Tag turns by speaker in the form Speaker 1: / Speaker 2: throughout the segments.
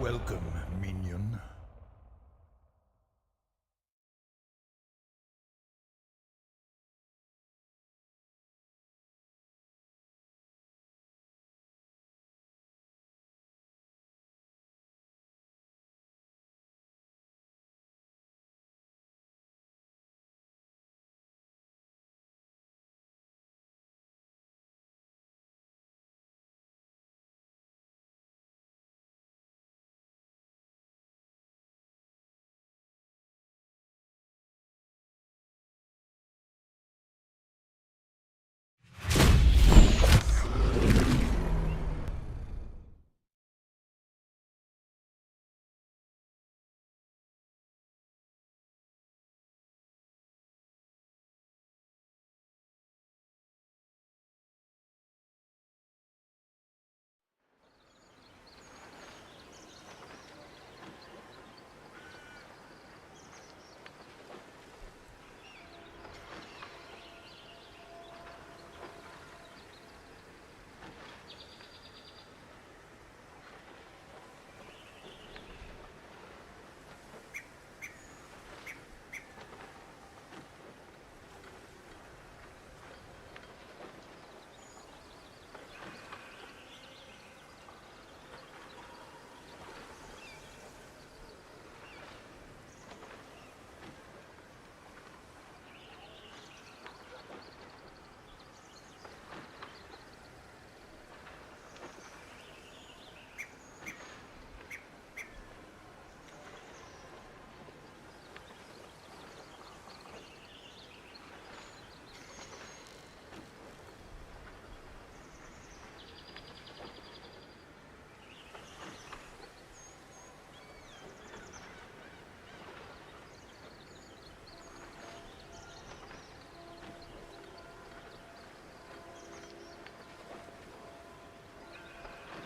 Speaker 1: Welcome, minion.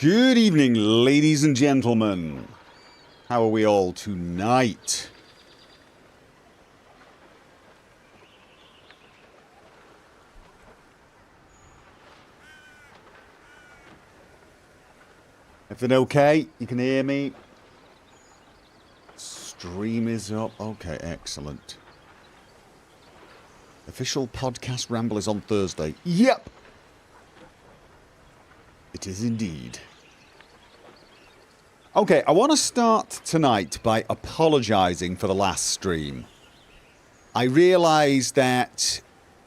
Speaker 2: Good evening, ladies and gentlemen. How are we all tonight? Everything okay? You can hear me? Stream is up. Okay, excellent. Official podcast ramble is on Thursday. Yep! It is indeed. Okay, I want to start tonight by apologising for the last stream. I realise that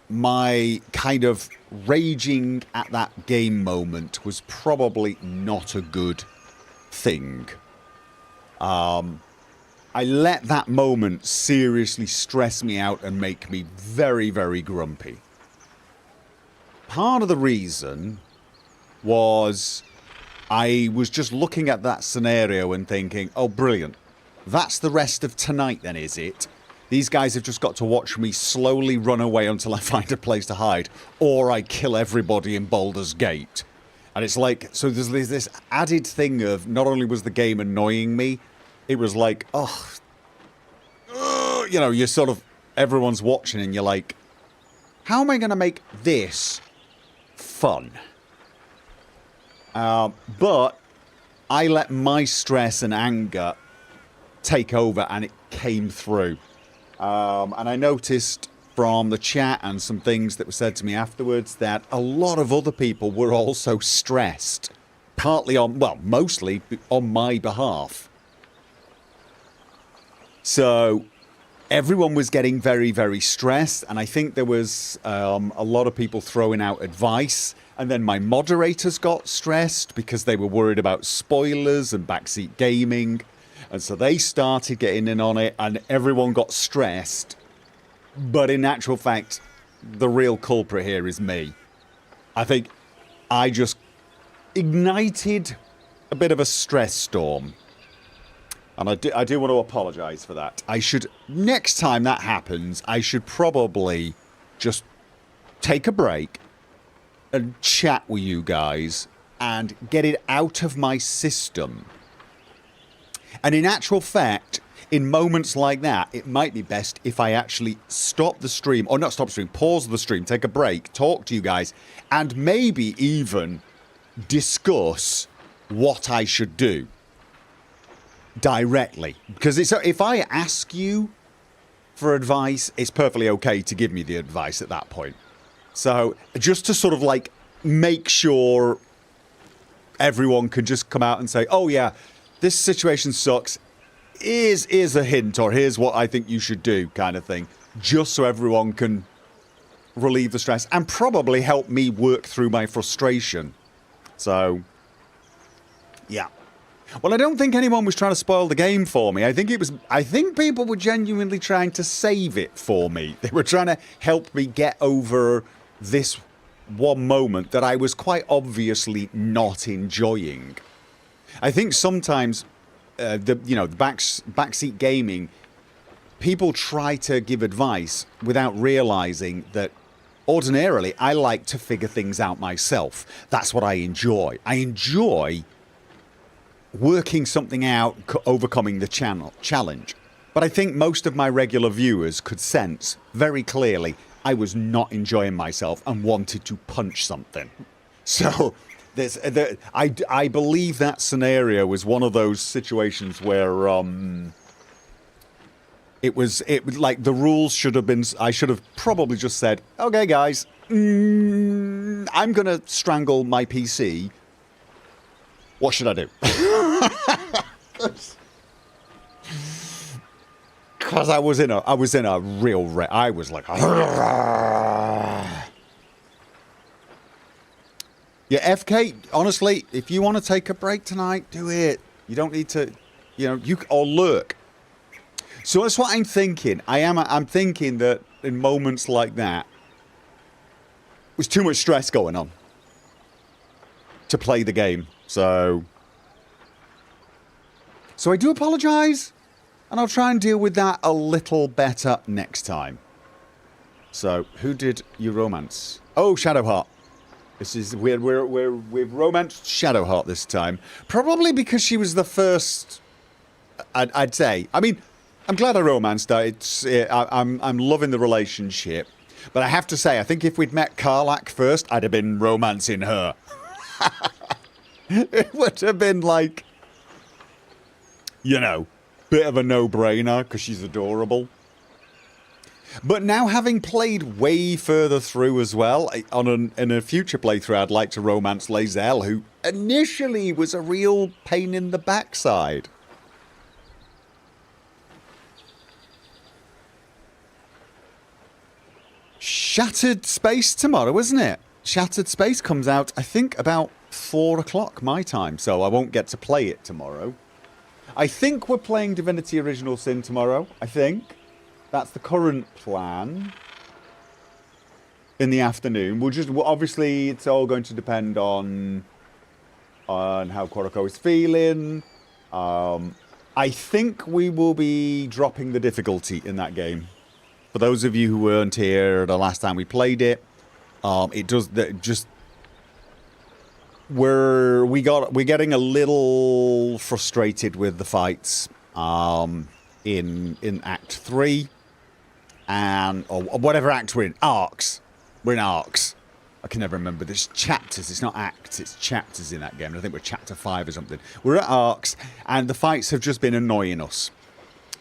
Speaker 2: my kind of raging at that game moment was probably not a good thing. I let that moment seriously stress me out and make me very, very grumpy. Part of the reason was I was just looking at that scenario and thinking, oh, brilliant. That's the rest of tonight then, is it? These guys have just got to watch me slowly run away until I find a place to hide, or I kill everybody in Baldur's Gate. And it's like, so there's this added thing of not only was the game annoying me, it was like, you know, you're sort of, everyone's watching and you're like, how am I going to make this fun? But I let my stress and anger take over and it came through. And I noticed from the chat and some things that were said to me afterwards that a lot of other people were also stressed. Partly on, well, mostly on my behalf. So everyone was getting very, very stressed. And I think there was a lot of people throwing out advice. And then my moderators got stressed because they were worried about spoilers and backseat gaming. And so they started getting in on it and everyone got stressed. But in actual fact, the real culprit here is me. I think I just ignited a bit of a stress storm. And I do want to apologise for that. I should, next time that happens, I should probably just take a break and chat with you guys and get it out of my system. And in actual fact, in moments like that, it might be best if I actually stop the stream, or not stop the stream, pause the stream, take a break, talk to you guys, and maybe even discuss what I should do. directly. Because if I ask you for advice, it's perfectly okay to give me the advice at that point. So just to sort of like make sure everyone can just come out and say, oh yeah, this situation sucks, here's a hint, or here's what I think you should do, kind of thing. Just so everyone can relieve the stress and probably help me work through my frustration. So, yeah. Well, I don't think anyone was trying to spoil the game for me. I think people were genuinely trying to save it for me. They were trying to help me get over this one moment that I was quite obviously not enjoying. I think sometimes the backseat gaming, people try to give advice without realizing that ordinarily I like to figure things out myself. That's what I enjoy. I enjoy working something out, overcoming the challenge. But I think most of my regular viewers could sense very clearly I was not enjoying myself and wanted to punch something. So I believe that scenario was one of those situations where it was like the rules should have been. I should have probably just said, "Okay, guys, I'm gonna strangle my PC. What should I do?" Because I was in a real I was like, yeah, FK, honestly, if you want to take a break tonight, do it. You don't need to, or lurk. So that's what I'm thinking. I'm thinking that in moments like that, there's too much stress going on to play the game. So I do apologise, and I'll try and deal with that a little better next time. So, who did you romance? Oh, Shadowheart. We've romanced Shadowheart this time. Probably because she was the first, I'd say. I mean, I'm glad I romanced her. I'm loving the relationship. But I have to say, I think if we'd met Karlach first, I'd have been romancing her. It would have been like, bit of a no-brainer because she's adorable. But now, having played way further through as well, in a future playthrough, I'd like to romance Lae'zel, who initially was a real pain in the backside. Shattered Space tomorrow, isn't it? Shattered Space comes out, I think, about 4 o'clock my time, so I won't get to play it tomorrow. I think we're playing Divinity Original Sin tomorrow, I think. That's the current plan. In the afternoon. Obviously, it's all going to depend on how Koroko is feeling. I think we will be dropping the difficulty in that game. For those of you who weren't here the last time we played it, we're getting a little frustrated with the fights in Act 3 or whatever act we're in. Arcs. We're in arcs. I can never remember. There's chapters. It's not acts. It's chapters in that game. I think we're chapter 5 or something. We're at arcs, and the fights have just been annoying us.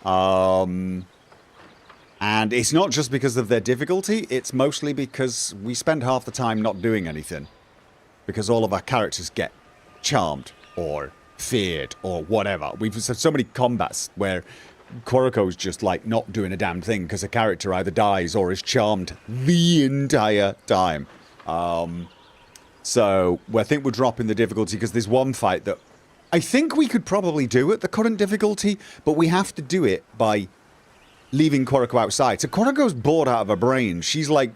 Speaker 2: And it's not just because of their difficulty. It's mostly because we spend half the time not doing anything. Because all of our characters get charmed or feared or whatever. We've had so many combats where Koroko's just like not doing a damn thing because a character either dies or is charmed the entire time. So I think we're dropping the difficulty because there's one fight that I think we could probably do at the current difficulty, but we have to do it by leaving Koroko outside. So Koroko's bored out of her brain. She's like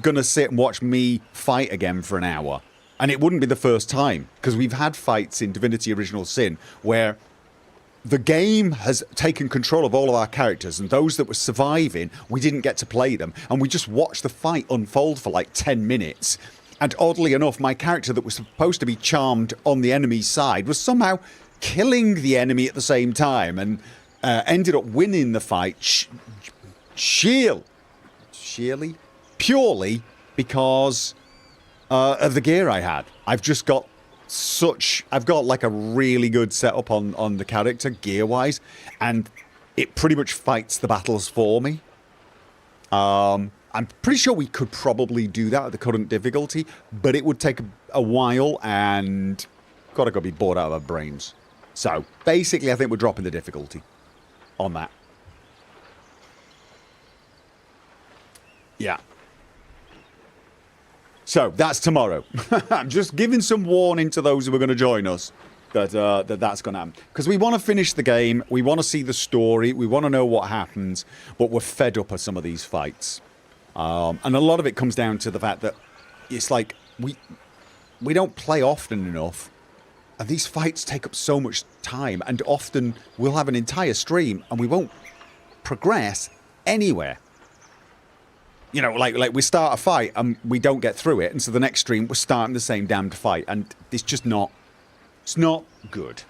Speaker 2: gonna sit and watch me fight again for an hour. And it wouldn't be the first time, because we've had fights in Divinity Original Sin where the game has taken control of all of our characters, and those that were surviving, we didn't get to play them, and we just watched the fight unfold for like 10 minutes. And oddly enough, my character that was supposed to be charmed on the enemy's side was somehow killing the enemy at the same time, and ended up winning the fight purely because of the gear I had. I've just got I've got like a really good setup on the character gear-wise, and it pretty much fights the battles for me. I'm pretty sure we could probably do that at the current difficulty, but it would take a while, and God, I've got to be bored out of our brains. So, basically, I think we're dropping the difficulty on that. Yeah. So, that's tomorrow. I'm just giving some warning to those who are going to join us that's going to happen. Because we want to finish the game, we want to see the story, we want to know what happens, but we're fed up of some of these fights. And a lot of it comes down to the fact that it's like we don't play often enough, and these fights take up so much time, and often we'll have an entire stream and we won't progress anywhere. You know, like we start a fight and we don't get through it, and so the next stream we're starting the same damned fight, and it's just not, it's not good.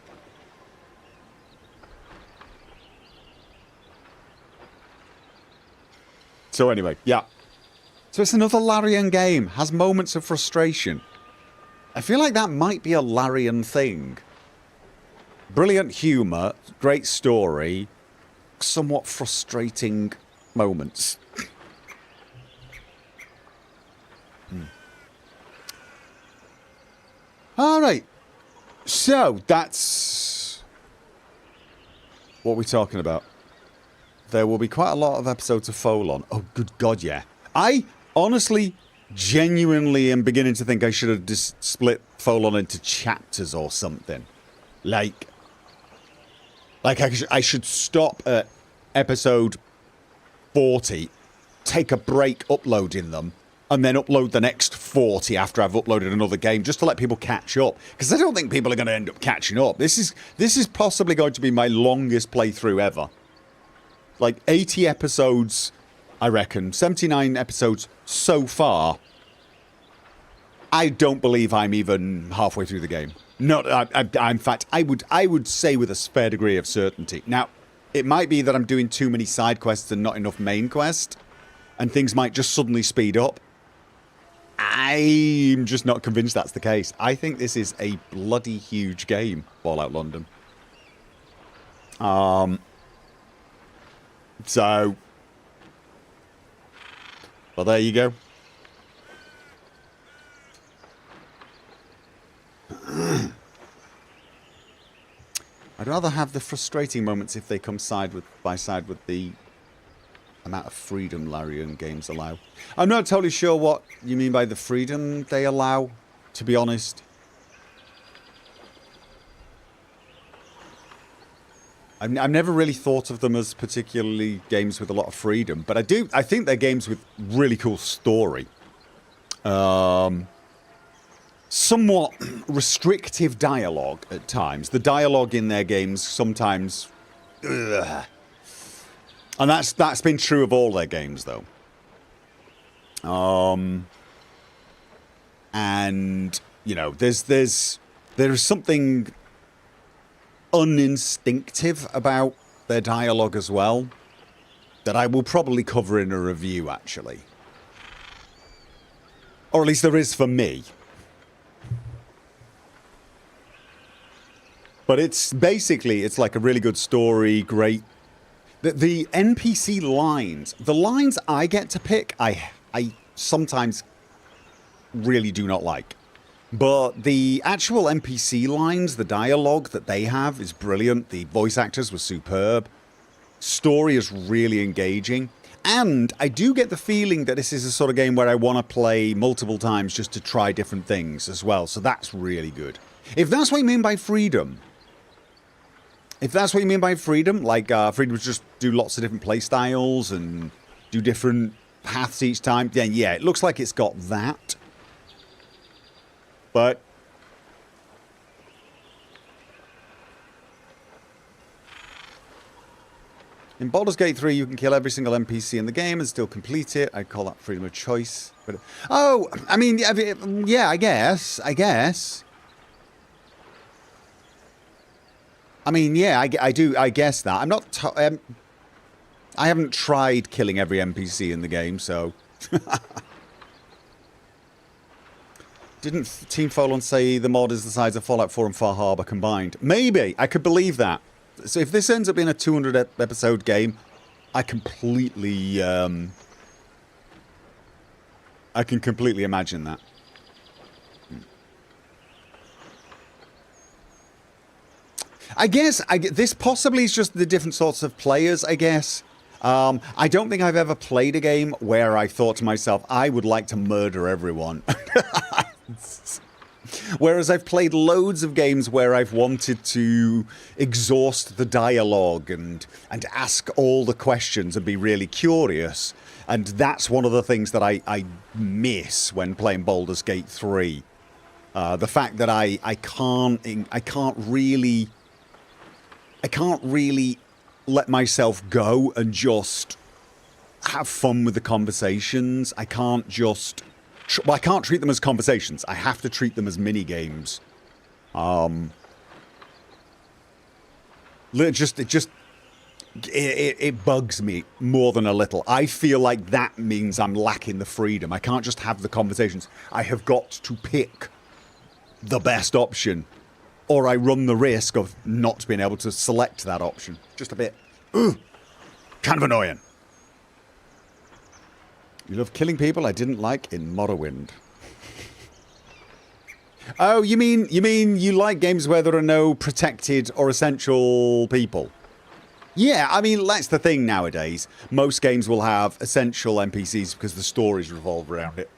Speaker 2: So anyway, yeah. So it's another Larian game. Has moments of frustration. I feel like that might be a Larian thing. Brilliant humour, great story, somewhat frustrating moments. Alright. So, that's what we're talking about. There will be quite a lot of episodes of Folon. Oh, good God, yeah. I honestly, genuinely am beginning to think I should have just split Folon into chapters or something. Like I should stop at episode 40, take a break uploading them, and then upload the next 40 after I've uploaded another game, just to let people catch up. Because I don't think people are going to end up catching up. This is possibly going to be my longest playthrough ever. Like 80 episodes, I reckon. 79 episodes so far. I don't believe I'm even halfway through the game. Not, in fact, I would say with a fair degree of certainty. Now, it might be that I'm doing too many side quests and not enough main quest, and things might just suddenly speed up. I'm just not convinced that's the case. I think this is a bloody huge game, Fallout London. So, well, there you go. I'd rather have the frustrating moments if they come side by side with the amount of freedom Larian games allow. I'm not totally sure what you mean by the freedom they allow, to be honest. I've never really thought of them as particularly games with a lot of freedom, but I think they're games with really cool story. Somewhat restrictive dialogue at times. The dialogue in their games sometimes... Ugh. And that's been true of all their games, though. And, you know, there is something uninstinctive about their dialogue as well that I will probably cover in a review, actually. Or at least there is for me. But it's basically, it's like a really good story, great... The NPC lines, the lines I get to pick, I sometimes really do not like. But the actual NPC lines, the dialogue that they have is brilliant. The voice actors were superb. Story is really engaging. And I do get the feeling that this is a sort of game where I want to play multiple times just to try different things as well. So that's really good. If that's what you mean by freedom... If that's what you mean by freedom, like freedom is just do lots of different play styles and do different paths each time, then yeah, it looks like it's got that. But in Baldur's Gate 3, you can kill every single NPC in the game and still complete it. I call that freedom of choice. But oh, I mean, yeah, I guess. I mean, yeah, I do. I guess that. I'm not... I haven't tried killing every NPC in the game, so... Didn't Team Folon say the mod is the size of Fallout 4 and Far Harbor combined? Maybe. I could believe that. So if this ends up being a 200 episode game, I completely... I can completely imagine that. I guess this possibly is just the different sorts of players, I guess. I don't think I've ever played a game where I thought to myself, I would like to murder everyone. Whereas I've played loads of games where I've wanted to exhaust the dialogue and ask all the questions and be really curious. And that's one of the things that I miss when playing Baldur's Gate 3. The fact that I can't really let myself go and just have fun with the conversations. I can't just... Well, I can't treat them as conversations. I have to treat them as mini-games. It bugs me more than a little. I feel like that means I'm lacking the freedom. I can't just have the conversations. I have got to pick the best option, or I run the risk of not being able to select that option. Just a bit, kind of annoying. You love killing people I didn't like in Morrowind. Oh, you mean you like games where there are no protected or essential people? Yeah, I mean, that's the thing nowadays. Most games will have essential NPCs because the stories revolve around it.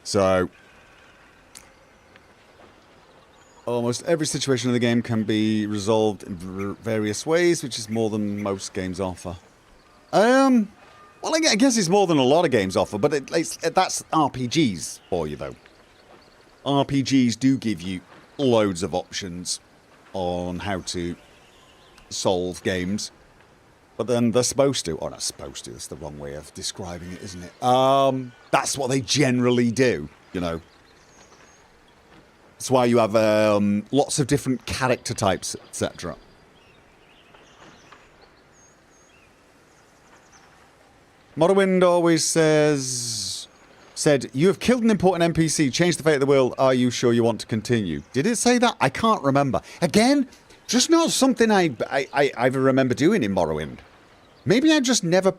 Speaker 2: So, almost every situation in the game can be resolved in various ways, which is more than most games offer. Well, I guess it's more than a lot of games offer, but that's RPGs for you, though. RPGs do give you loads of options on how to solve games. But then they're supposed to, or not supposed to, that's the wrong way of describing it, isn't it? That's what they generally do, you know. That's why you have lots of different character types, etc. Morrowind always said, you have killed an important NPC, changed the fate of the world, are you sure you want to continue? Did it say that? I can't remember. Again, just not something I remember doing in Morrowind. Maybe I just never...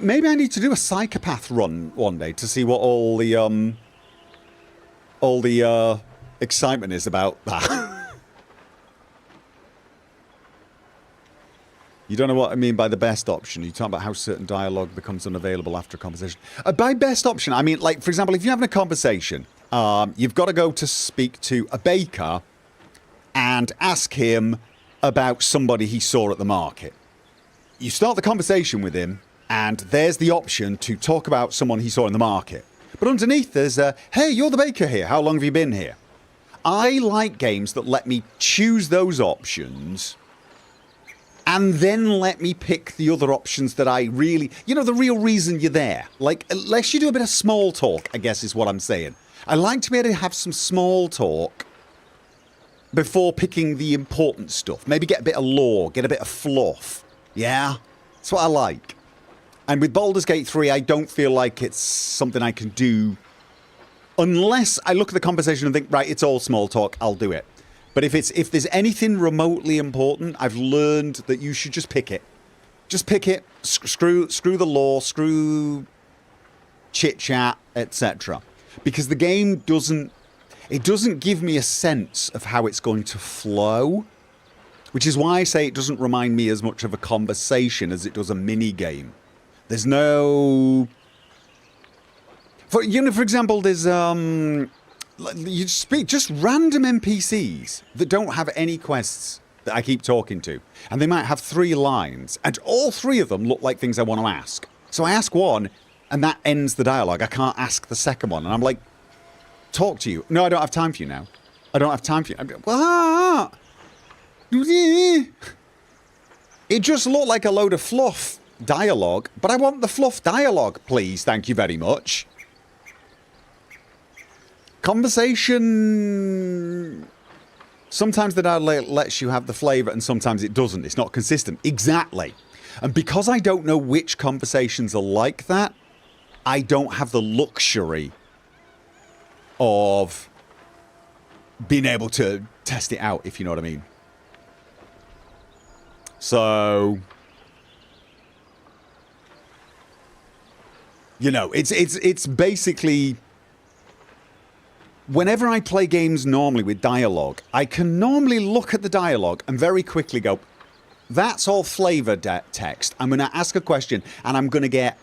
Speaker 2: maybe I need to do a psychopath run one day to see what all the excitement is about that. You don't know what I mean by the best option. You talk about how certain dialogue becomes unavailable after a conversation. By best option, I mean, like, for example, if you're having a conversation, you've got to go to speak to a baker and ask him about somebody he saw at the market. You start the conversation with him, and there's the option to talk about someone he saw in the market. But underneath there's hey, you're the baker here. How long have you been here? I like games that let me choose those options and then let me pick the other options that I really... You know, the real reason you're there. Like, unless you do a bit of small talk, I guess is what I'm saying. I like to be able to have some small talk before picking the important stuff. Maybe get a bit of lore, get a bit of fluff. Yeah? That's what I like. And with Baldur's Gate 3, I don't feel like it's something I can do unless I look at the conversation and think, right, it's all small talk, I'll do it. But if there's anything remotely important, I've learned that you should just pick it. Just pick it, screw the lore, screw chit-chat, etc. Because the game doesn't give me a sense of how it's going to flow, which is why I say it doesn't remind me as much of a conversation as it does a mini-game. There's no... For example, there's... You speak just random NPCs that don't have any quests that I keep talking to. And they might have 3 lines, and all 3 of them look like things I want to ask. So I ask one, and that ends the dialogue. I can't ask the second one. And I'm like, talk to you. No, I don't have time for you now. I don't have time for you. It just looked like a load of fluff dialogue, but I want the fluff dialogue, please. Thank you very much. Conversation... Sometimes the dialogue lets you have the flavour and sometimes it doesn't. It's not consistent. Exactly. And because I don't know which conversations are like that, I don't have the luxury of being able to test it out, if you know what I mean. So, you know, it's basically, whenever I play games normally with dialogue, I can normally look at the dialogue and very quickly go, that's all flavor text. I'm going to ask a question and I'm going to get,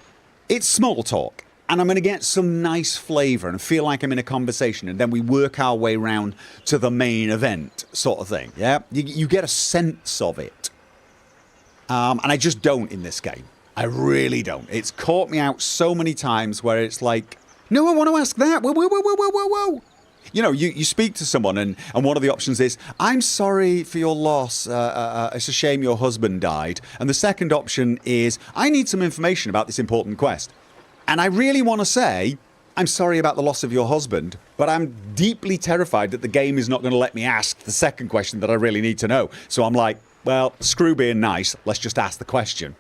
Speaker 2: it's small talk. And I'm going to get some nice flavor and feel like I'm in a conversation. And then we work our way round to the main event sort of thing. Yeah, you get a sense of it. And I just don't in this game. I really don't. It's caught me out so many times where it's like, no, I want to ask that. Whoa, whoa, whoa, whoa, whoa, whoa, whoa. You know, you speak to someone and one of the options is, I'm sorry for your loss. It's a shame your husband died. And the second option is, I need some information about this important quest. And I really want to say, I'm sorry about the loss of your husband, but I'm deeply terrified that the game is not going to let me ask the second question that I really need to know. So I'm like, well, screw being nice. Let's just ask the question.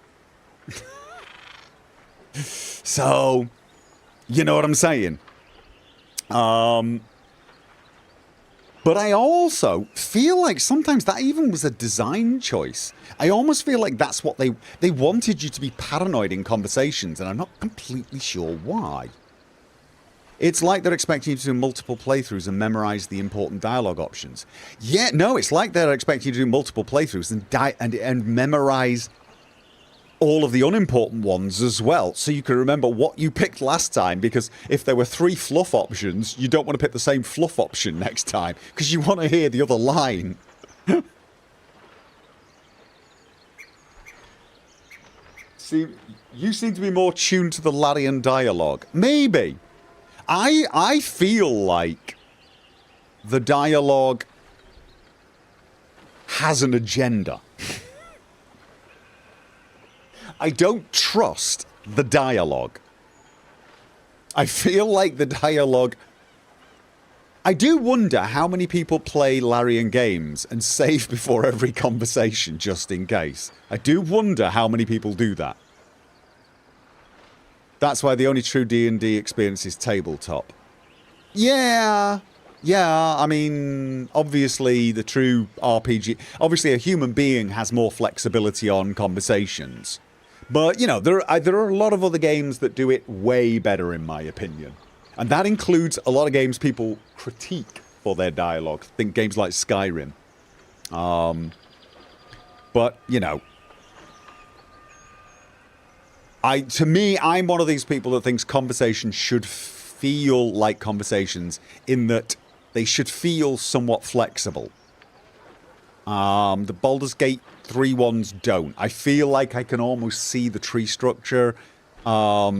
Speaker 2: So, you know what I'm saying? But I also feel like sometimes that even was a design choice. I almost feel like that's what they wanted you to be paranoid in conversations, and I'm not completely sure why. It's like they're expecting you to do multiple playthroughs and memorize the important dialogue options. Yeah, no, it's like they're expecting you to do multiple playthroughs and memorize all of the unimportant ones as well, so you can remember what you picked last time, because if there were 3 fluff options, you don't want to pick the same fluff option next time, because you want to hear the other line. See, you seem to be more tuned to the Larian dialogue. Maybe. I feel like the dialogue has an agenda. I don't trust the dialogue. I feel like the dialogue... I do wonder how many people play Larian games and save before every conversation just in case. I do wonder how many people do that. That's why the only true D&D experience is tabletop. Yeah, I mean, obviously the true RPG... Obviously a human being has more flexibility on conversations. But, you know, there are a lot of other games that do it way better, in my opinion. And that includes a lot of games people critique for their dialogue. Think games like Skyrim. But, you know, to me, I'm one of these people that thinks conversations should feel like conversations, in that they should feel somewhat flexible. The Baldur's Gate 3 ones don't. I feel like I can almost see the tree structure, or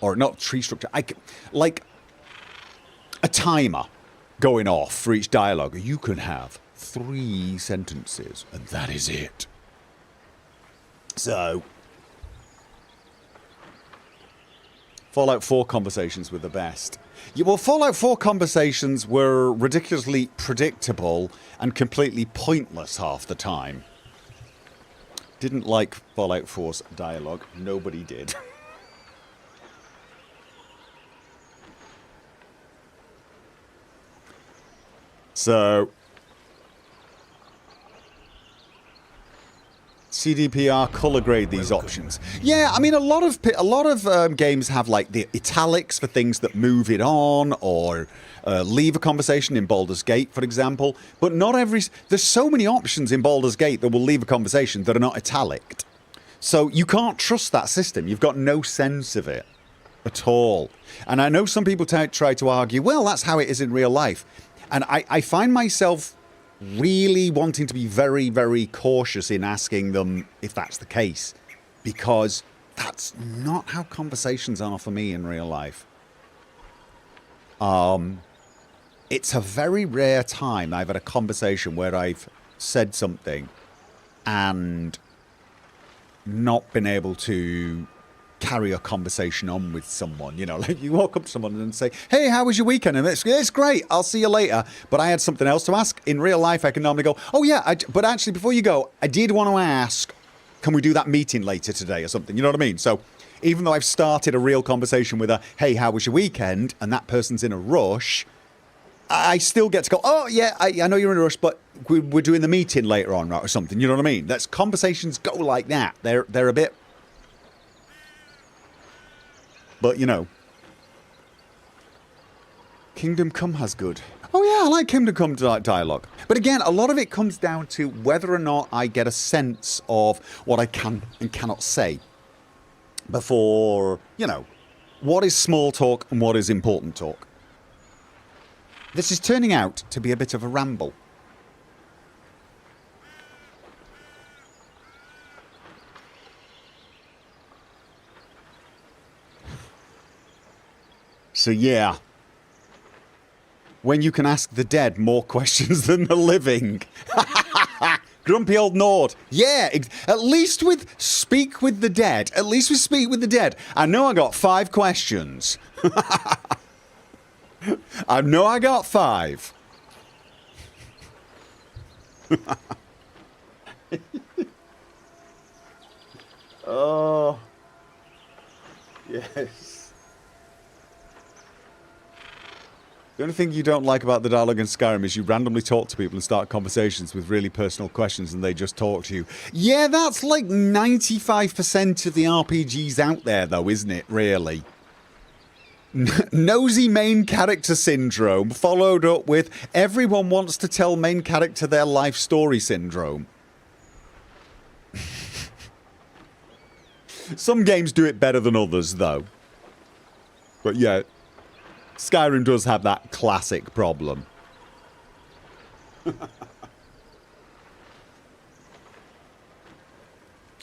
Speaker 2: not tree structure, like a timer going off for each dialogue. You can have 3 sentences, and that is it. So, Fallout 4 conversations were the best. Yeah, well, Fallout 4 conversations were ridiculously predictable and completely pointless half the time. Didn't like Fallout 4's dialogue. Nobody did. So, CDPR color grade these options. Yeah, I mean, a lot of games have like the italics for things that move it on or leave a conversation in Baldur's Gate, for example. But not every... There's so many options in Baldur's Gate that will leave a conversation that are not italicked. So you can't trust that system. You've got no sense of it at all. And I know some people try to argue, well, that's how it is in real life. And I find myself really wanting to be very, very cautious in asking them if that's the case, because that's not how conversations are for me in real life. It's a very rare time I've had a conversation where I've said something and not been able to carry a conversation on with someone. You know, like you walk up to someone and say, hey, how was your weekend? And it's great, I'll see you later. But I had something else to ask. In real life, I can normally go, oh yeah, but actually before you go, I did want to ask, can we do that meeting later today or something? You know what I mean? So even though I've started a real conversation with a, hey, how was your weekend? And that person's in a rush, I still get to go, oh, yeah, I know you're in a rush, but we're doing the meeting later on or something. You know what I mean? That's conversations go like that. They're a bit... But, you know, Kingdom Come has good. Oh, yeah, I like Kingdom Come dialogue. But again, a lot of it comes down to whether or not I get a sense of what I can and cannot say before, you know, what is small talk and what is important talk. This is turning out to be a bit of a ramble. So yeah, when you can ask the dead more questions than the living. Grumpy old Nord. Yeah, at least with Speak with the Dead. At least with Speak with the Dead. I know I got 5 questions. I know I got 5. Oh. Yes. The only thing you don't like about the dialogue in Skyrim is you randomly talk to people and start conversations with really personal questions and they just talk to you. Yeah, that's like 95% of the RPGs out there though, isn't it, really? Nosy main character syndrome followed up with everyone wants to tell main character their life story syndrome. Some games do it better than others though. But yeah, Skyrim does have that classic problem.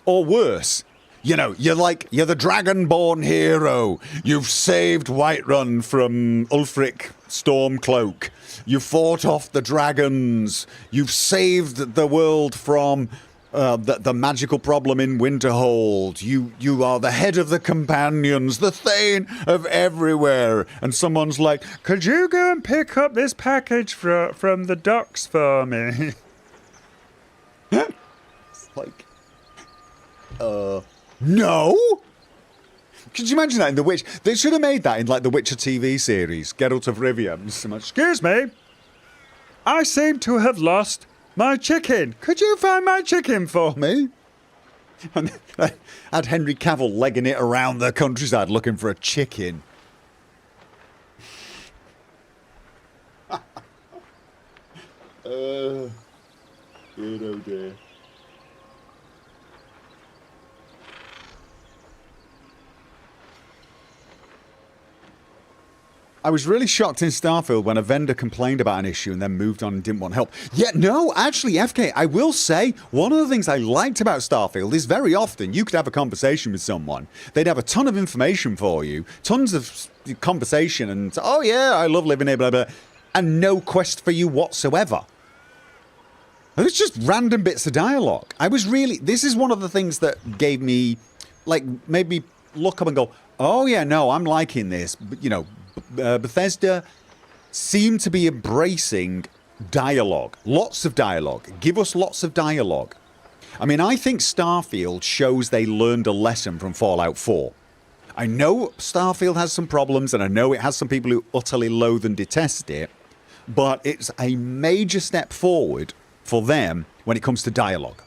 Speaker 2: Or worse, you know, you're the Dragonborn hero. You've saved Whiterun from Ulfric Stormcloak. You fought off the dragons. You've saved the world from the magical problem in Winterhold. You are the head of the companions, the Thane of everywhere. And someone's like, could you go and pick up this package from the docks for me? It's like, no? Could you imagine that in The Witch? They should have made that in like the Witcher TV series, Geralt of Rivia. Excuse me, I seem to have lost my chicken. Could you find my chicken for me? And I had Henry Cavill legging it around the countryside looking for a chicken. Dear, oh dear. I was really shocked in Starfield when a vendor complained about an issue and then moved on and didn't want help. Yeah, no, actually, FK, I will say, one of the things I liked about Starfield is very often you could have a conversation with someone. They'd have a ton of information for you, tons of conversation and, oh yeah, I love living here, blah, blah, and no quest for you whatsoever. It was just random bits of dialogue. This is one of the things that gave me, like, made me look up and go, oh yeah, no, I'm liking this, but, you know, Bethesda seem to be embracing dialogue. Lots of dialogue. Give us lots of dialogue. I mean, I think Starfield shows they learned a lesson from Fallout 4. I know Starfield has some problems, and I know it has some people who utterly loathe and detest it, but it's a major step forward for them when it comes to dialogue.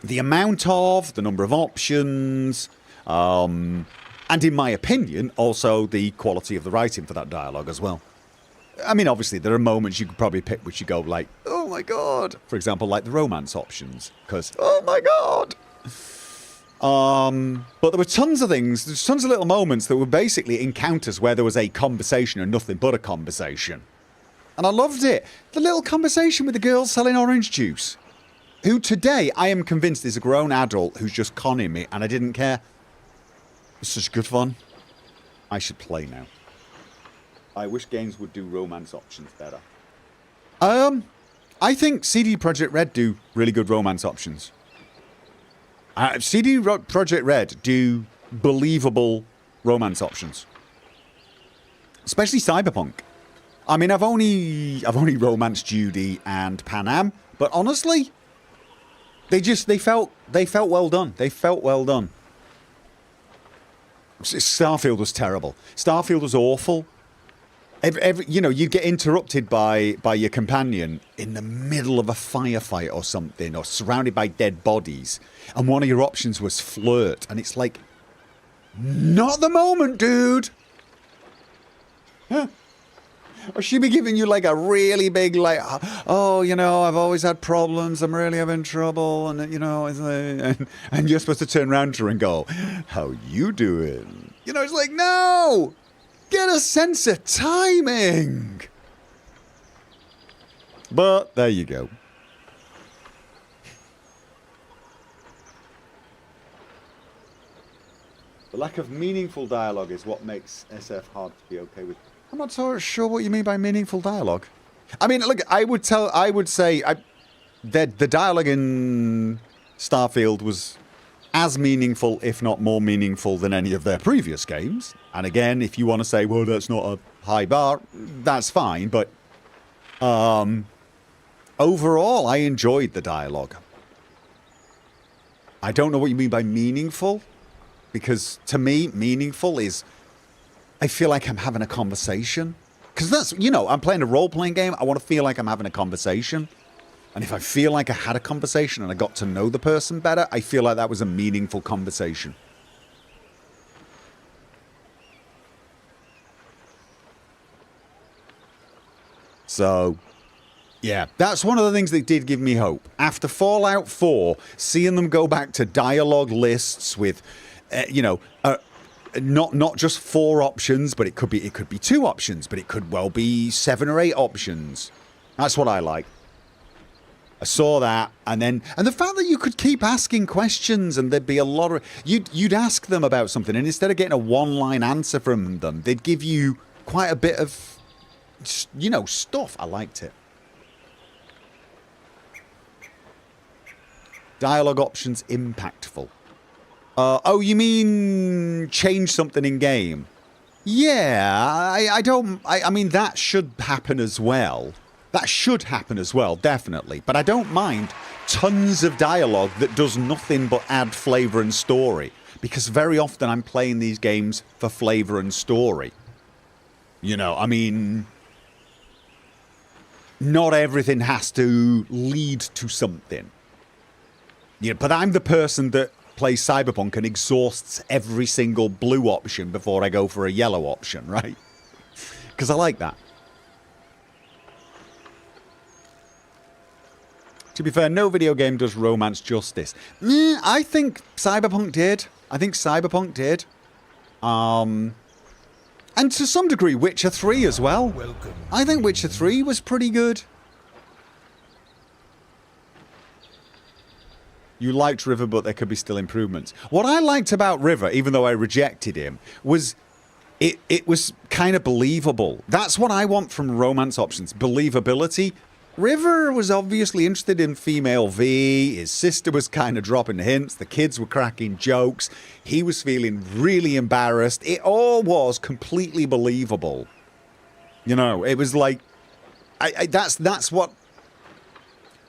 Speaker 2: The amount of, the number of options, and in my opinion, also the quality of the writing for that dialogue as well. I mean, obviously, there are moments you could probably pick which you go like, oh my god. For example, like the romance options, because, oh my god. But there were tons of things, there's tons of little moments that were basically encounters where there was a conversation and nothing but a conversation. And I loved it. The little conversation with the girl selling orange juice, who today I am convinced is a grown adult who's just conning me, and I didn't care. It's such good fun. I should play now. I wish games would do romance options better. I think CD Projekt Red do really good romance options. CD Projekt Red do believable romance options. Especially Cyberpunk. I mean, I've only romanced Judy and Panam, but honestly, they felt well done. They felt well done. Starfield was terrible. Starfield was awful. You know, you'd get interrupted by your companion in the middle of a firefight or something, or surrounded by dead bodies, and one of your options was flirt, and it's like, not the moment, dude. Huh? Or she'd be giving you like a really big, like, oh, you know, I've always had problems, I'm really having trouble, and you know, and you're supposed to turn around to her and go, how you doing? You know, it's like, no! Get a sense of timing! But there you go. The lack of meaningful dialogue is what makes SF hard to be okay with. I'm not so sure what you mean by meaningful dialogue. I mean, look, I would say the dialogue in Starfield was as meaningful, if not more meaningful, than any of their previous games. And again, if you want to say, well, that's not a high bar, that's fine. But overall, I enjoyed the dialogue. I don't know what you mean by meaningful, because to me, meaningful is, I feel like I'm having a conversation. Because that's, you know, I'm playing a role-playing game. I want to feel like I'm having a conversation. And if I feel like I had a conversation and I got to know the person better, I feel like that was a meaningful conversation. So, yeah, that's one of the things that did give me hope. After Fallout 4, seeing them go back to dialogue lists with, you know, not just 4 options, but it could be 2 options, but it could well be 7 or 8 options. That's what I like. I saw that, and the fact that you could keep asking questions, and there'd be a lot of you'd ask them about something, and instead of getting a one-line answer from them, they'd give you quite a bit of, you know, stuff. I liked it. Dialogue options impactful. Oh, you mean change something in game? Yeah, I mean, that should happen as well. That should happen as well, definitely. But I don't mind tons of dialogue that does nothing but add flavour and story. Because very often I'm playing these games for flavour and story. You know, I mean, not everything has to lead to something. Yeah, but I'm the person that plays Cyberpunk and exhausts every single blue option before I go for a yellow option, right? Because I like that. To be fair, no video game does romance justice. I think Cyberpunk did. And to some degree, Witcher 3 as well. Welcome. I think Witcher 3 was pretty good. You liked River, but there could be still improvements. What I liked about River, even though I rejected him, was it was kind of believable. That's what I want from romance options. Believability. River was obviously interested in female V. His sister was kind of dropping hints. The kids were cracking jokes. He was feeling really embarrassed. It all was completely believable. You know, it was like, that's what...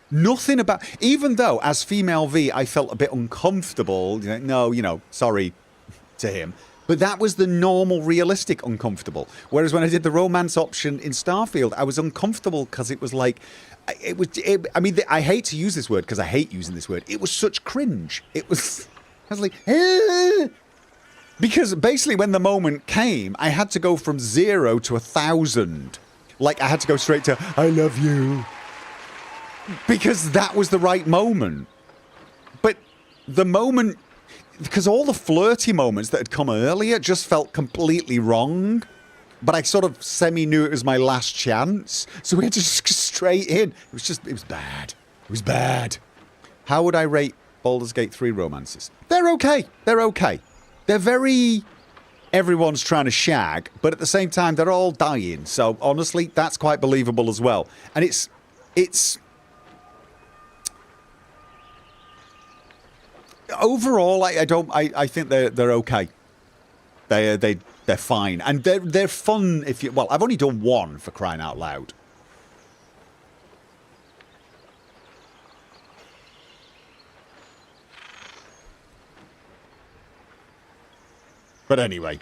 Speaker 2: Nothing about... Even though, as female V, I felt a bit uncomfortable. Sorry to him. But that was the normal, realistic uncomfortable. Whereas when I did the romance option in Starfield, I was uncomfortable because it was like... I hate to use this word because I hate using this word. It was such cringe. It was... I was like... Eh. Because basically when the moment came, I had to go from 0 to 1,000. Like, I had to go straight to, I love you. Because that was the right moment. But the moment... Because all the flirty moments that had come earlier just felt completely wrong. But I sort of semi-knew it was my last chance. So we had to just go straight in. It was bad. It was bad. How would I rate Baldur's Gate 3 romances? They're okay. They're very... Everyone's trying to shag, but at the same time, they're all dying. So honestly, that's quite believable as well. And it's... Overall, I think they're okay. They're fine, and they're fun. I've only done one, for crying out loud. But anyway.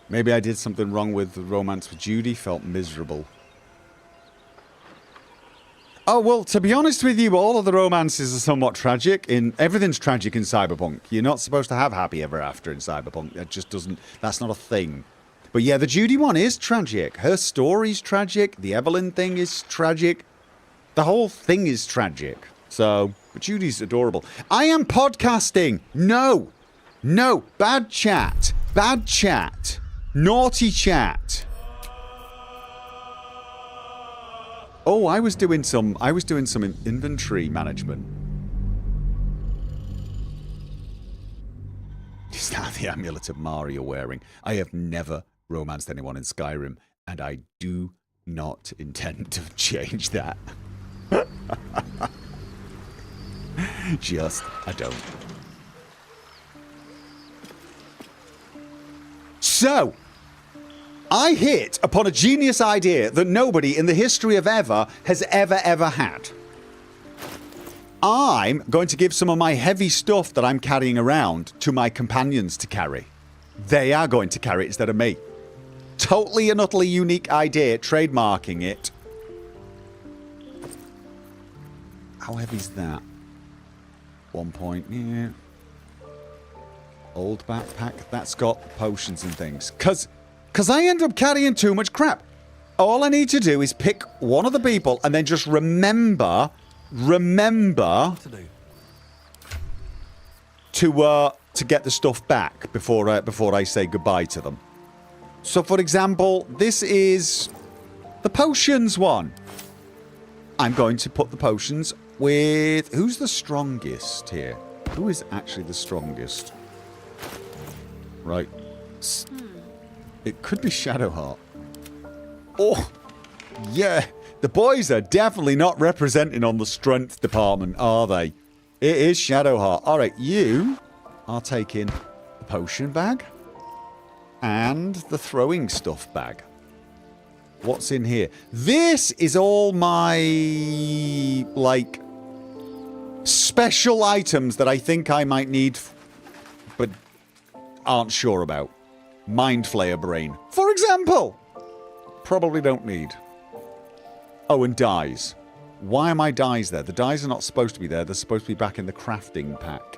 Speaker 2: Maybe I did something wrong with the romance with Judy. Felt miserable. Oh, well, to be honest with you, all of the romances are somewhat tragic. Everything's tragic in Cyberpunk. You're not supposed to have happy ever after in Cyberpunk. That just doesn't... That's not a thing. But yeah, the Judy one is tragic. Her story's tragic. The Evelyn thing is tragic. The whole thing is tragic. So, but Judy's adorable. I am podcasting. No. No. Bad chat. Bad chat. Naughty chat. Oh, I was doing some inventory management. Is that the amulet of Mari you're wearing? I have never romanced anyone in Skyrim, and I do not intend to change that. I don't. So, I hit upon a genius idea that nobody in the history of ever has ever had. I'm going to give some of my heavy stuff that I'm carrying around to my companions to carry. They are going to carry it instead of me. Totally and utterly unique idea, trademarking it. How heavy is that? 1 point, yeah. Old backpack, that's got potions and things. Because I end up carrying too much crap. All I need to do is pick one of the people and then just remember to get the stuff back before I say goodbye to them. So, for example, this is the potions one. I'm going to put the potions with... Who's the strongest here? Who is actually the strongest? Right. It could be Shadowheart. Oh, yeah. The boys are definitely not representing on the strength department, are they? It is Shadowheart. All right, you are taking the potion bag and the throwing stuff bag. What's in here? This is all my, like, special items that I think I might need, but aren't sure about. Mind Flayer Brain, for example. Probably don't need. Oh, and dyes. Why are my dyes there? The dyes are not supposed to be there. They're supposed to be back in the crafting pack.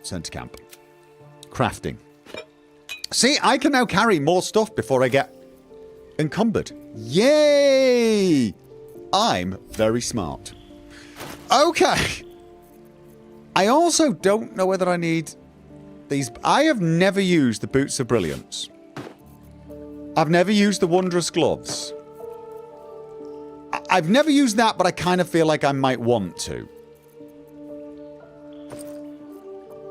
Speaker 2: Center camp. Crafting. See, I can now carry more stuff before I get encumbered. Yay! I'm very smart. Okay. I also don't know whether I need these. I have never used the Boots of Brilliance. I've never used the Wondrous Gloves. I've never used that, but I kind of feel like I might want to.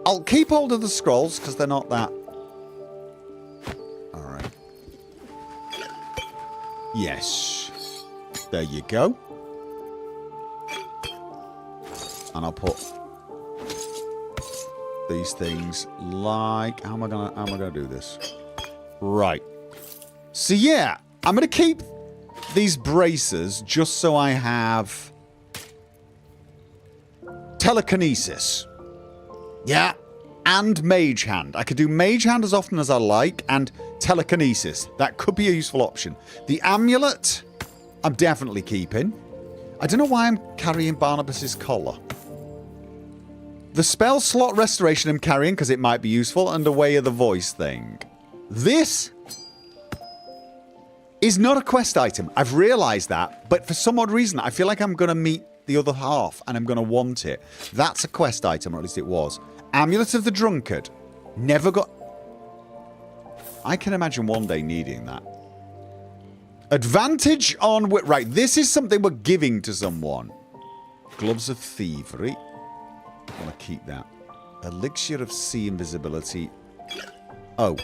Speaker 2: I'll keep hold of the scrolls because they're not that. Alright. Yes. There you go. And I'll put these things like... How am I gonna do this? Right. So yeah, I'm gonna keep these braces just so I have telekinesis. Yeah, and Mage Hand. I could do Mage Hand as often as I like, and telekinesis. That could be a useful option. The amulet, I'm definitely keeping. I don't know why I'm carrying Barnabas's collar. The spell slot restoration I'm carrying because it might be useful, and the Way of the Voice thing. This is not a quest item. I've realised that, but for some odd reason, I feel like I'm going to meet the other half, and I'm going to want it. That's a quest item, or at least it was. Amulet of the Drunkard. Never got... I can imagine one day needing that. Advantage on... Right, this is something we're giving to someone. Gloves of Thievery. I want to keep that. Elixir of Sea Invisibility. Oh.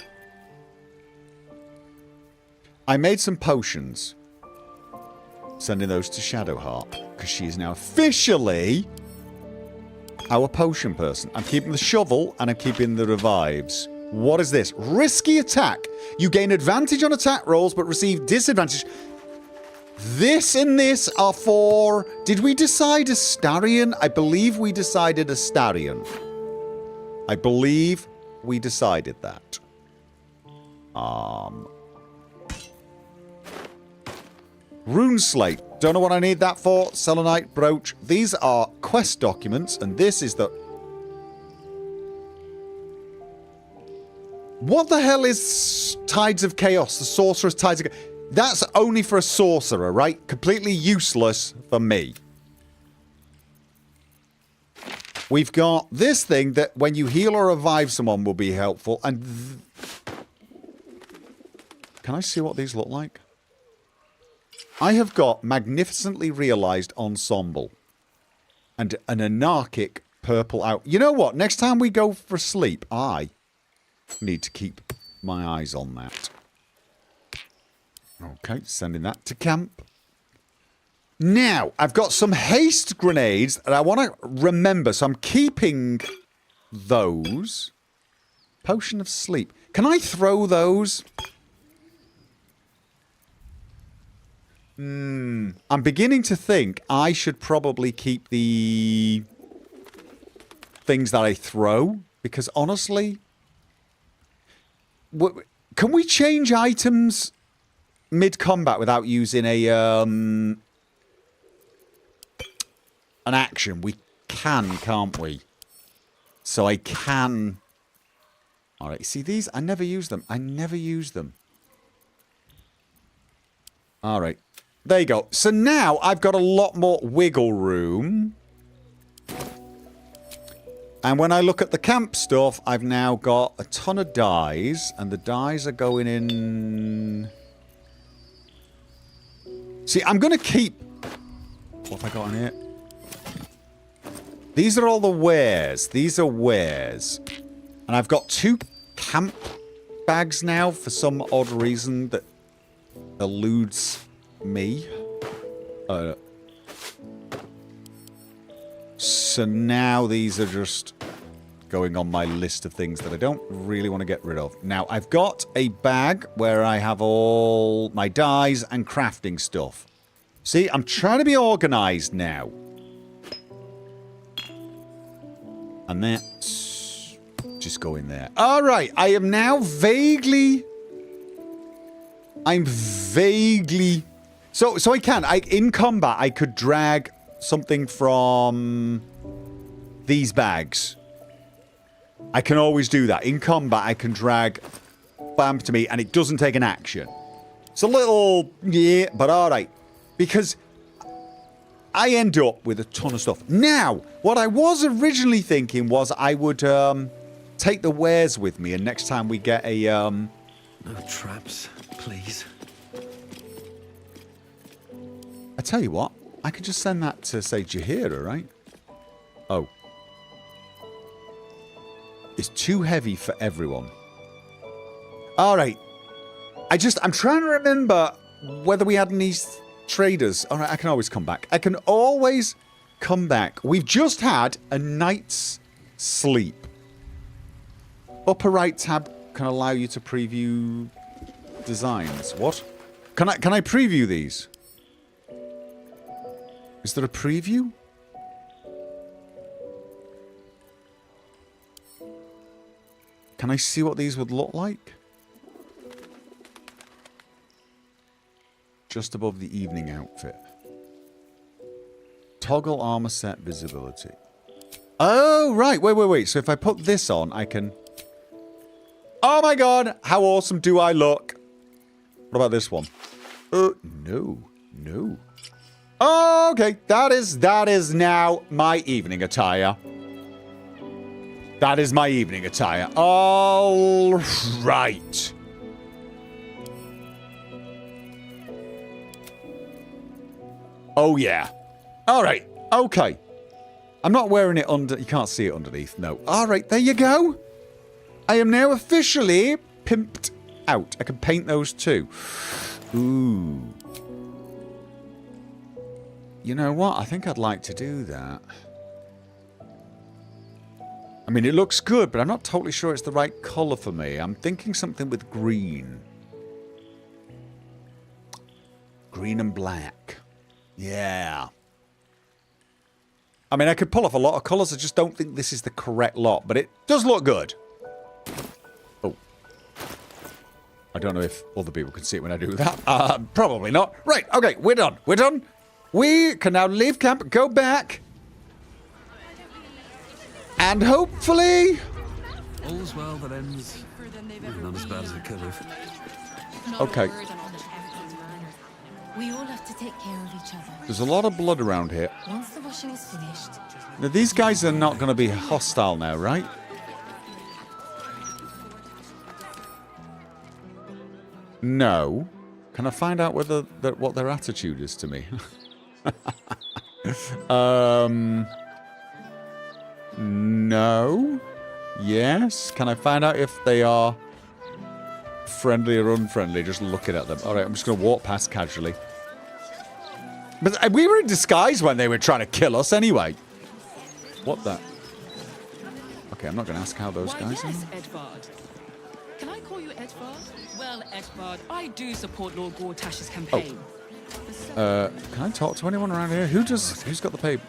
Speaker 2: I made some potions. Sending those to Shadowheart. Because she is now officially our potion person. I'm keeping the shovel and I'm keeping the revives. What is this? Risky attack. You gain advantage on attack rolls, but receive disadvantage. This and this are for... Did we decide Astarion? I believe we decided Astarion. I believe we decided that. Rune Slate. Don't know what I need that for. Selenite Brooch. These are quest documents, and this is the... What the hell is Tides of Chaos? The Sorcerer's Tides of Chaos. That's only for a sorcerer, right? Completely useless for me. We've got this thing that when you heal or revive someone will be helpful. And can I see what these look like? I have got Magnificently Realized Ensemble. And an anarchic purple out. You know what? Next time we go for sleep, I need to keep my eyes on that. Okay, sending that to camp. Now, I've got some haste grenades that I want to remember, so I'm keeping those. Potion of Sleep. Can I throw those? I'm beginning to think I should probably keep the things that I throw, because honestly, can we change items mid-combat without using a an action? We can, can't we? So I can... Alright, see these? I never use them. I never use them. Alright. There you go. So now I've got a lot more wiggle room. And when I look at the camp stuff, I've now got a ton of dyes. And the dyes are going in... See, I'm going to keep... What have I got in here? These are all the wares. These are wares. And I've got 2 camp bags now for some odd reason that eludes me. So now these are just going on my list of things that I don't really want to get rid of. Now, I've got a bag where I have all my dyes and crafting stuff. See, I'm trying to be organized now. And that's just go in there. All right, I am now vaguely... I'm vaguely... So I can. In combat, I could drag something from these bags. I can always do that. In combat, I can drag bam to me, and it doesn't take an action. It's a little... Yeah, but all right. Because I end up with a ton of stuff. Now, what I was originally thinking was I would take the wares with me, and next time we get a... No
Speaker 1: traps, please.
Speaker 2: I tell you what, I could just send that to, say, Jaheira, right? Oh. It's too heavy for everyone. Alright. I'm trying to remember whether we had any traders. Alright, I can always come back. I can always come back. We've just had a night's sleep. Upper right tab can allow you to preview designs. What? Can I preview these? Is there a preview? Can I see what these would look like? Just above the evening outfit. Toggle armor set visibility. Oh, right. Wait. So if I put this on, I can... Oh my god! How awesome do I look? What about this one? No. Oh, okay. That is now my evening attire. That is my evening attire. All right. Oh, yeah. All right. Okay. I'm not wearing it under... You can't see it underneath. No. All right. There you go. I am now officially pimped out. I can paint those too. Ooh. You know what? I think I'd like to do that. I mean, it looks good, but I'm not totally sure it's the right colour for me. I'm thinking something with green. Green and black. Yeah. I mean, I could pull off a lot of colours. I just don't think this is the correct lot, but it does look good. Oh. I don't know if other people can see it when I do that. Probably not. Right, okay, we're done. We're done. We can now leave camp, go back. And hopefully...
Speaker 1: All's well that ends. Not as bad as it could have.
Speaker 2: Okay.
Speaker 3: We all have to take care of each other.
Speaker 2: There's a lot of blood around here.
Speaker 3: Once the washing is finished.
Speaker 2: Now, these guys are not going to be hostile now, right? No. Can I find out whether what their attitude is to me? No. Yes. Can I find out if they are friendly or unfriendly? Just looking at them. All right, I'm just going to walk past casually. But we were in disguise when they were trying to kill us anyway. What the? Okay, I'm not going to ask how those guys are.
Speaker 4: Edvard. Can I call you Edvard? Well, Edvard, I do support Lord Gortash's campaign.
Speaker 2: Can I talk to anyone around here? Who's got the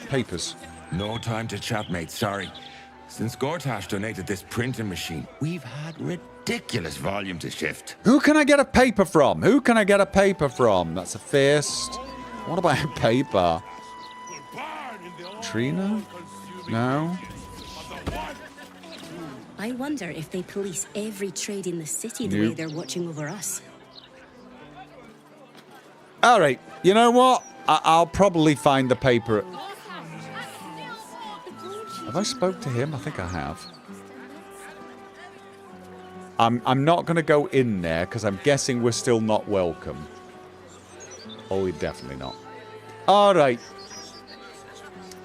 Speaker 2: papers?
Speaker 5: No time to chat, mate, sorry. Since Gortash donated this printing machine, we've had ridiculous volume to shift.
Speaker 2: Who can I get a paper from? Who can I get a paper from? That's a fist. What about a paper? Trina? No?
Speaker 3: I wonder if they police every trade in the city the way they're watching over us.
Speaker 2: All right. You know what? I'll probably find the paper. Have I spoke to him? I think I have. I'm not going to go in there because I'm guessing we're still not welcome. Oh, we're definitely not. All right.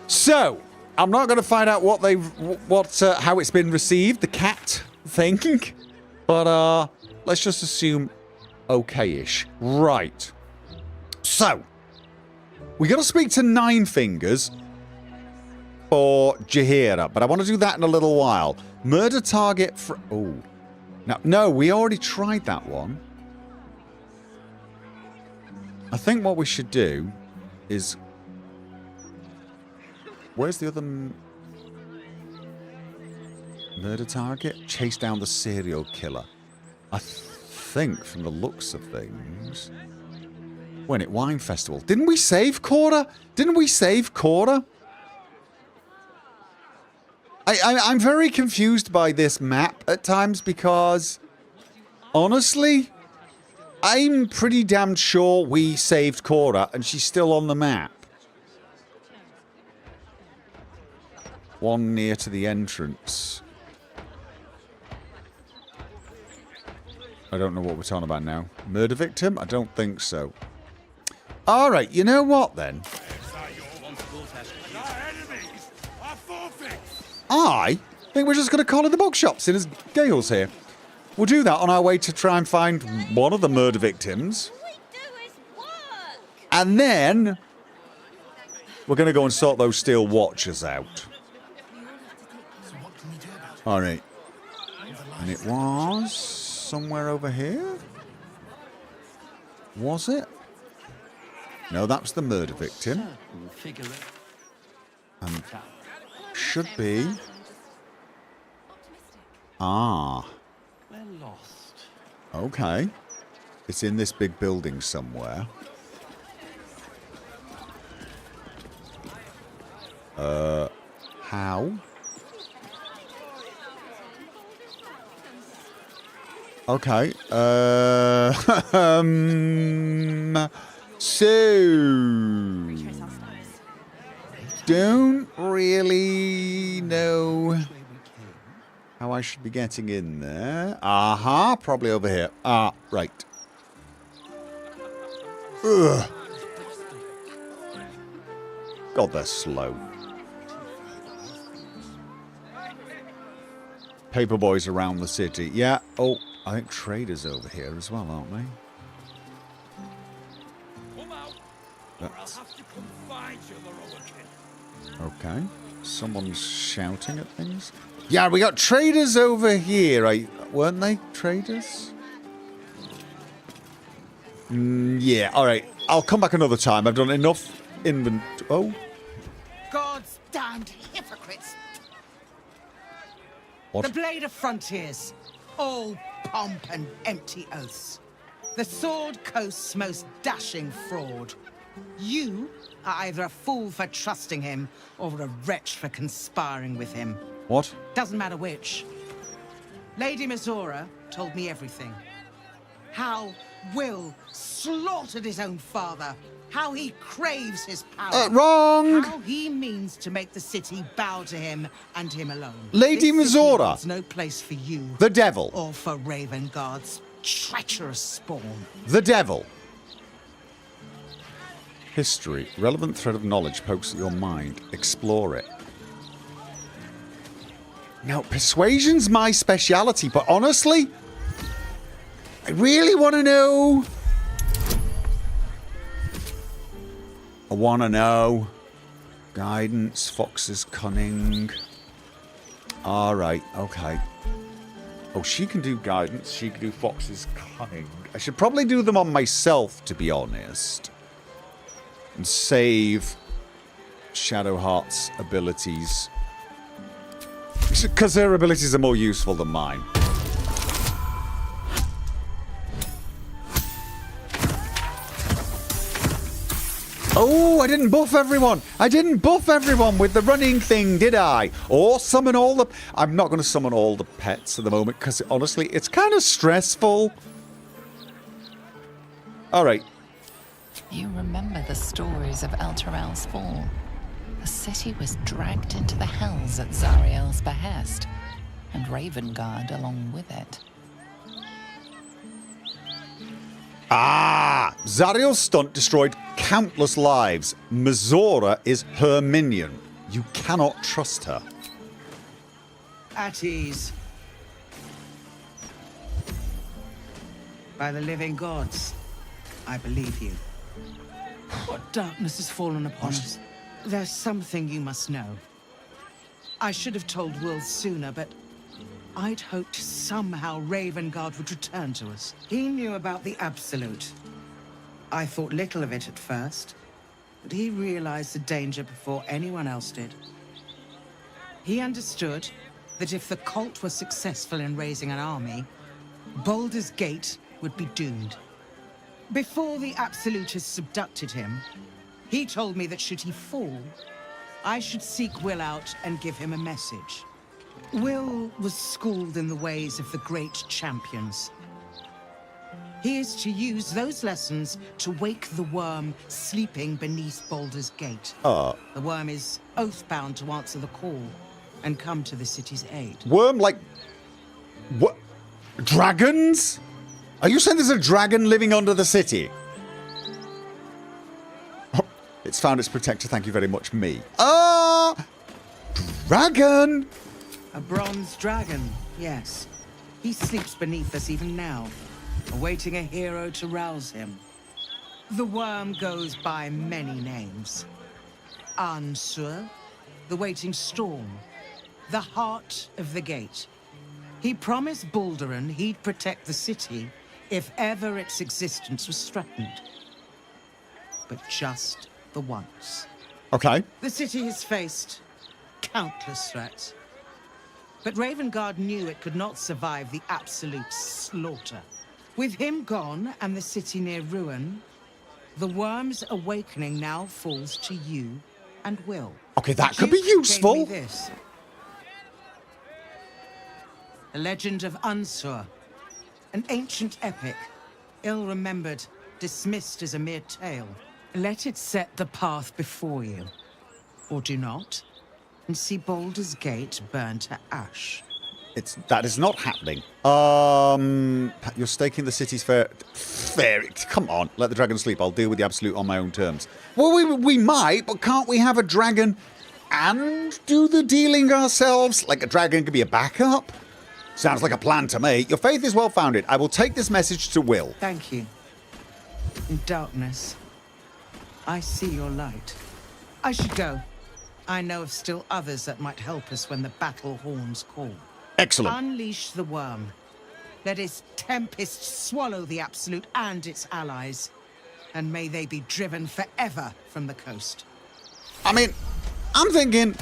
Speaker 2: So, I'm not going to find out how it's been received, the cat thing. But let's just assume okay-ish. Right. So, we got to speak to Nine Fingers for Jaheira, but I want to do that in a little while. Murder target for... Oh. No, we already tried that one. I think what we should do is... Where's the other... Murder target? Chase down the serial killer. I think, from the looks of things... When at Wine Festival. Didn't we save Cora? Didn't we save Cora? I'm very confused by this map at times because, honestly, I'm pretty damn sure we saved Cora and she's still on the map. One near to the entrance. I don't know what we're talking about now. Murder victim? I don't think so. Alright, you know what then? I think we're just going to call in the bookshops, seeing as Gale's here. We'll do that on our way to try and find one of the murder victims. And then we're going to go and sort those steel watchers out. Alright. And it was somewhere over here? Was it? No, that was the murder victim. Should be. Ah. Okay. It's in this big building somewhere. How? Okay. So... Don't really know how I should be getting in there. Aha, probably over here. Ah, right. Ugh. God, they're slow. Paperboys around the city. Yeah. Oh, I think traders over here as well, aren't they? That's... Okay. Someone's shouting at things. Yeah, we got traders over here. Weren't they traders? Yeah, alright. I'll come back another time. I've done enough Oh.
Speaker 6: God's damned hypocrites.
Speaker 2: What?
Speaker 6: The Blade of Frontiers. All pomp and empty oaths. The Sword Coast's most dashing fraud. You are either a fool for trusting him or a wretch for conspiring with him.
Speaker 2: What?
Speaker 6: Doesn't matter which. Lady Mizora told me everything. How Will slaughtered his own father. How he craves his power.
Speaker 2: Wrong!
Speaker 6: How he means to make the city bow to him and him alone.
Speaker 2: Lady Mizora.
Speaker 6: There's no place for you.
Speaker 2: The devil.
Speaker 6: Or for Raven Guard's treacherous spawn.
Speaker 2: The devil. History. Relevant thread of knowledge pokes at your mind. Explore it. Now, persuasion's my speciality, but honestly, I really want to know. I want to know. Guidance, Fox's cunning. Alright, okay. Oh, she can do guidance. She can do Fox's cunning. I should probably do them on myself, to be honest. And save Shadowheart's abilities. Because her abilities are more useful than mine. Oh, I didn't buff everyone. I didn't buff everyone with the running thing, did I? Or summon all the... I'm not going to summon all the pets at the moment because, honestly, it's kind of stressful. All right.
Speaker 7: You remember the stories of Elturel's fall. The city was dragged into the hells at Zariel's behest, and Ravengard along with it.
Speaker 2: Ah! Zariel's stunt destroyed countless lives. Mizora is her minion. You cannot trust her.
Speaker 6: At ease. By the living gods, I believe you. What darkness has fallen upon us? There's something you must know. I should have told Will sooner, but I'd hoped somehow Ravengard would return to us. He knew about the Absolute. I thought little of it at first, but he realized the danger before anyone else did. He understood that if the cult was successful in raising an army, Baldur's Gate would be doomed. Before the Absolutists abducted him, he told me that should he fall, I should seek Will out and give him a message. Will was schooled in the ways of the great champions. He is to use those lessons to wake the worm sleeping beneath Baldur's Gate. The worm is oath-bound to answer the call and come to the city's aid.
Speaker 2: Worm, like... What? Dragons? Are you saying there's a dragon living under the city? Oh, it's found its protector, thank you very much, me. Dragon!
Speaker 6: A bronze dragon, yes. He sleeps beneath us even now, awaiting a hero to rouse him. The worm goes by many names. Ansur, the waiting storm, the heart of the gate. He promised Balduran he'd protect the city if ever its existence was threatened. But just the once.
Speaker 2: Okay.
Speaker 6: The city has faced countless threats. But Ravengard knew it could not survive the absolute slaughter. With him gone and the city near ruin, the worm's awakening now falls to you and Will.
Speaker 2: Okay, that could be useful.
Speaker 6: Gave me this. The legend of Ansur, an ancient epic, ill-remembered, dismissed as a mere tale. Let it set the path before you, or do not, and see Baldur's Gate burn to ash.
Speaker 2: That is not happening. You're staking the city's fair. Come on, let the dragon sleep. I'll deal with the Absolute on my own terms. Well, we might, but can't we have a dragon and do the dealing ourselves? Like a dragon could be a backup? Sounds like a plan to me. Your faith is well founded. I will take this message to Will.
Speaker 6: Thank you. In darkness, I see your light. I should go. I know of still others that might help us when the battle horns call.
Speaker 2: Excellent.
Speaker 6: Unleash the worm. Let its tempest swallow the Absolute and its allies. And may they be driven forever from the coast.
Speaker 2: I mean, I'm thinking,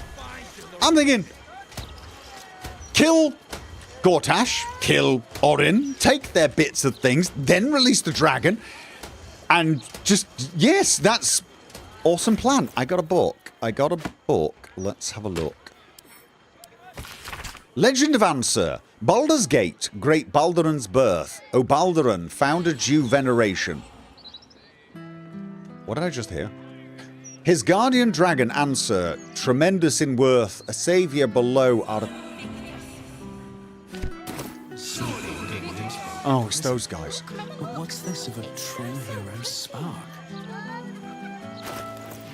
Speaker 2: kill Gortash, kill Orin, take their bits of things, then release the dragon, and just, yes, that's awesome plan. I got a book. Let's have a look. Legend of Ansur. Baldur's Gate, Great Balduran's birth. O Balduran, founder due veneration. What did I just hear? His guardian dragon Ansur, tremendous in worth, a saviour below our... Oh, it's those guys.
Speaker 1: But what's this of a true hero spark?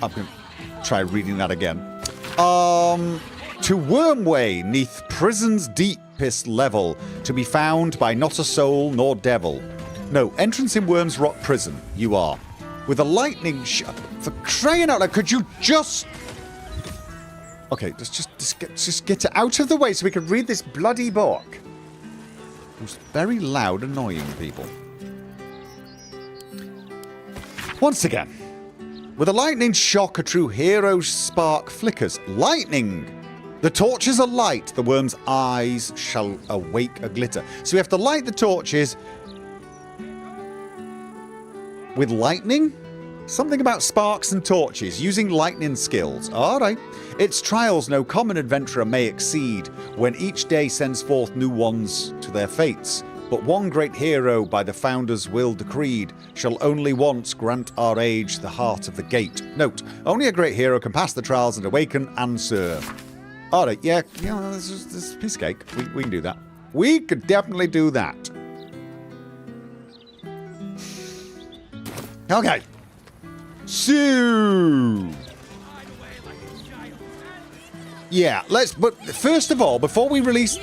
Speaker 2: I'm going to try reading that again. To Wormway, neath prison's deepest level, to be found by not a soul nor devil. No, entrance in Worm's Rock Prison, you are. With a lightning for crying out loud, could you just... Okay, just get it out of the way so we can read this bloody book. It's very loud, annoying people. Once again. With a lightning shock, a true hero's spark flickers. Lightning! The torches are light, the worm's eyes shall awake a glitter. So we have to light the torches with lightning? Something about sparks and torches, using lightning skills. Alright. Its trials no common adventurer may exceed, when each day sends forth new ones to their fates. But one great hero by the founder's will decreed shall only once grant our age the heart of the gate. Note, only a great hero can pass the trials and awaken Ansur. Alright, yeah, this is a piece of cake. We can do that. We could definitely do that. Okay. So... yeah, but first of all, before we release...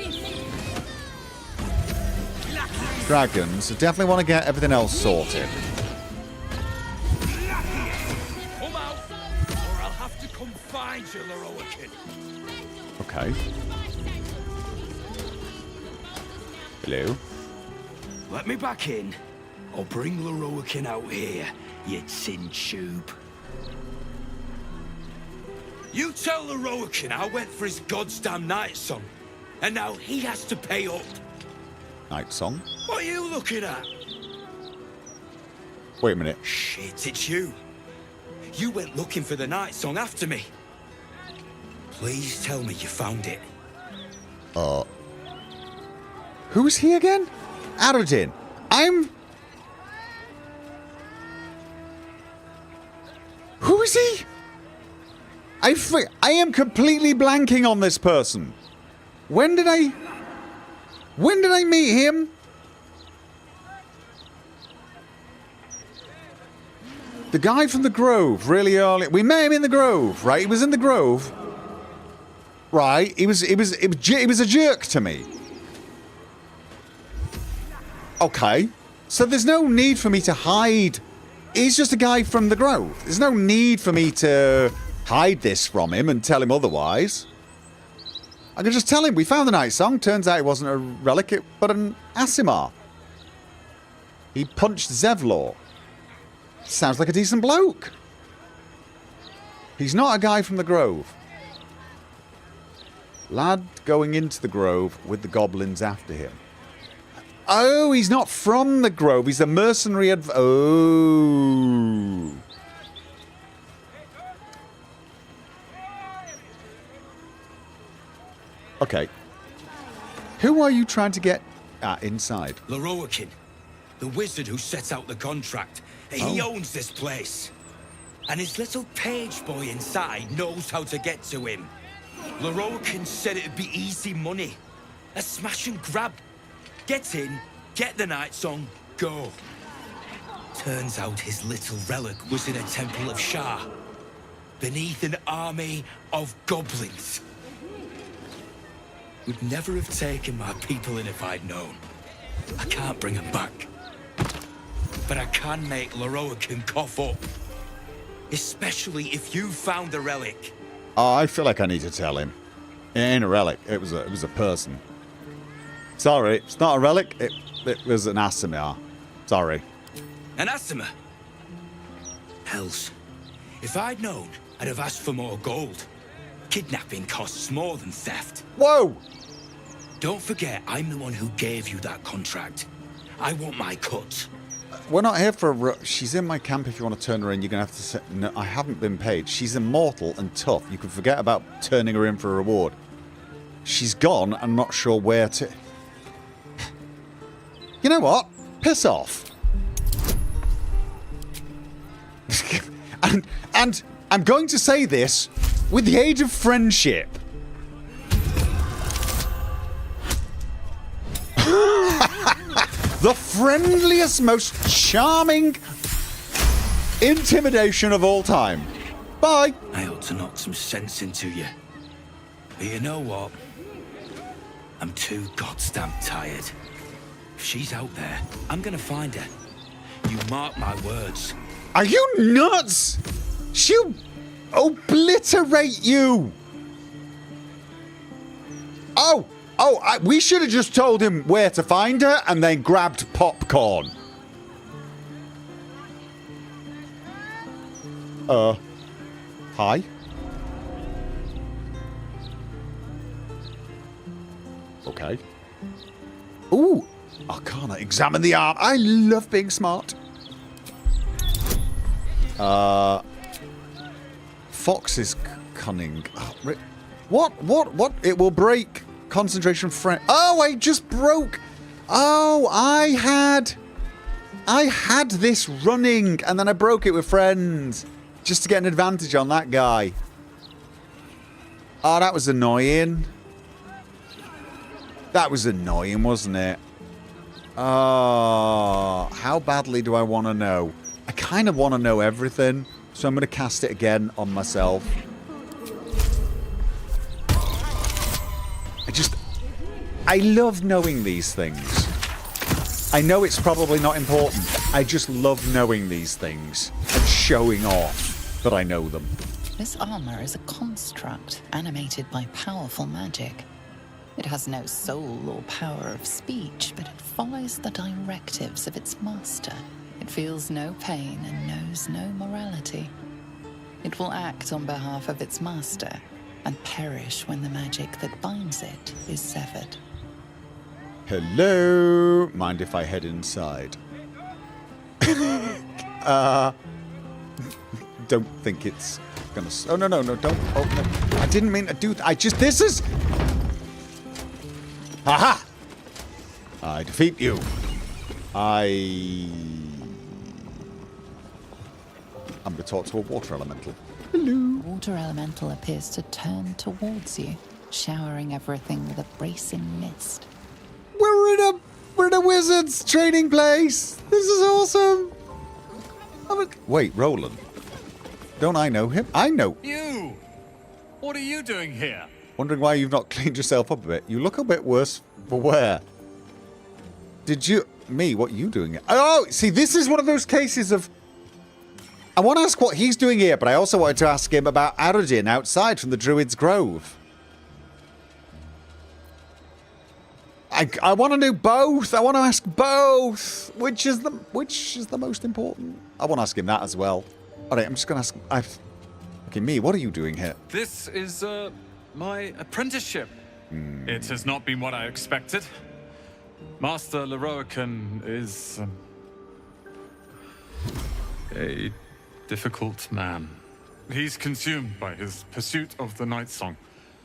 Speaker 2: dragons, I definitely want to get everything else sorted.
Speaker 5: Come out, or I'll have to come find you, Leroican.
Speaker 2: Okay. Hello?
Speaker 8: Let me back in. I'll bring Leroican out here, you tin tube.
Speaker 5: You tell Leroican I went for his goddamn night song, and now he has to pay up.
Speaker 2: Night song?
Speaker 5: What are you looking at?
Speaker 2: Wait a minute.
Speaker 5: Shit, it's you. You went looking for the night song after me. Please tell me you found it.
Speaker 2: Who is he again? Aradin. Who is he? I am completely blanking on this person. When did I meet him? The guy from the Grove, really early. We met him in the Grove, right? He was in the Grove. Right. He was a jerk to me. Okay. So there's no need for me to hide. He's just a guy from the Grove. There's no need for me to hide this from him and tell him otherwise. I can just tell him we found the night song. Turns out it wasn't a relic, but an Aasimar. He punched Zevlor. Sounds like a decent bloke. He's not a guy from the Grove. Lad going into the Grove with the goblins after him. Oh, he's not from the Grove. He's a mercenary oh. Okay. Who are you trying to get at inside?
Speaker 5: Leroican, the wizard who set out the contract. He owns this place. And his little page boy inside knows how to get to him. Leroican said it'd be easy money. A smash and grab. Get in, get the night song, go. Turns out his little relic was in a temple of Shah. Beneath an army of goblins. Would never have taken my people in if I'd known. I can't bring them back. But I can make Leroican cough up. Especially if you found the relic.
Speaker 2: Oh, I feel like I need to tell him. It ain't a relic. It was a person. Sorry, it's not a relic. It was an Aasimar. Sorry.
Speaker 5: An Aasimar? Hells. If I'd known, I'd have asked for more gold. Kidnapping costs more than theft.
Speaker 2: Whoa!
Speaker 5: Don't forget, I'm the one who gave you that contract. I want my cut.
Speaker 2: We're not here for a... She's in my camp. If you want to turn her in, you're going to have to say... No, I haven't been paid. She's immortal and tough. You can forget about turning her in for a reward. She's gone. I'm not sure where to... You know what? Piss off. and I'm going to say this with the age of friendship. The friendliest, most charming intimidation of all time. Bye.
Speaker 5: I ought to knock some sense into you. But you know what? I'm too goddamn tired. If she's out there, I'm gonna find her. You mark my words.
Speaker 2: Are you nuts? She'll obliterate you. We should have just told him where to find her and then grabbed popcorn. Hi? Okay. Ooh, Arcana, examine the arm. I love being smart. Fox is cunning. Oh, what? It will break concentration friend. Oh, I just broke. Oh, I had this running and then I broke it with friends just to get an advantage on that guy. Oh, that was annoying. That was annoying, wasn't it? Oh, how badly do I want to know? I kind of want to know everything, so I'm going to cast it again on myself. I love knowing these things. I know it's probably not important. I just love knowing these things and showing off that I know them.
Speaker 7: This armor is a construct animated by powerful magic. It has no soul or power of speech, but it follows the directives of its master. It feels no pain and knows no morality. It will act on behalf of its master and perish when the magic that binds it is severed.
Speaker 2: Hello? Mind if I head inside? Don't think it's gonna... Oh, no, don't... Oh, no. I didn't mean to do... This is... Aha! I defeat you. I'm gonna talk to a water elemental. Hello.
Speaker 7: Water elemental appears to turn towards you, showering everything with a bracing mist.
Speaker 2: We're in a wizard's training place. This is awesome. Wait, Roland. Don't I know him? I know.
Speaker 1: You! What are you doing here?
Speaker 2: Wondering why you've not cleaned yourself up a bit. You look a bit worse for wear. Did you... Me, what are you doing here? Oh, see, this is one of those cases of... I want to ask what he's doing here, but I also wanted to ask him about Aradin outside from the Druid's Grove. I want to know both. I want to ask both. Which is the most important? I want to ask him that as well. All right, I'm just going to ask... Okay, me, what are you doing here?
Speaker 1: This is, my apprenticeship. It has not been what I expected. Master Leroican is... a difficult man. He's consumed by his pursuit of the Night Song.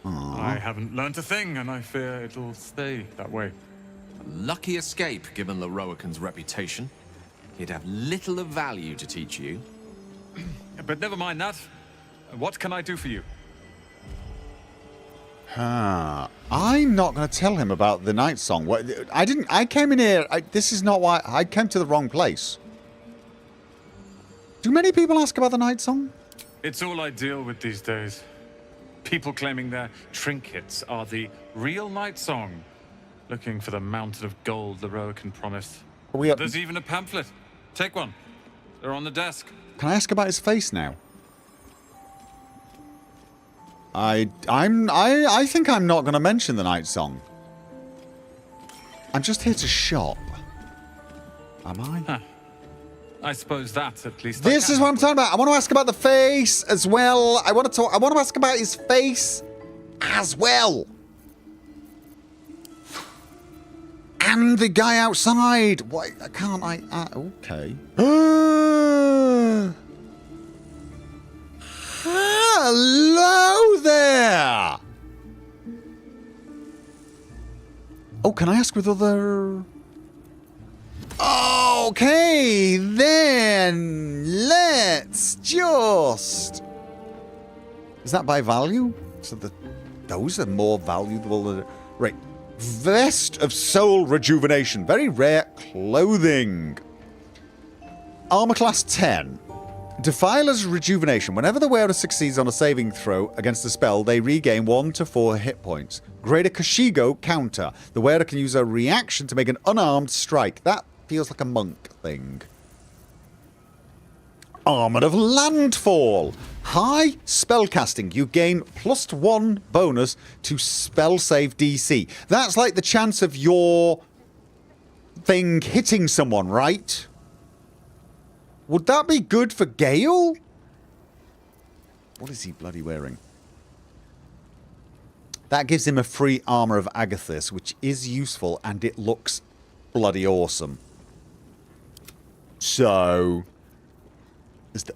Speaker 1: I haven't learnt a thing, and I fear it'll stay that way.
Speaker 9: A lucky escape, given Leroican's reputation. He'd have little of value to teach you.
Speaker 1: But never mind that. What can I do for you?
Speaker 2: I'm not going to tell him about the Night Song. I came in here... this is not why... I came to the wrong place. Do many people ask about the Night Song?
Speaker 1: It's all I deal with these days. People claiming their trinkets are the real Night Song. Looking for the mountain of gold Leroican promised. There's even a pamphlet. Take one. They're on the desk.
Speaker 2: Can I ask about his face now? I think I'm not going to mention the night song. I'm just here to shop. Am I?
Speaker 1: Huh. I suppose that at least.
Speaker 2: This is what I'm talking about. I want to ask about the face as well. I want to ask about his face as well. And the guy outside. Why can't I? Okay. Hello there. Oh, can I ask with other? Okay, then let's just. Is that by value? So those are more valuable than right. Vest of Soul Rejuvenation. Very rare clothing. Armor class 10. Defiler's Rejuvenation. Whenever the wearer succeeds on a saving throw against a spell, they regain 1 to 4 hit points. Greater Kashigo counter. The wearer can use a reaction to make an unarmed strike. That feels like a monk thing. Armor of Landfall. High spellcasting. You gain +1 bonus to spell save DC. That's like the chance of your thing hitting someone, right? Would that be good for Gale? What is he bloody wearing? That gives him a free Armor of Agathis, which is useful, and it looks bloody awesome. So... is the...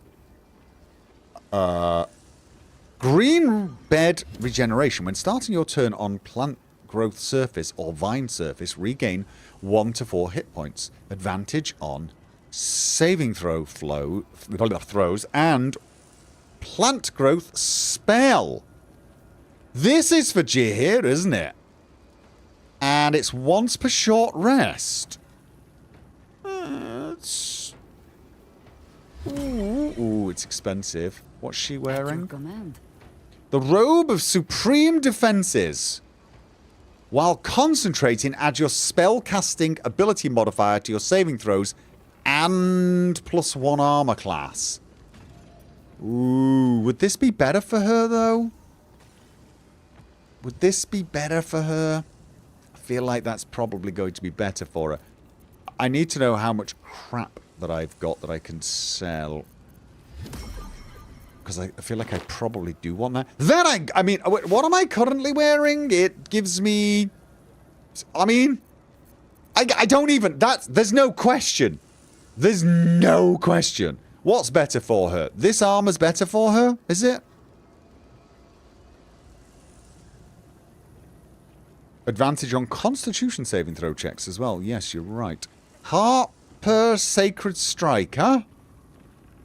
Speaker 2: Green Bed Regeneration. When starting your turn on plant growth surface or vine surface, regain 1 to 4 hit points. Advantage on saving throws and plant growth spell. This is for Jahir, isn't it? And it's once per short rest. Ooh, it's expensive. What's she wearing? The Robe of Supreme Defenses. While concentrating, add your spell-casting ability modifier to your saving throws and +1 armor class. Ooh, would this be better for her, though? Would this be better for her? I feel like that's probably going to be better for her. I need to know how much crap that I've got that I can sell. Because I feel like I probably do want that. Then I mean, what am I currently wearing? It gives me... I mean... I don't even... There's no question. There's no question. What's better for her? This armor's better for her, is it? Advantage on Constitution saving throw checks as well. Yes, you're right. Harper Sacred Striker.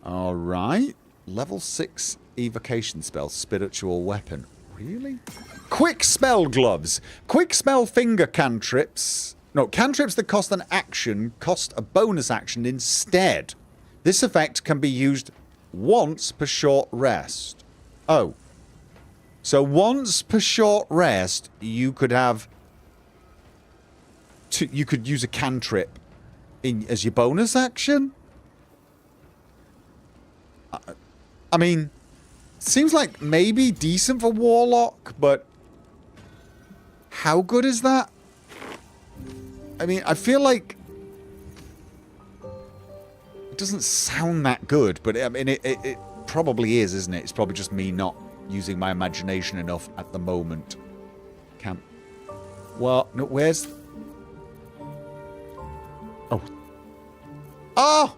Speaker 2: Alright. Level 6 evocation spell. Spiritual weapon. Really? Quick spell gloves. Quick spell finger cantrips. No, cantrips that cost an action cost a bonus action instead. This effect can be used once per short rest. Oh. So once per short rest, you could have... you could use a cantrip as your bonus action? I mean, seems like maybe decent for Warlock, but... how good is that? I mean, I feel like... it doesn't sound that good, but I mean, it probably is, isn't it? It's probably just me not using my imagination enough at the moment. Well, no, where's... oh. Oh!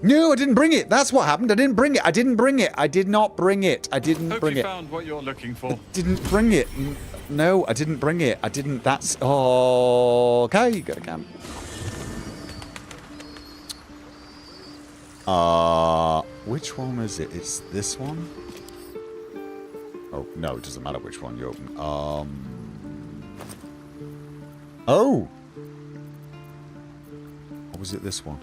Speaker 2: No, I didn't bring it. That's what happened. I didn't bring it. I didn't bring it. I did not bring it. I didn't bring it.
Speaker 1: Hope you found what you're looking for.
Speaker 2: I didn't bring it. No, I didn't bring it. I didn't. That's... oh, okay, you got a cam. Which one is it? It's this one? Oh, no, it doesn't matter which one you open. Oh! Or was it this one?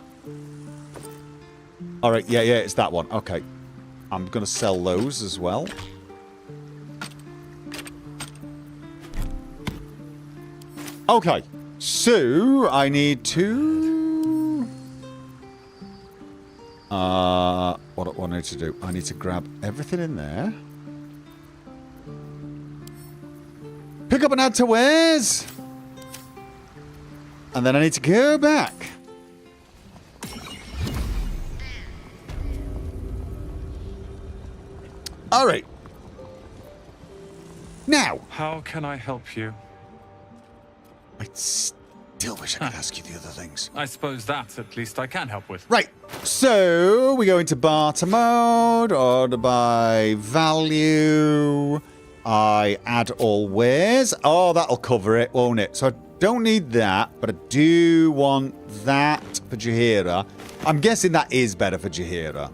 Speaker 2: Alright, yeah, it's that one. Okay. I'm going to sell those as well. Okay. So, I need to... what do I need to do? I need to grab everything in there. pick up and add to wares. And then I need to go back. All right. Now.
Speaker 1: How can I help you?
Speaker 2: I still wish I could ask you the other things.
Speaker 1: I suppose that, at least, I can help with.
Speaker 2: Right. So, we go into barter mode. Order by value. I add all wares. Oh, that'll cover it, won't it? So, I don't need that, but I do want that for Jaheira. I'm guessing that is better for Jaheira.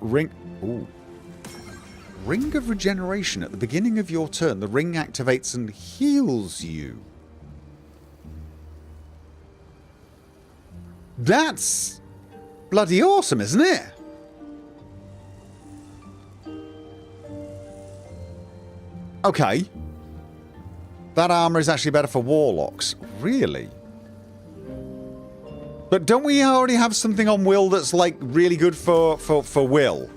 Speaker 2: Ring... Ooh. Ring of Regeneration. At the beginning of your turn, the ring activates and heals you. That's bloody awesome, isn't it? Okay. That armor is actually better for warlocks. Really? But don't we already have something on Will that's like really good for Will?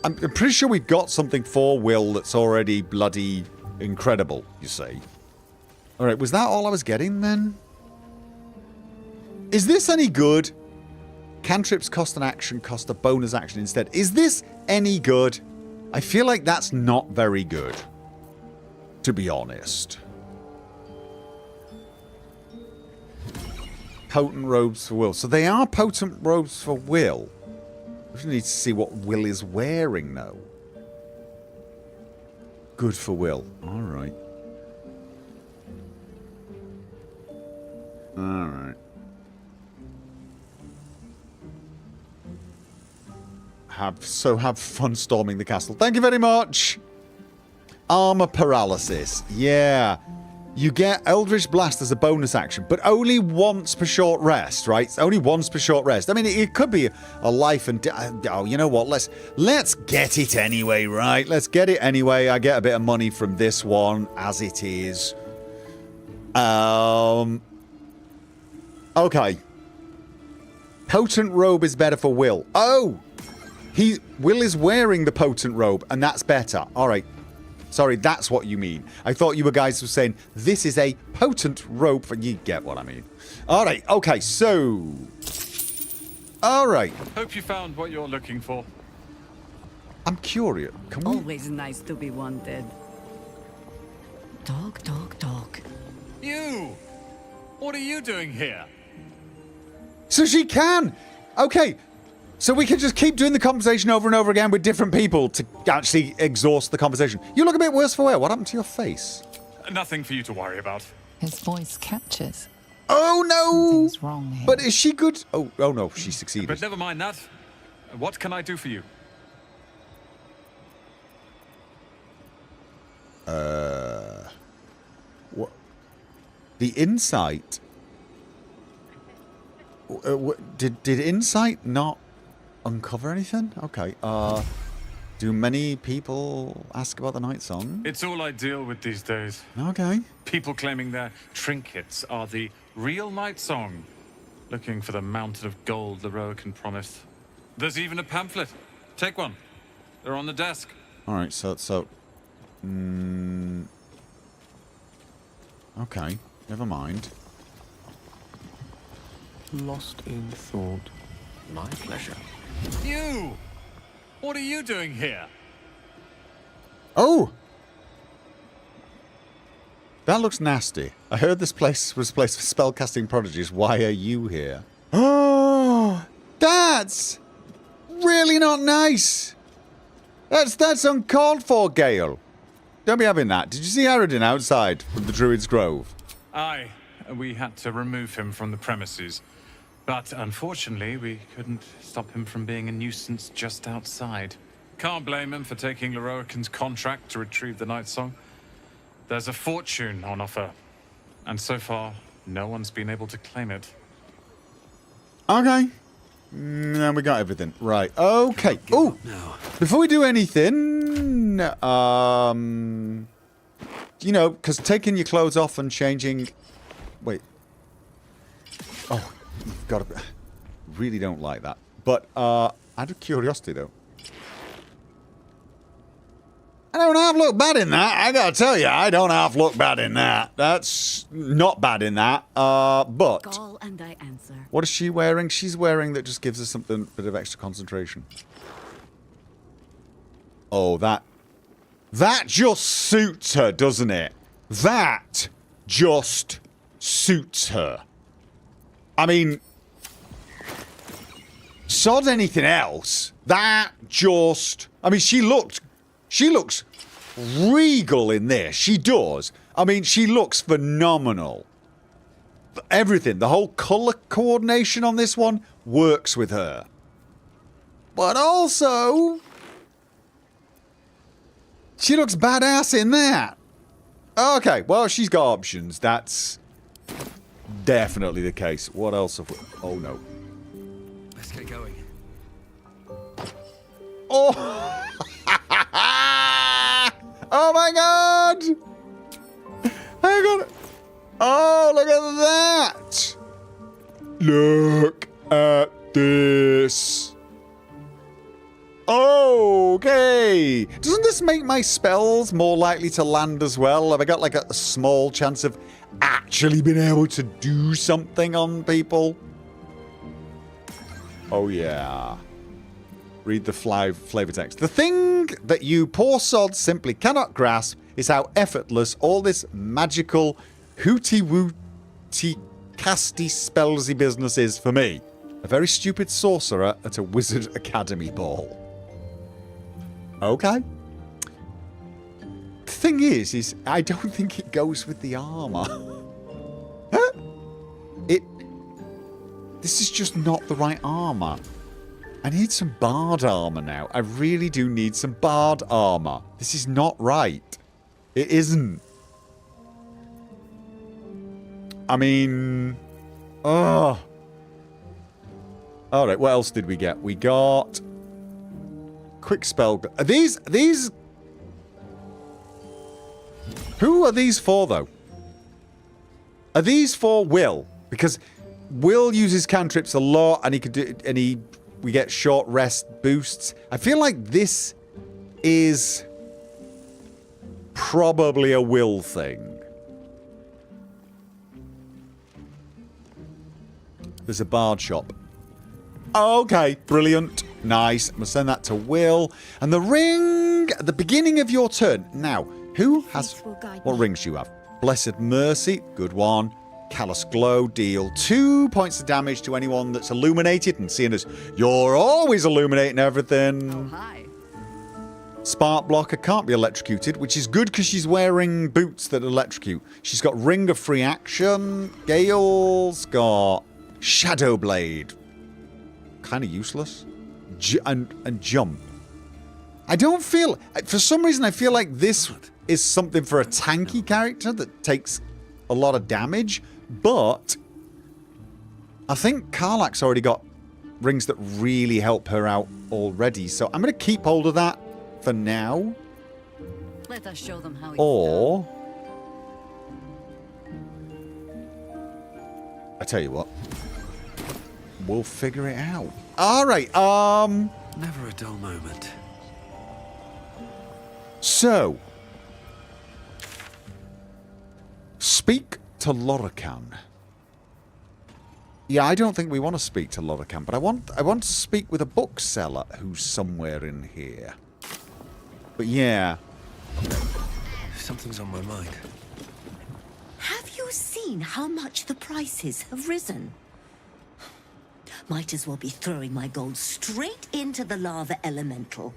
Speaker 2: I'm pretty sure we've got something for Will that's already bloody incredible, you see. Alright, was that all I was getting then? Is this any good? Cantrips cost an action, cost a bonus action instead. Is this any good? I feel like that's not very good, to be honest. Potent robes for Will. So they are potent robes for Will. We just need to see what Will is wearing, though. Good for Will. Alright. Alright. Have fun storming the castle. Thank you very much! Armor paralysis. Yeah. You get Eldritch Blast as a bonus action, but only once per short rest, right? It's only once per short rest. I mean, it could be a life and oh, you know what? Let's get it anyway, right? Let's get it anyway. I get a bit of money from this one as it is. Okay. Potent robe is better for Will. Oh, Will is wearing the potent robe, and that's better. All right. Sorry, that's what you mean. I thought you guys were saying this is a potent rope, and you get what I mean. All right, okay, so... All right.
Speaker 1: Hope you found what you're looking for.
Speaker 2: I'm curious. Can we...
Speaker 10: Always nice to be wanted.
Speaker 3: Dog, dog, dog.
Speaker 1: You! What are you doing here?
Speaker 2: So she can! Okay, so we can just keep doing the conversation over and over again with different people to actually exhaust the conversation. You look a bit worse for wear. What happened to your face?
Speaker 1: Nothing for you to worry about.
Speaker 7: His voice catches.
Speaker 2: Oh no!
Speaker 7: Something's wrong here.
Speaker 2: But is she good? Oh no, she succeeded.
Speaker 1: But never mind that. What can I do for you?
Speaker 2: What? The insight. Did insight not uncover anything? Okay. Do many people ask about the night song?
Speaker 1: It's all I deal with these days.
Speaker 2: Okay.
Speaker 1: People claiming their trinkets are the real night song, looking for the mountain of gold the Roakin promised. There's even a pamphlet. Take one. They're on the desk.
Speaker 2: All right. So. Okay. Never mind.
Speaker 9: Lost in thought. My pleasure.
Speaker 1: You! What are you doing here?
Speaker 2: Oh! That looks nasty. I heard this place was a place for spellcasting prodigies. Why are you here? Oh! That's really not nice! That's uncalled for, Gale. Don't be having that. Did you see Aradin outside from the Druid's Grove?
Speaker 1: Aye. We had to remove him from the premises. But unfortunately, we couldn't stop him from being a nuisance just outside. Can't blame him for taking Leroican's contract to retrieve the Night Song. There's a fortune on offer, and so far, no one's been able to claim it.
Speaker 2: Okay. Now we got everything. Right. Okay. Oh! Before we do anything, you know, because taking your clothes off and changing... Wait. Oh, you've got to... Really don't like that. But, out of curiosity, though. I don't half look bad in that. I gotta tell you, I don't half look bad in that. That's not bad in that. But
Speaker 3: Call and I answer.
Speaker 2: what is she wearing? She's wearing that just gives her something, bit of extra concentration. Oh, that just suits her, doesn't it? That just suits her. I mean, sod anything else. That just... I mean, she looks regal in this. She does. I mean, she looks phenomenal. Everything, the whole colour coordination on this one works with her. But also... she looks badass in that. Okay, well, she's got options. That's definitely the case. What else have we... oh, no.
Speaker 8: Let's get going.
Speaker 2: Oh! Oh, my God! Hang on. Oh, look at that! Look at this. Okay. Doesn't this make my spells more likely to land as well? Have I got like a small chance of actually being able to do something on people? Oh yeah. Read the flavor text. The thing that you poor sods simply cannot grasp is how effortless all this magical hooty-wooty casty spellsy business is for me. A very stupid sorcerer at a wizard academy ball. Okay. The thing is I don't think it goes with the armor. This is just not the right armor. I need some bard armor now. I really do need some bard armor. This is not right. It isn't. I mean... oh. Alright, what else did we get? We got... quick spell... are these... who are these for, though? Are these for Will? Because Will uses cantrips a lot, and he could do... and we get short rest boosts. I feel like this is probably a Will thing. There's a bard shop. Okay, brilliant. Nice. I'm going to send that to Will. And the ring at the beginning of your turn. Now, who has... what rings do you have? Blessed Mercy. Good one. Callous Glow. Deal 2 points of damage to anyone that's illuminated. And seeing as you're always illuminating everything...
Speaker 10: oh, hi.
Speaker 2: Spark Blocker can't be electrocuted, which is good because she's wearing boots that electrocute. She's got Ring of Free Action. Gale's got Shadow Blade. Kind of useless. And Jump. I don't feel... for some reason, I feel like this is something for a tanky character that takes a lot of damage. But I think Karlach's already got rings that really help her out already. So I'm going to keep hold of that for now.
Speaker 10: Let us show them how it's
Speaker 2: or... I tell you what. We'll figure it out. Alright,
Speaker 8: Never a dull moment.
Speaker 2: So... speak to Lorcan. Yeah, I don't think we want to speak to Lorcan, but I want to speak with a bookseller who's somewhere in here. But yeah.
Speaker 8: Something's on my mind.
Speaker 3: Have you seen how much the prices have risen? Might as well be throwing my gold straight into the lava elemental.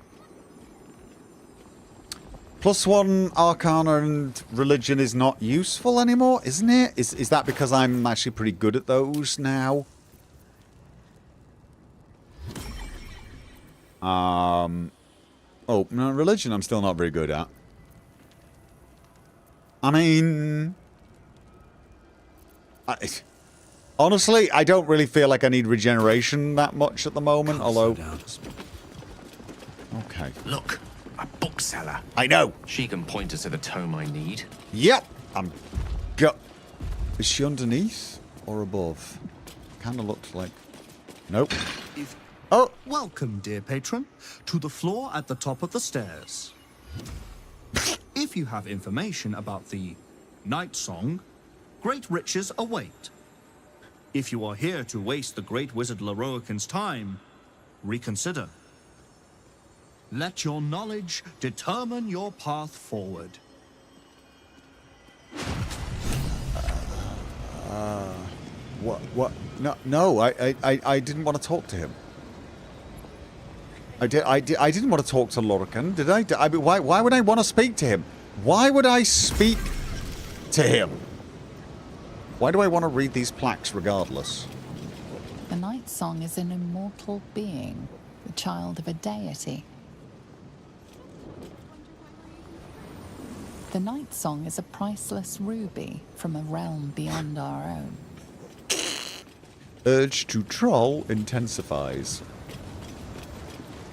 Speaker 2: +1 Arcana and Religion is not useful anymore, isn't it? Is that because I'm actually pretty good at those now? Oh, no, Religion I'm still not very good at. I mean... honestly, I don't really feel like I need regeneration that much at the moment, although... okay.
Speaker 9: Look, a bookseller.
Speaker 2: I know.
Speaker 9: She can point us to the tome I need.
Speaker 2: Yep. Is she underneath or above? Kind of looks like... nope. Oh.
Speaker 11: Welcome, dear patron, to the floor at the top of the stairs. If you have information about the Night Song, great riches await. If you are here to waste the great wizard Lorroakan's time, reconsider. Let your knowledge determine your path forward.
Speaker 2: What? No, I didn't want to talk to him. I didn't want to talk to Lorroakan, did I? I mean, why would I want to speak to him? Why would I speak to him? Why do I want to read these plaques regardless?
Speaker 7: The Night Song is an immortal being, the child of a deity. The Night Song is a priceless ruby from a realm beyond our own.
Speaker 2: Urge to troll intensifies.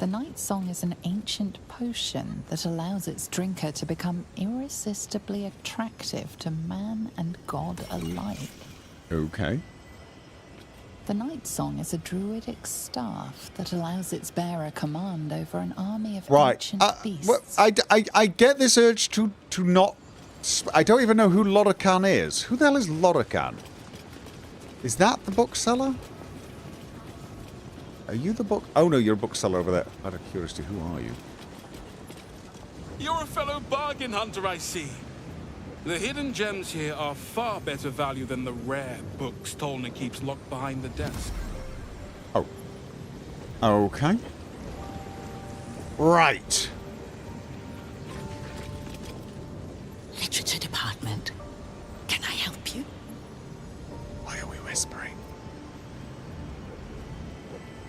Speaker 7: The Night Song is an ancient potion that allows its drinker to become irresistibly attractive to man and god alike.
Speaker 2: Okay.
Speaker 7: The Night Song is a druidic staff that allows its bearer command over an army of ancient beasts.
Speaker 2: Well, I get this urge to not... I don't even know who Lorroakan is. Who the hell is Lorroakan? Is that the bookseller? Are you the book... Oh, no, you're a bookseller over there. Out of curiosity, who are you?
Speaker 12: You're a fellow bargain hunter, I see. The hidden gems here are far better value than the rare books Tolna keeps locked behind the desk.
Speaker 2: Oh. Okay. Right.
Speaker 13: Literature department. Can I help you?
Speaker 2: Why are we whispering?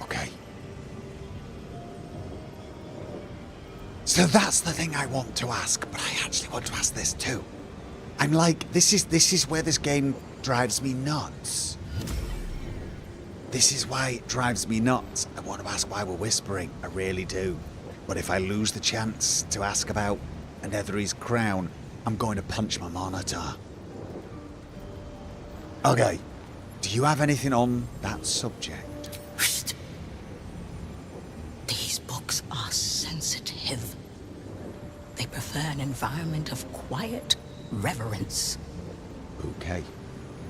Speaker 2: Okay. So that's the thing I want to ask, but I actually want to ask this too. I'm like, this is where this game drives me nuts. This is why it drives me nuts. I want to ask why we're whispering. I really do. But if I lose the chance to ask about a Nethery's crown, I'm going to punch my monitor. Okay. Do you have anything on that subject?
Speaker 13: These books are sensitive. They prefer an environment of quiet reverence.
Speaker 2: Okay.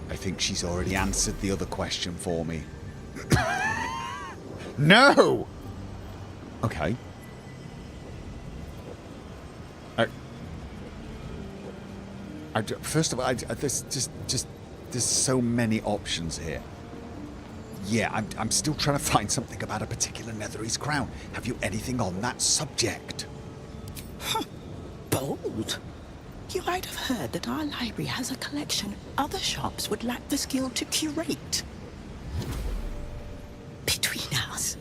Speaker 2: I think she's already answered the other question for me. No! Okay. First of all, there's so many options here. Yeah, I'm still trying to find something about a particular Nethery's crown. Have you anything on that subject?
Speaker 13: Bold. You might have heard that our library has a collection other shops would lack the skill to curate. Between us,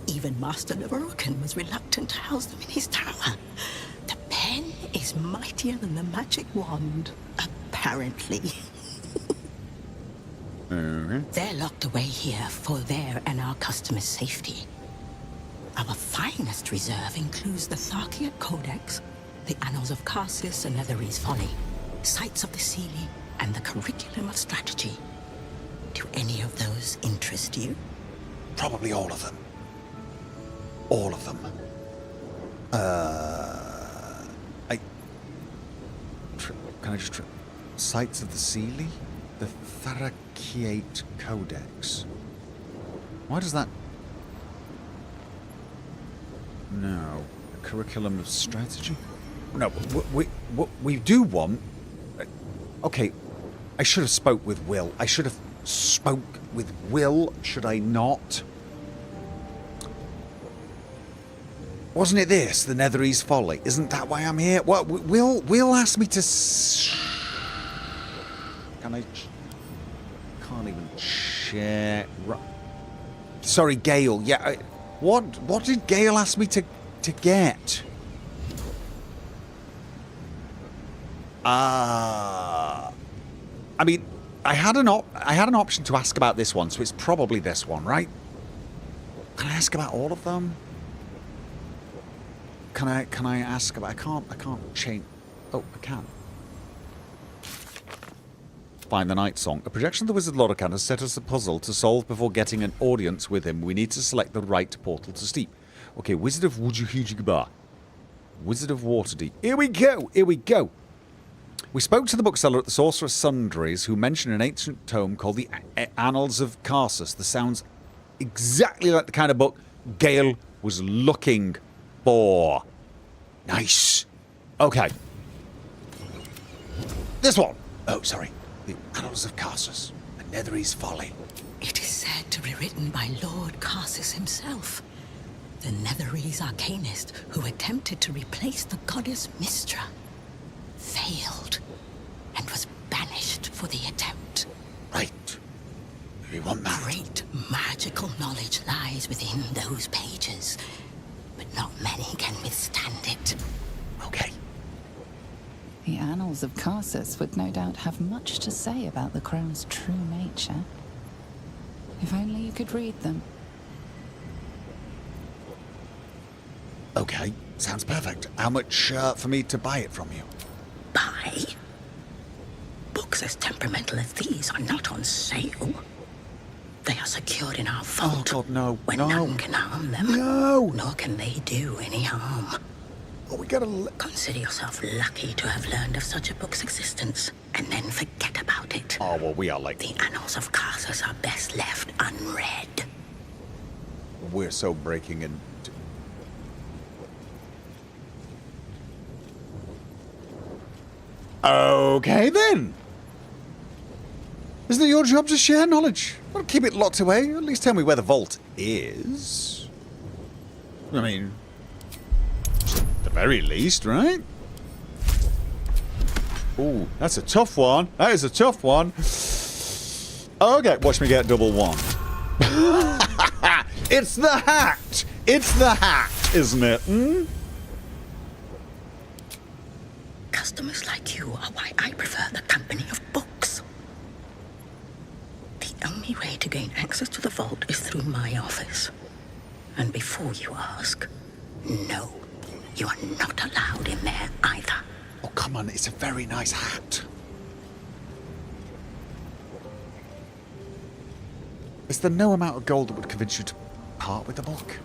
Speaker 13: even Master Lorroakan was reluctant to house them in his tower. The pen is mightier than the magic wand, apparently. They're locked away here for their and our customers' safety. Our finest reserve includes the Tharkiot Codex, the Annals of Karsus and Nethery's Folly, Sights of the Seelie, and the Curriculum of Strategy. Do any of those interest you?
Speaker 2: Probably all of them. All of them. Can I just... Sights of the Seelie? The Tharkiot Codex. Why does that... No. A Curriculum of Strategy? No, we do want... Okay, I should have spoke with Will. I should have spoke with Will, should I not? Wasn't it this, the Nethery's Folly? Isn't that why I'm here? Well, Will asked me to... Can I... Can't even share... Sorry, Gale. Yeah, what did Gale ask me to get? I mean, I had an option to ask about this one, so it's probably this one, right? Can I ask about all of them? Can I ask about... I can't change... Oh, I can. Find the Night Song. A projection of the Wizard Lorroakan has set us a puzzle to solve before getting an audience with him. We need to select the right portal to steep. Okay, Wizard of Wujuhijigba. Wizard of Waterdeep. Here we go. Here we go. We spoke to the bookseller at the Sorcerer's Sundries, who mentioned an ancient tome called the Annals of Carsus. This sounds exactly like the kind of book Gale was looking for. Nice. Okay. This one. Oh, sorry. The Annals of Carsus. A Netherese Folly.
Speaker 13: It is said to be written by Lord Carsus himself, the Netherese arcanist who attempted to replace the goddess Mystra. Failed, and was banished for the attempt.
Speaker 2: Right. We want that.
Speaker 13: Great magical knowledge lies within those pages, but not many can withstand it.
Speaker 2: Okay.
Speaker 7: The Annals of Carsus would no doubt have much to say about the Crown's true nature. If only you could read them.
Speaker 2: Okay, sounds perfect. How much for me to buy it from you?
Speaker 13: Buy? Books as temperamental as these are not on sale. They are secured in our vault.
Speaker 2: Oh, God, no.
Speaker 13: Where none can harm them.
Speaker 2: No!
Speaker 13: Nor can they do any harm.
Speaker 2: Oh, we gotta...
Speaker 13: Consider yourself lucky to have learned of such a book's existence, and then forget about it.
Speaker 2: Oh, well, we are like...
Speaker 13: The Annals of Carsus are best left unread.
Speaker 2: We're so breaking into... Okay, then. Isn't it your job to share knowledge? Well, keep it locked away. At least tell me where the vault is. I mean, at the very least, right? Ooh, that's a tough one. That is a tough one. Okay, watch me get double one. It's the hat. It's the hat, isn't it? Hmm?
Speaker 13: Customers like you are why I prefer the company of books. The only way to gain access to the vault is through my office. And before you ask, no, you are not allowed in there either.
Speaker 2: Oh, come on, it's a very nice hat. Is there no amount of gold that would convince you to part with the book?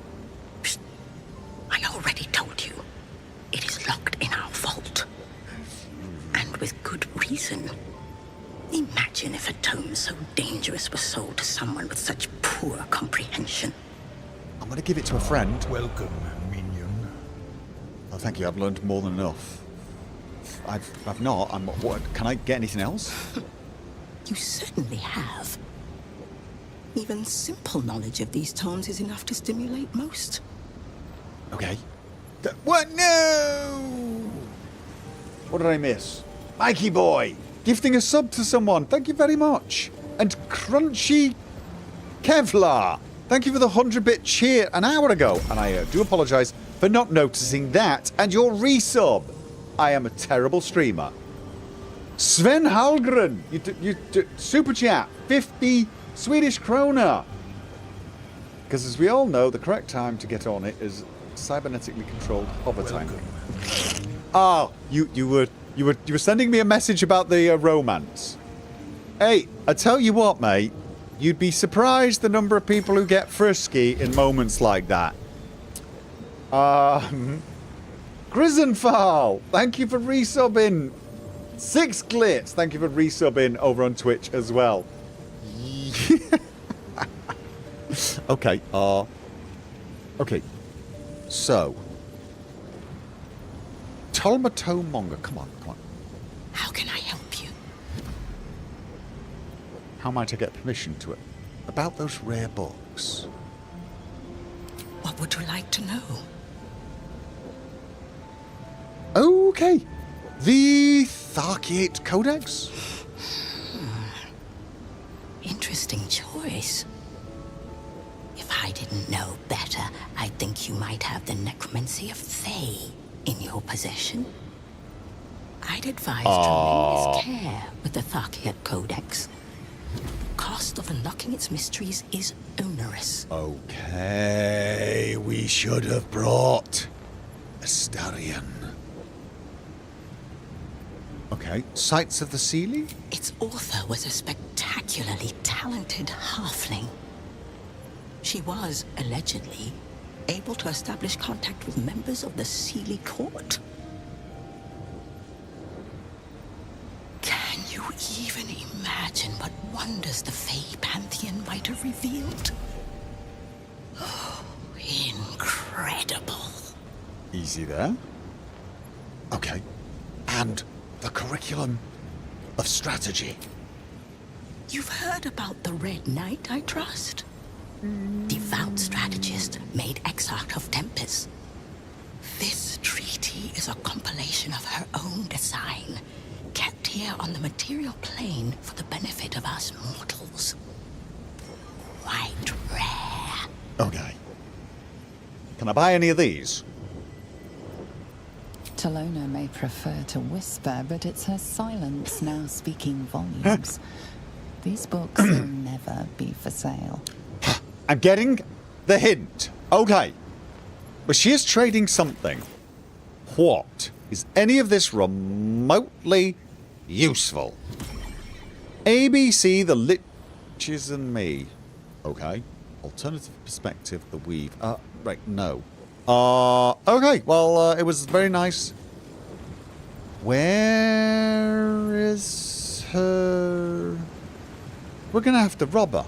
Speaker 13: Psst. I already told you. It is locked in our vault. And with good reason. Imagine if a tome so dangerous was sold to someone with such poor comprehension.
Speaker 2: I'm going to give it to a friend.
Speaker 14: Welcome, minion.
Speaker 2: Oh, thank you. I've learned more than enough. I've not. What? Can I get anything else?
Speaker 13: You certainly have. Even simple knowledge of these tomes is enough to stimulate most.
Speaker 2: Okay. What? No! What did I miss? Mikey boy! Gifting a sub to someone. Thank you very much. And Crunchy Kevlar. Thank you for the 100-bit cheer an hour ago. And I do apologise for not noticing that. And your resub. I am a terrible streamer. Sven Hallgren. You super chat. 50 Swedish krona. Because as we all know, the correct time to get on it is cybernetically controlled hover time. Ah, you were sending me a message about the romance. Hey, I tell you what, mate. You'd be surprised the number of people who get frisky in moments like that. Grisenfall, thank you for resubbing. 6 glitz, thank you for resubbing over on Twitch as well. Okay, okay. So, Tolmato come on.
Speaker 13: How can I help you?
Speaker 2: How might I get permission to it? About those rare books.
Speaker 13: What would you like to know?
Speaker 2: Okay. The Tharkiate Codex?
Speaker 13: Interesting choice. If I didn't know better, I'd think you might have the necromancy of Thay in your possession. I'd advise tremendous care with the Tharkiate Codex. The cost of unlocking its mysteries is onerous.
Speaker 2: Okay, we should have brought Astarion. Okay, Sights of the Seelie?
Speaker 13: Its author was a spectacularly talented halfling. She was, allegedly, able to establish contact with members of the Sealy court. Can you even imagine what wonders the Fey Pantheon might have revealed? Oh, incredible.
Speaker 2: Easy there. Okay. And the curriculum of strategy.
Speaker 13: You've heard about the Red Knight, I trust? Devout strategist made exarch of Tempest. This treaty is a compilation of her own design, kept here on the material plane for the benefit of us mortals. Quite rare.
Speaker 2: Okay. Can I buy any of these?
Speaker 7: Talona may prefer to whisper, but it's her silence now speaking volumes. These books will never be for sale.
Speaker 2: I'm getting the hint. Okay. But she is trading something. What? Is any of this remotely useful? ABC, the Liches and me. Okay. Alternative perspective, the weave. Right, no. Okay, well, it was very nice. Where is her? We're gonna have to rob her.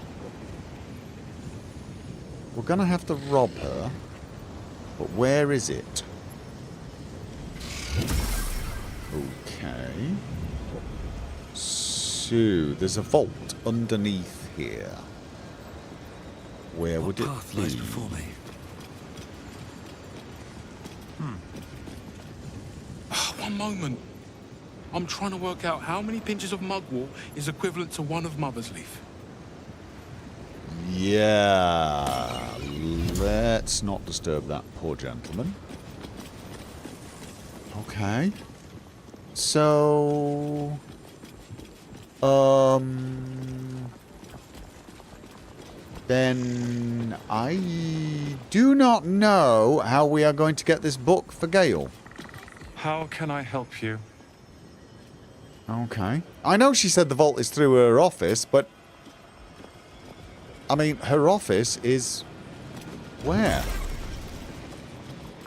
Speaker 2: We're gonna have to rob her. But where is it? Okay. So, there's a vault underneath here. Where would it be?
Speaker 5: Before me?
Speaker 12: One moment. I'm trying to work out how many pinches of mugwort is equivalent to one of Mother's Leaf.
Speaker 2: Yeah. Let's not disturb that poor gentleman. Okay. So... Then I do not know how we are going to get this book for Gale.
Speaker 1: How can I help you?
Speaker 2: Okay. I know she said the vault is through her office, but... I mean, her office is... where?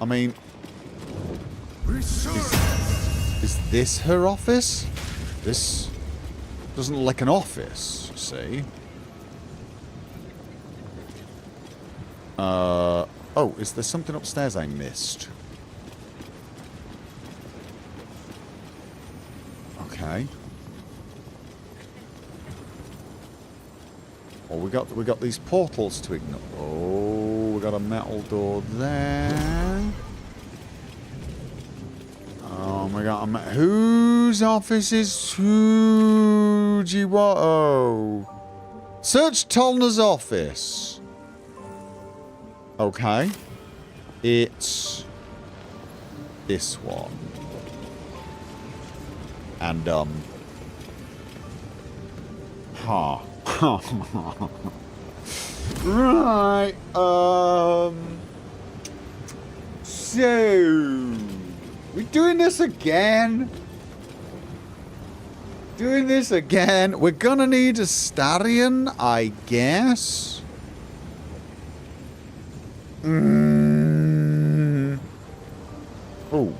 Speaker 2: I mean... Is this her office? This doesn't look like an office, see? Oh, is there something upstairs I missed? Okay. Oh, we got these portals to ignore. Oh, we got a metal door there. Oh, we got a whose office is Fujiwara? Search Tolna's office. Okay. It's this one. And, right, so, we doing this again? Doing this again? We're gonna need a Starion, I guess. Oh.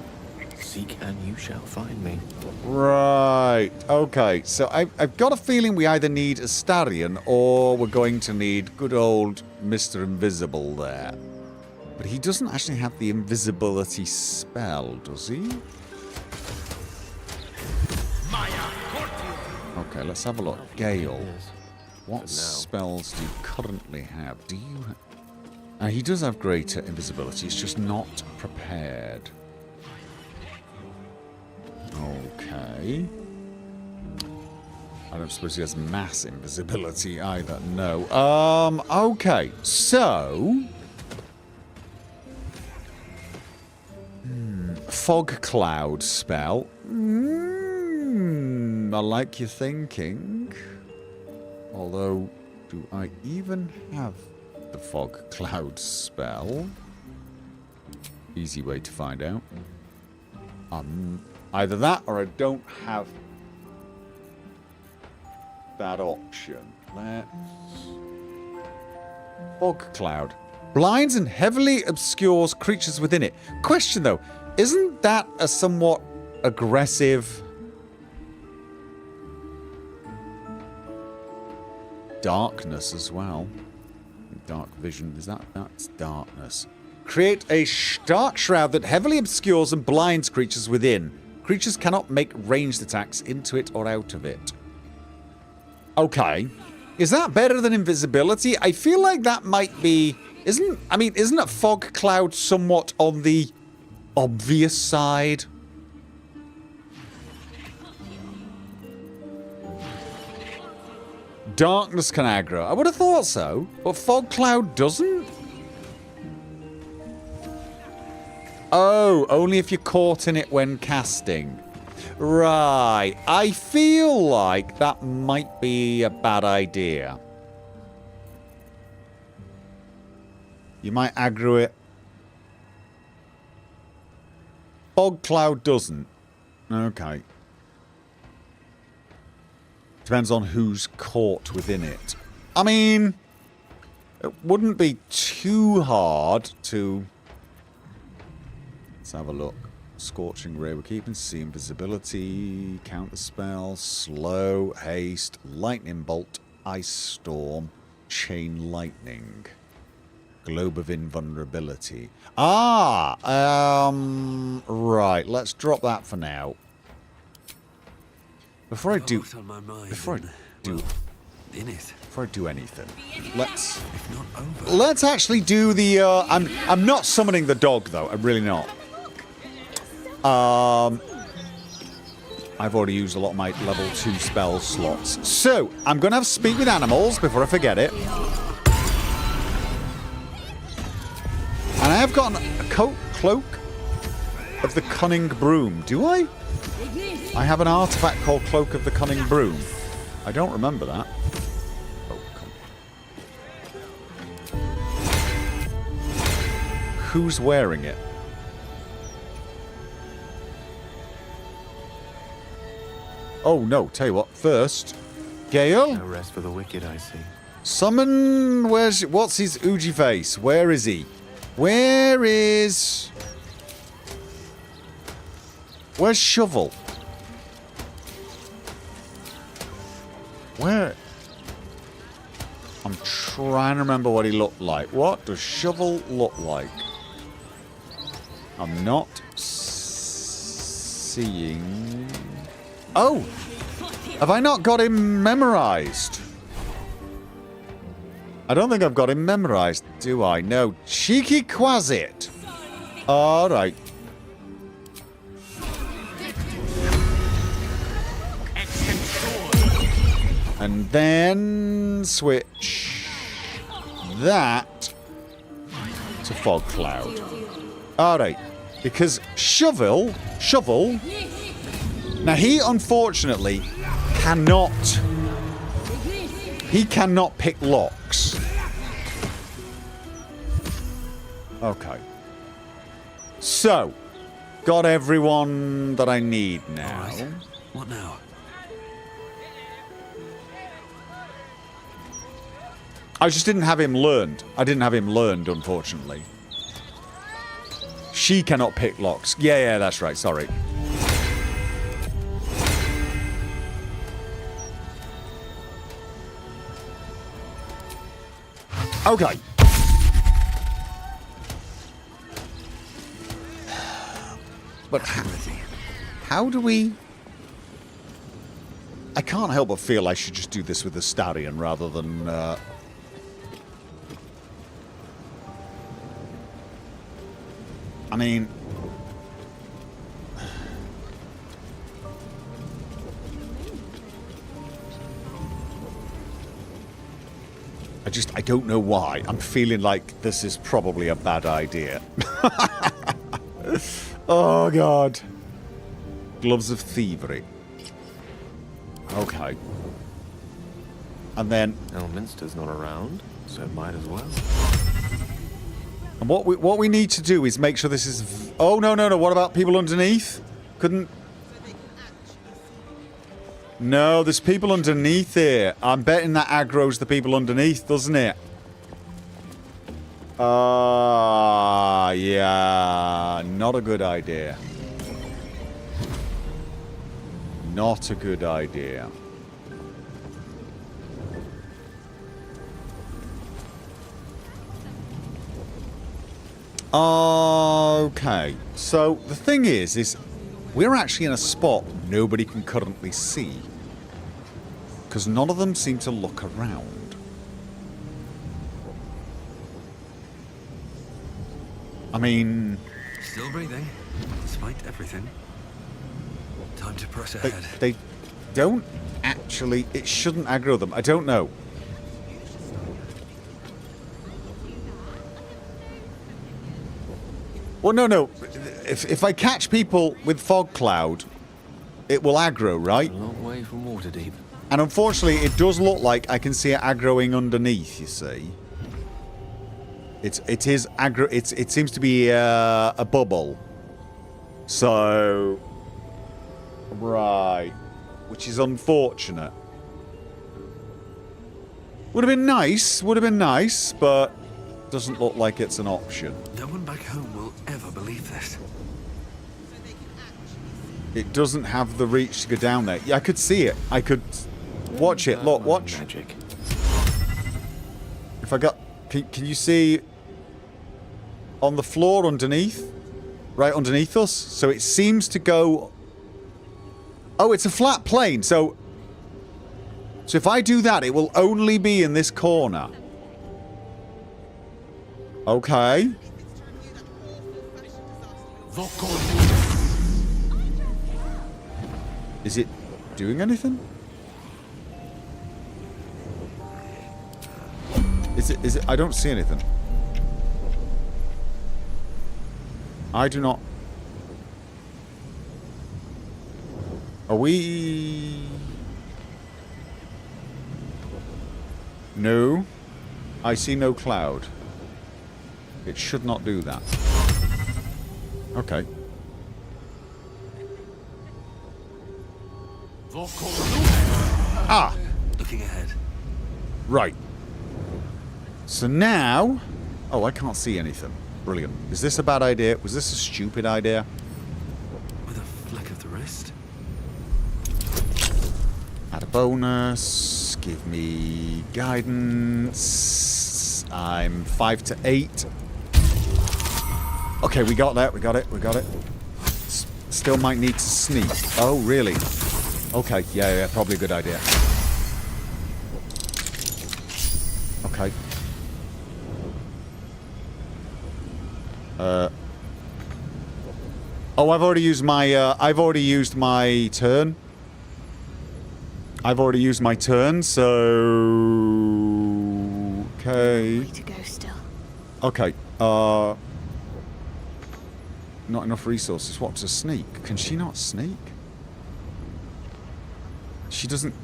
Speaker 9: Seek and you shall find me.
Speaker 2: Right. Okay. So I've got a feeling we either need a Starion or we're going to need good old Mr. Invisible there. But he doesn't actually have the invisibility spell, does he? Okay, let's have a look. Gale. What spells do you currently have? Do you... he does have greater invisibility. It's just not prepared. Okay. I don't suppose he has mass invisibility either. No. Okay. So... Fog cloud spell. I like your thinking. Although, do I even have the fog cloud spell? Easy way to find out. Either that or I don't have that option. Let's... Fog cloud. Blinds and heavily obscures creatures within it. Question though, isn't that a somewhat aggressive... darkness as well? Dark vision, that's darkness. Create a dark shroud that heavily obscures and blinds creatures within. Creatures cannot make ranged attacks into it or out of it. Okay. Is that better than invisibility? I feel like that might be... Isn't a fog cloud somewhat on the obvious side? Darkness can aggro. I would have thought so, but fog cloud doesn't? Oh, only if you're caught in it when casting. Right. I feel like that might be a bad idea. You might aggro it. Fog cloud doesn't. Okay. Depends on who's caught within it. I mean, it wouldn't be too hard to... Let's have a look. Scorching Ray, we're keeping C, invisibility, counter spell, slow, haste, lightning bolt, ice storm, chain lightning, globe of invulnerability. Right, let's drop that for now. Before I do anything, let's actually do the. I'm not summoning the dog though. I'm really not. I've already used a lot of my level 2 spell slots, so I'm gonna have speak with animals before I forget it. And I have got a cloak of the cunning broom. Do I? I have an artifact called Cloak of the Cunning Broom. I don't remember that. Oh, who's wearing it? Oh no, tell you what, first, Gale?
Speaker 14: No rest for the wicked, I see.
Speaker 2: Summon, what's his Uji face? Where is he? Where's Shovel? Where? I'm trying to remember what he looked like. What does Shovel look like? I'm not seeing... Oh! Have I not got him memorized? I don't think I've got him memorized, do I? No. Cheeky Quasit. Alright. And then switch that to Fog Cloud. Alright. Because Shovel... Now he unfortunately cannot... He cannot pick locks. Okay. So, got everyone that I need now.
Speaker 8: Right. What now?
Speaker 2: I just didn't have him learned. I didn't have him learned, unfortunately. She cannot pick locks. Yeah, that's right. Sorry. Okay. But how do we... I can't help but feel I should just do this with the Starion rather than... I mean... I don't know why. I'm feeling like this is probably a bad idea. Oh, God. Gloves of Thievery. Okay. And then...
Speaker 14: Elminster's not around, so might as well.
Speaker 2: And what we need to do is make sure this is... Oh, no. What about people underneath? Couldn't... No, there's people underneath here. I'm betting that aggro's the people underneath, doesn't it? Yeah, not a good idea. Not a good idea. Okay, so the thing is we're actually in a spot nobody can currently see. Because none of them seem to look around. I mean...
Speaker 8: Still breathing, despite everything. Time to press ahead.
Speaker 2: They don't actually... It shouldn't aggro them. I don't know. Well, no. If I catch people with fog cloud, it will aggro, right?
Speaker 14: A long way from Waterdeep.
Speaker 2: And unfortunately, it does look like I can see it aggroing underneath, you see. It is aggro... It seems to be a bubble. So... Right. Which is unfortunate. Would have been nice, but doesn't look like it's an option.
Speaker 8: No one back home will ever believe this.
Speaker 2: It doesn't have the reach to go down there. Yeah, I could see it. I could... Watch it. Look, watch.
Speaker 14: Magic.
Speaker 2: If I got... Can you see... On the floor underneath? Right underneath us? So it seems to go... Oh, it's a flat plane, so... So if I do that, it will only be in this corner. Okay. Is it doing anything? Is it? I don't see anything. I do not. Are we? No. I see no cloud. It should not do that. Okay. Ah!
Speaker 8: Looking ahead.
Speaker 2: Right. So now... Oh, I can't see anything. Brilliant. Is this a bad idea? Was this a stupid idea?
Speaker 8: With a flick of the wrist.
Speaker 2: Add a bonus. Give me guidance. I'm 5 to 8. Okay, we got that. We got it. Still might need to sneak. Oh, really? Okay, yeah, probably a good idea. Okay. Oh, I've already used my turn. So okay.
Speaker 3: Way to go still.
Speaker 2: Okay. Not enough resources. What to sneak? Can she not sneak? She doesn't.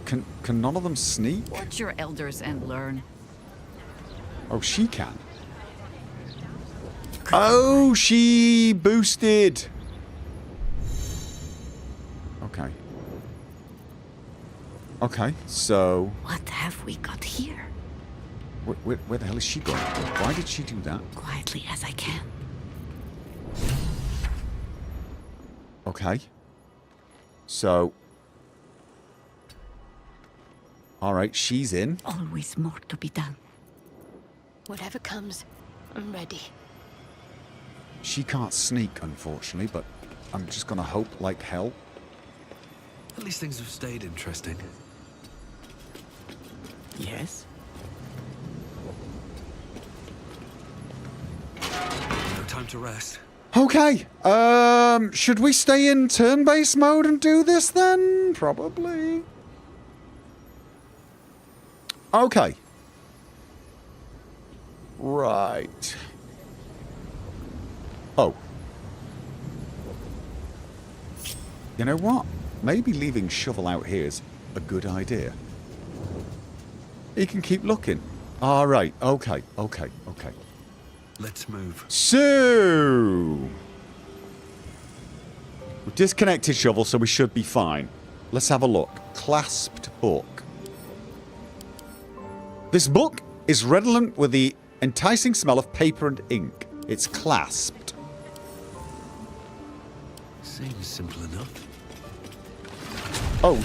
Speaker 2: Can none of them sneak?
Speaker 10: Watch your elders and learn.
Speaker 2: Oh, she can. Oh, she boosted. Okay. Okay, so...
Speaker 3: What have we got here?
Speaker 2: Where the hell is she going? Why did she do that?
Speaker 3: Quietly as I can.
Speaker 2: Okay. So... Alright, she's in.
Speaker 3: Always more to be done. Whatever comes, I'm ready.
Speaker 2: She can't sneak, unfortunately, but I'm just gonna hope like hell.
Speaker 8: At least things have stayed interesting.
Speaker 3: Yes?
Speaker 8: No time to rest.
Speaker 2: Okay. Should we stay in turn-based mode and do this then? Probably. Okay. Right. Oh. You know what? Maybe leaving Shovel out here is a good idea. He can keep looking. All right. Okay.
Speaker 8: Let's move.
Speaker 2: So... We've disconnected Shovel, so we should be fine. Let's have a look. Clasped book. This book is redolent with the enticing smell of paper and ink. It's clasped.
Speaker 14: Seems simple enough.
Speaker 2: Oh,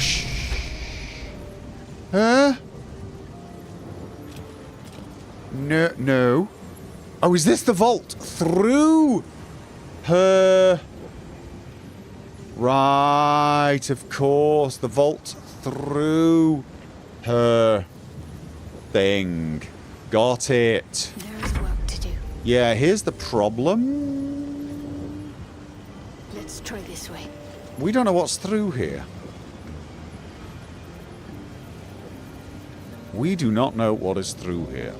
Speaker 2: Huh? No. Oh, is this the vault? Through her... Right, of course. The vault through her thing. Got it.
Speaker 15: There's work to do.
Speaker 2: Yeah, here's the problem.
Speaker 15: Let's try this way.
Speaker 2: We don't know what's through here. We do not know what is through here.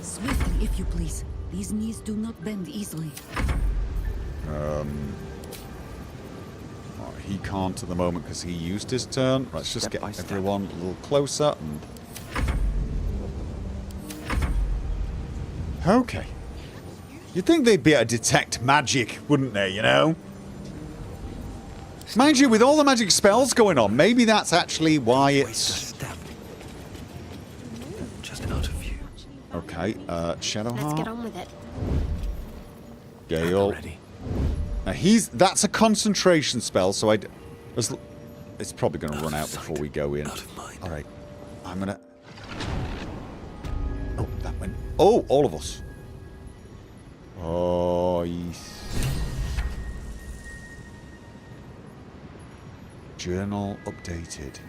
Speaker 10: Swiftly, if you please. These knees do not bend easily.
Speaker 2: He can't at the moment because he used his turn. Let's just get everyone a little closer and... Okay. You'd think they'd be able to detect magic, wouldn't they, you know? Mind you, with all the magic spells going on, maybe that's actually why it's...
Speaker 14: Just out of view.
Speaker 2: Okay, Shadowheart.
Speaker 15: Let's get on with it.
Speaker 2: Gale. Now that's a concentration spell, so it's probably going to run out before we go in. All right, I'm gonna. Oh, that went. Oh, all of us. Oh, journal updated.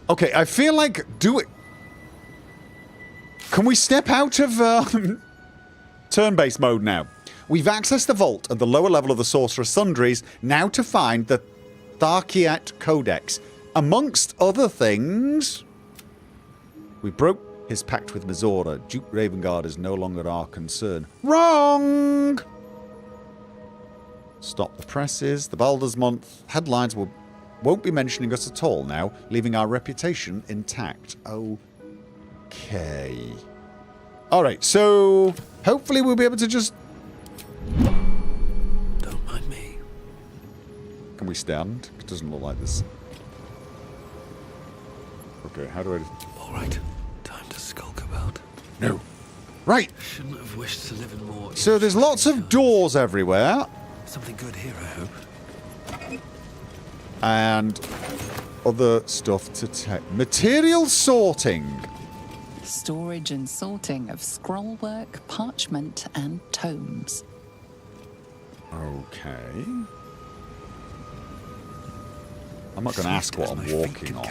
Speaker 2: Okay, I feel like do it. Can we step out of turn-based mode now? We've accessed the vault at the lower level of the Sorcerer's Sundries, now to find the Tharkiat Codex. Amongst other things, we broke his pact with Mizora. Duke Ravengard is no longer our concern. Wrong! Stop the presses. The Baldur's Month headlines won't be mentioning us at all now, leaving our reputation intact. Okay. Alright, so hopefully we'll be able to just...
Speaker 14: Don't mind me.
Speaker 2: Can we stand? It doesn't look like this. Okay, how do I...
Speaker 14: Alright, time to skulk about.
Speaker 2: No. Right.
Speaker 14: Shouldn't have wished to live in more...
Speaker 2: So there's lots of doors everywhere.
Speaker 14: Something good here, I hope.
Speaker 2: And other stuff to take. Material sorting.
Speaker 7: Storage and sorting of scrollwork, parchment, and tomes.
Speaker 2: Okay. I'm not going to ask what I'm walking on.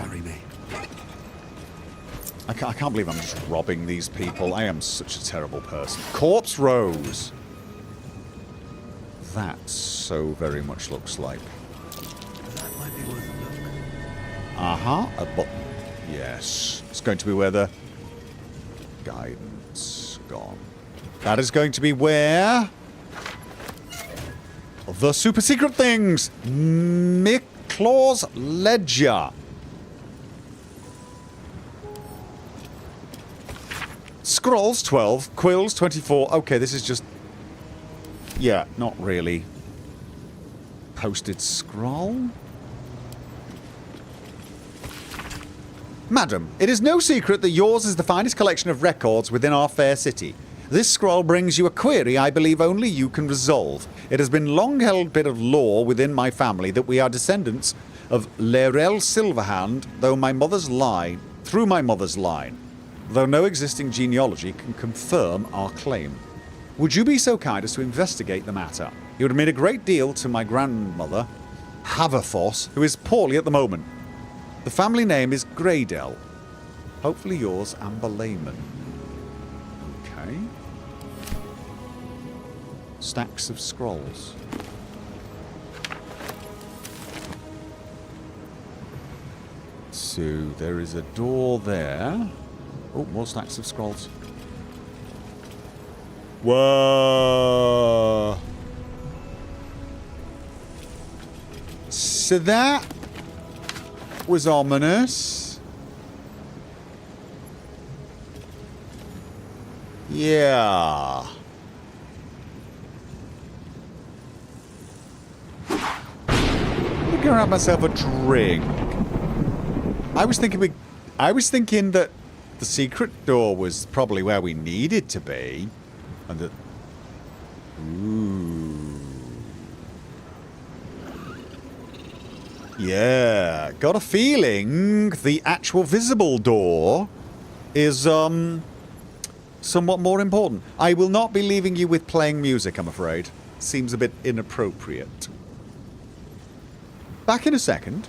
Speaker 2: I can't believe I'm just robbing these people. I am such a terrible person. Corpse Rose. That so very much looks like.
Speaker 14: That might be worth a look.
Speaker 2: Uh-huh. A button. Yes. It's going to be where the... Guidance gone. That is going to be where the super secret things. Miklaw's Ledger. Scrolls 12, quills 24. Okay, this is just... Yeah, not really. Posted scroll? Madam, it is no secret that yours is the finest collection of records within our fair city. This scroll brings you a query I believe only you can resolve. It has been long held bit of lore within my family that we are descendants of Laerel Silverhand, through my mother's line, though no existing genealogy can confirm our claim. Would you be so kind as to investigate the matter? It would mean a great deal to my grandmother, Haverfoss, who is poorly at the moment. The family name is Greydell. Hopefully yours, Amber Layman. Okay. Stacks of scrolls. So there is a door there. Oh, more stacks of scrolls. Whoa! So that was ominous. Yeah. I'm gonna have myself a drink. I was thinking that the secret door was probably where we needed to be, and that. Ooh. Yeah, got a feeling the actual visible door is somewhat more important. I will not be leaving you with playing music, I'm afraid. Seems a bit inappropriate. Back in a second.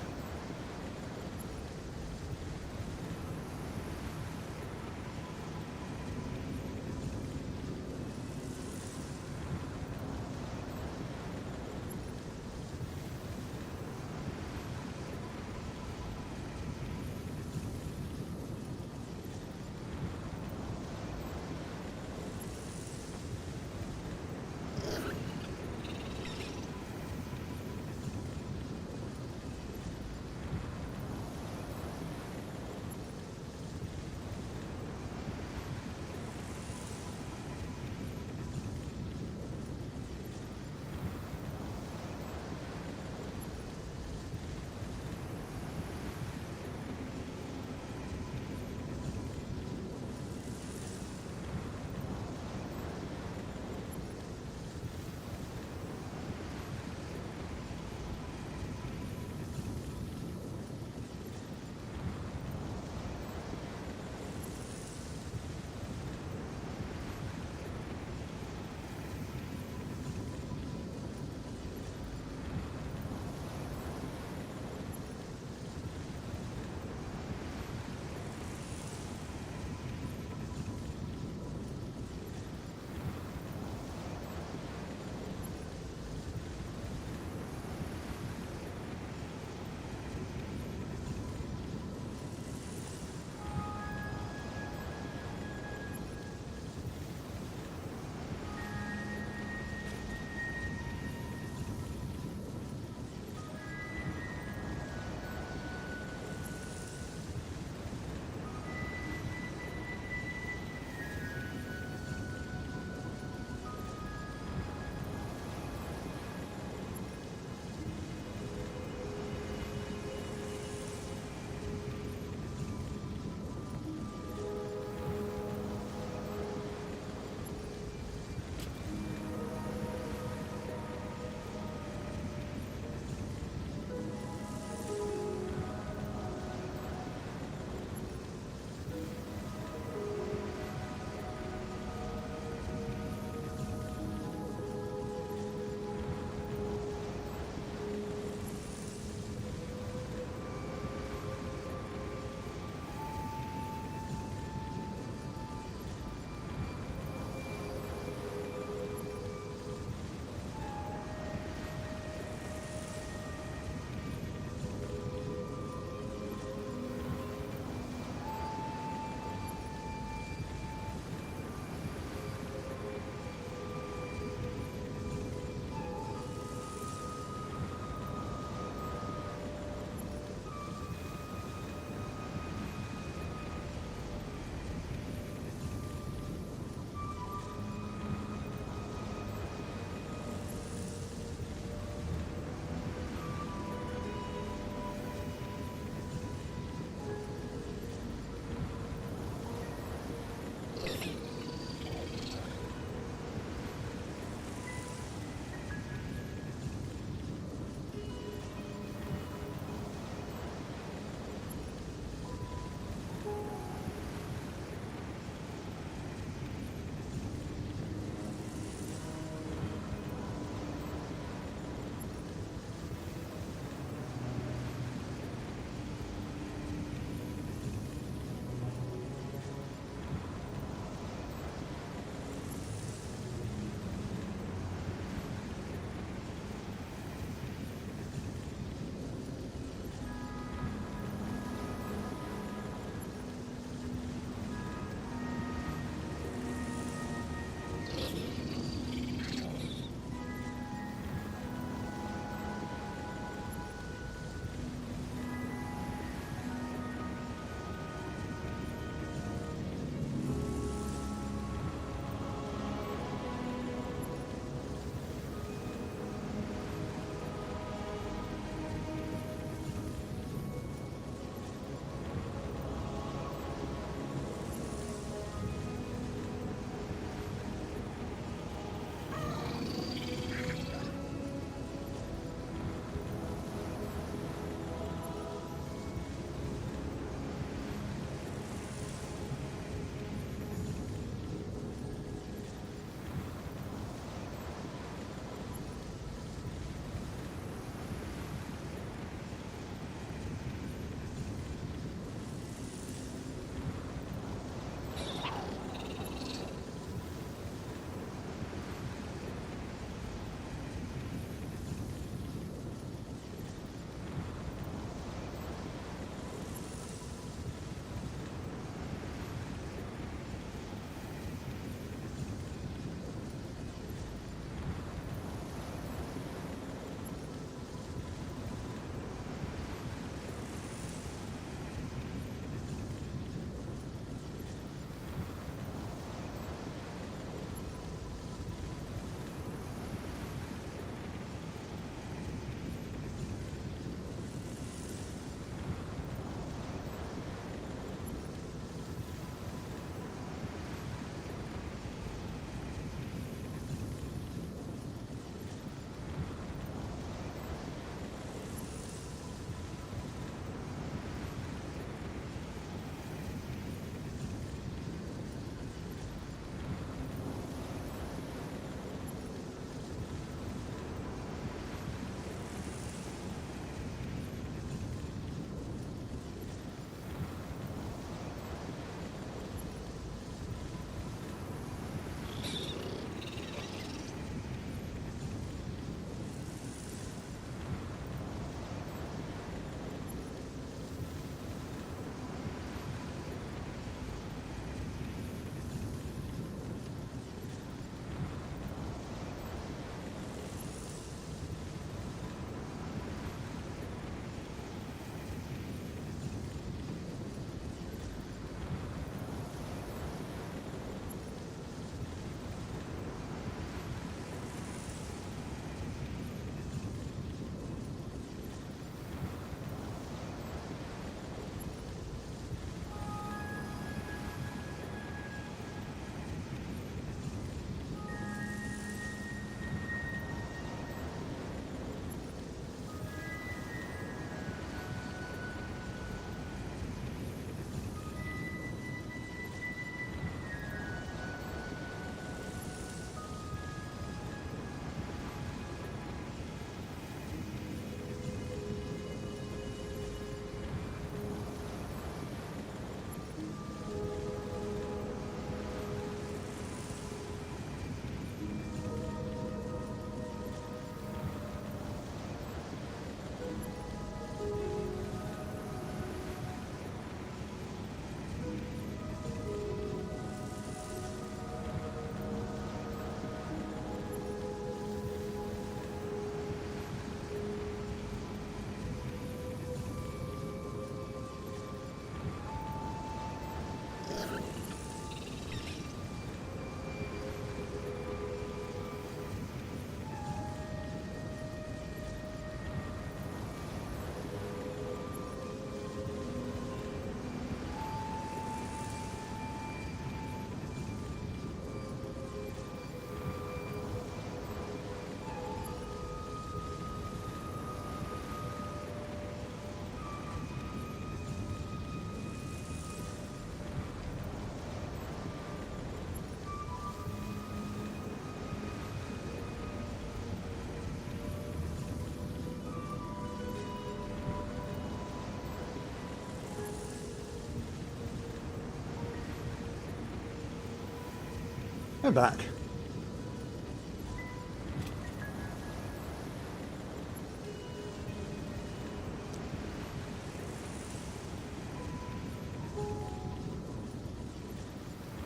Speaker 2: I'm back.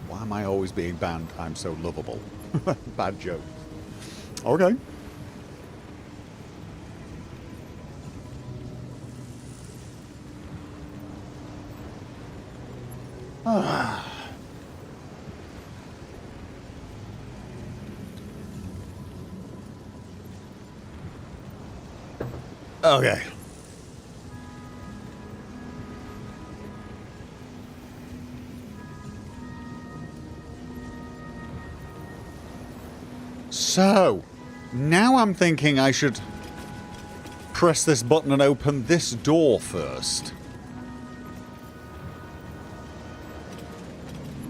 Speaker 2: Why am I always being banned? I'm so lovable. Bad joke. Okay. Okay. So, now I'm thinking I should press this button and open this door first.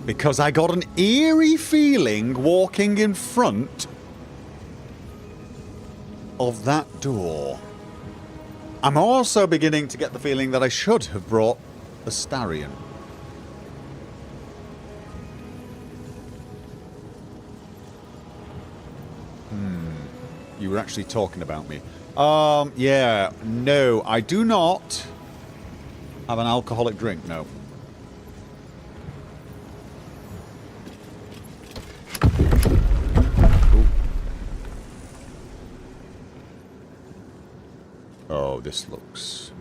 Speaker 2: Because I got an eerie feeling walking in front of that door. I'm also beginning to get the feeling that I should have brought a Starion. You were actually talking about me. Yeah, no, I do not have an alcoholic drink, no. Oh, this looks...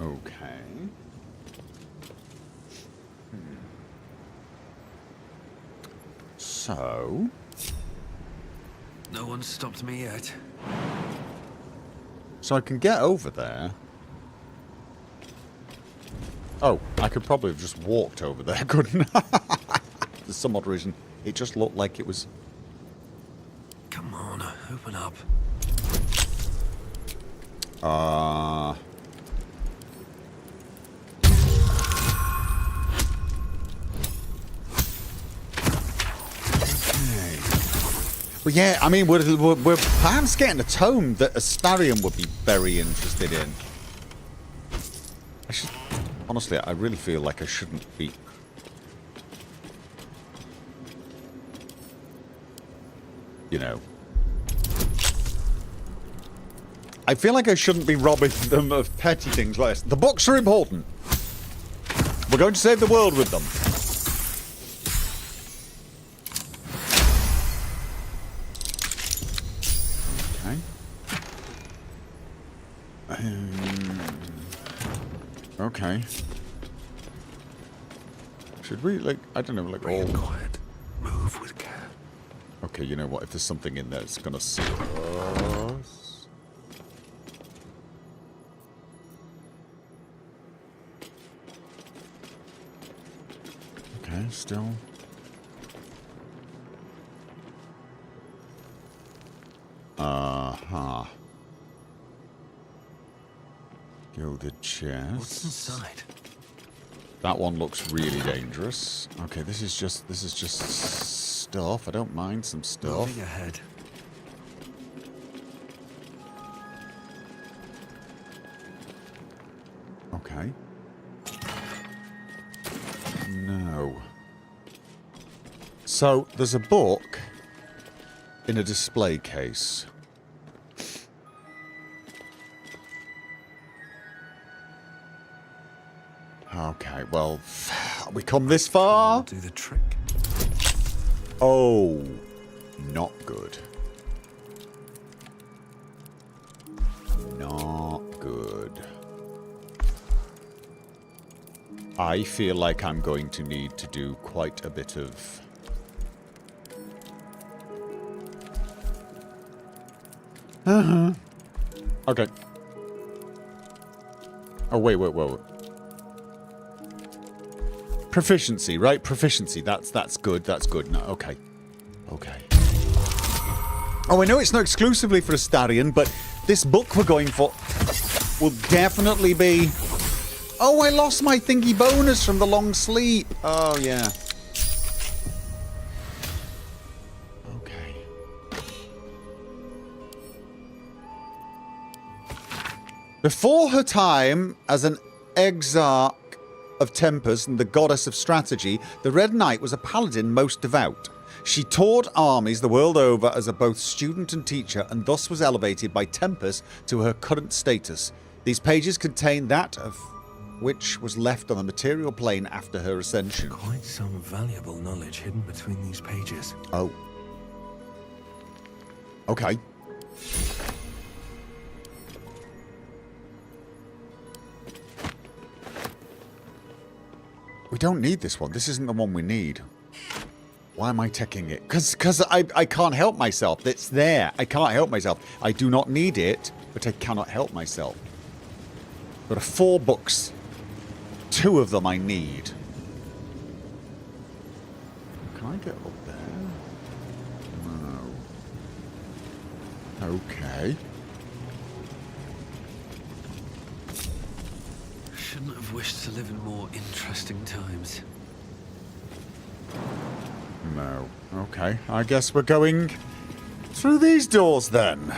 Speaker 2: Okay. So...
Speaker 14: No one's stopped me yet.
Speaker 2: So I can get over there. Oh, I could probably have just walked over there, couldn't I? For some odd reason, it just looked like it was...
Speaker 14: Come on, open up.
Speaker 2: Well, yeah, I mean, we're perhaps getting a tome that Astarion would be very interested in. I should... Honestly, I really feel like I shouldn't be... You know... I feel like I shouldn't be robbing them of petty things like this. The books are important. We're going to save the world with them. Okay. Should we, like, I don't know, like, all...
Speaker 14: quiet. Move with care.
Speaker 2: Okay, you know what? If there's something in there, it's gonna see us. Okay, still. Gilded chest.
Speaker 14: What's inside?
Speaker 2: That one looks really dangerous. Okay, this is just stuff. I don't mind some stuff.
Speaker 14: Moving ahead.
Speaker 2: Okay. No. So, there's a book in a display case. Okay, well, we come this far.
Speaker 14: Do the trick.
Speaker 2: Oh, not good. Not good. I feel like I'm going to need to do quite a bit of... Okay. Oh, wait. Proficiency, right? Proficiency. That's good. That's good. No, okay. Okay. Oh, I know it's not exclusively for Astarion, but this book we're going for will definitely be... Oh, I lost my thingy bonus from the long sleep. Oh, yeah. Okay. Before her time as an exarch of Tempest and the goddess of strategy, the Red Knight was a paladin most devout. She taught armies the world over as a both student and teacher, and thus was elevated by Tempest to her current status. These pages contain that of which was left on the material plane after her ascension.
Speaker 14: Quite some valuable knowledge hidden between these pages.
Speaker 2: Oh. Okay. We don't need this one. This isn't the one we need. Why am I taking it? Because I can't help myself. It's there. I can't help myself. I do not need it, but I cannot help myself. There are 4 books. 2 of them I need. Can I get up there? No. Okay.
Speaker 14: Shouldn't have wished to live in more interesting times.
Speaker 2: No. Okay. I guess we're going through these doors then.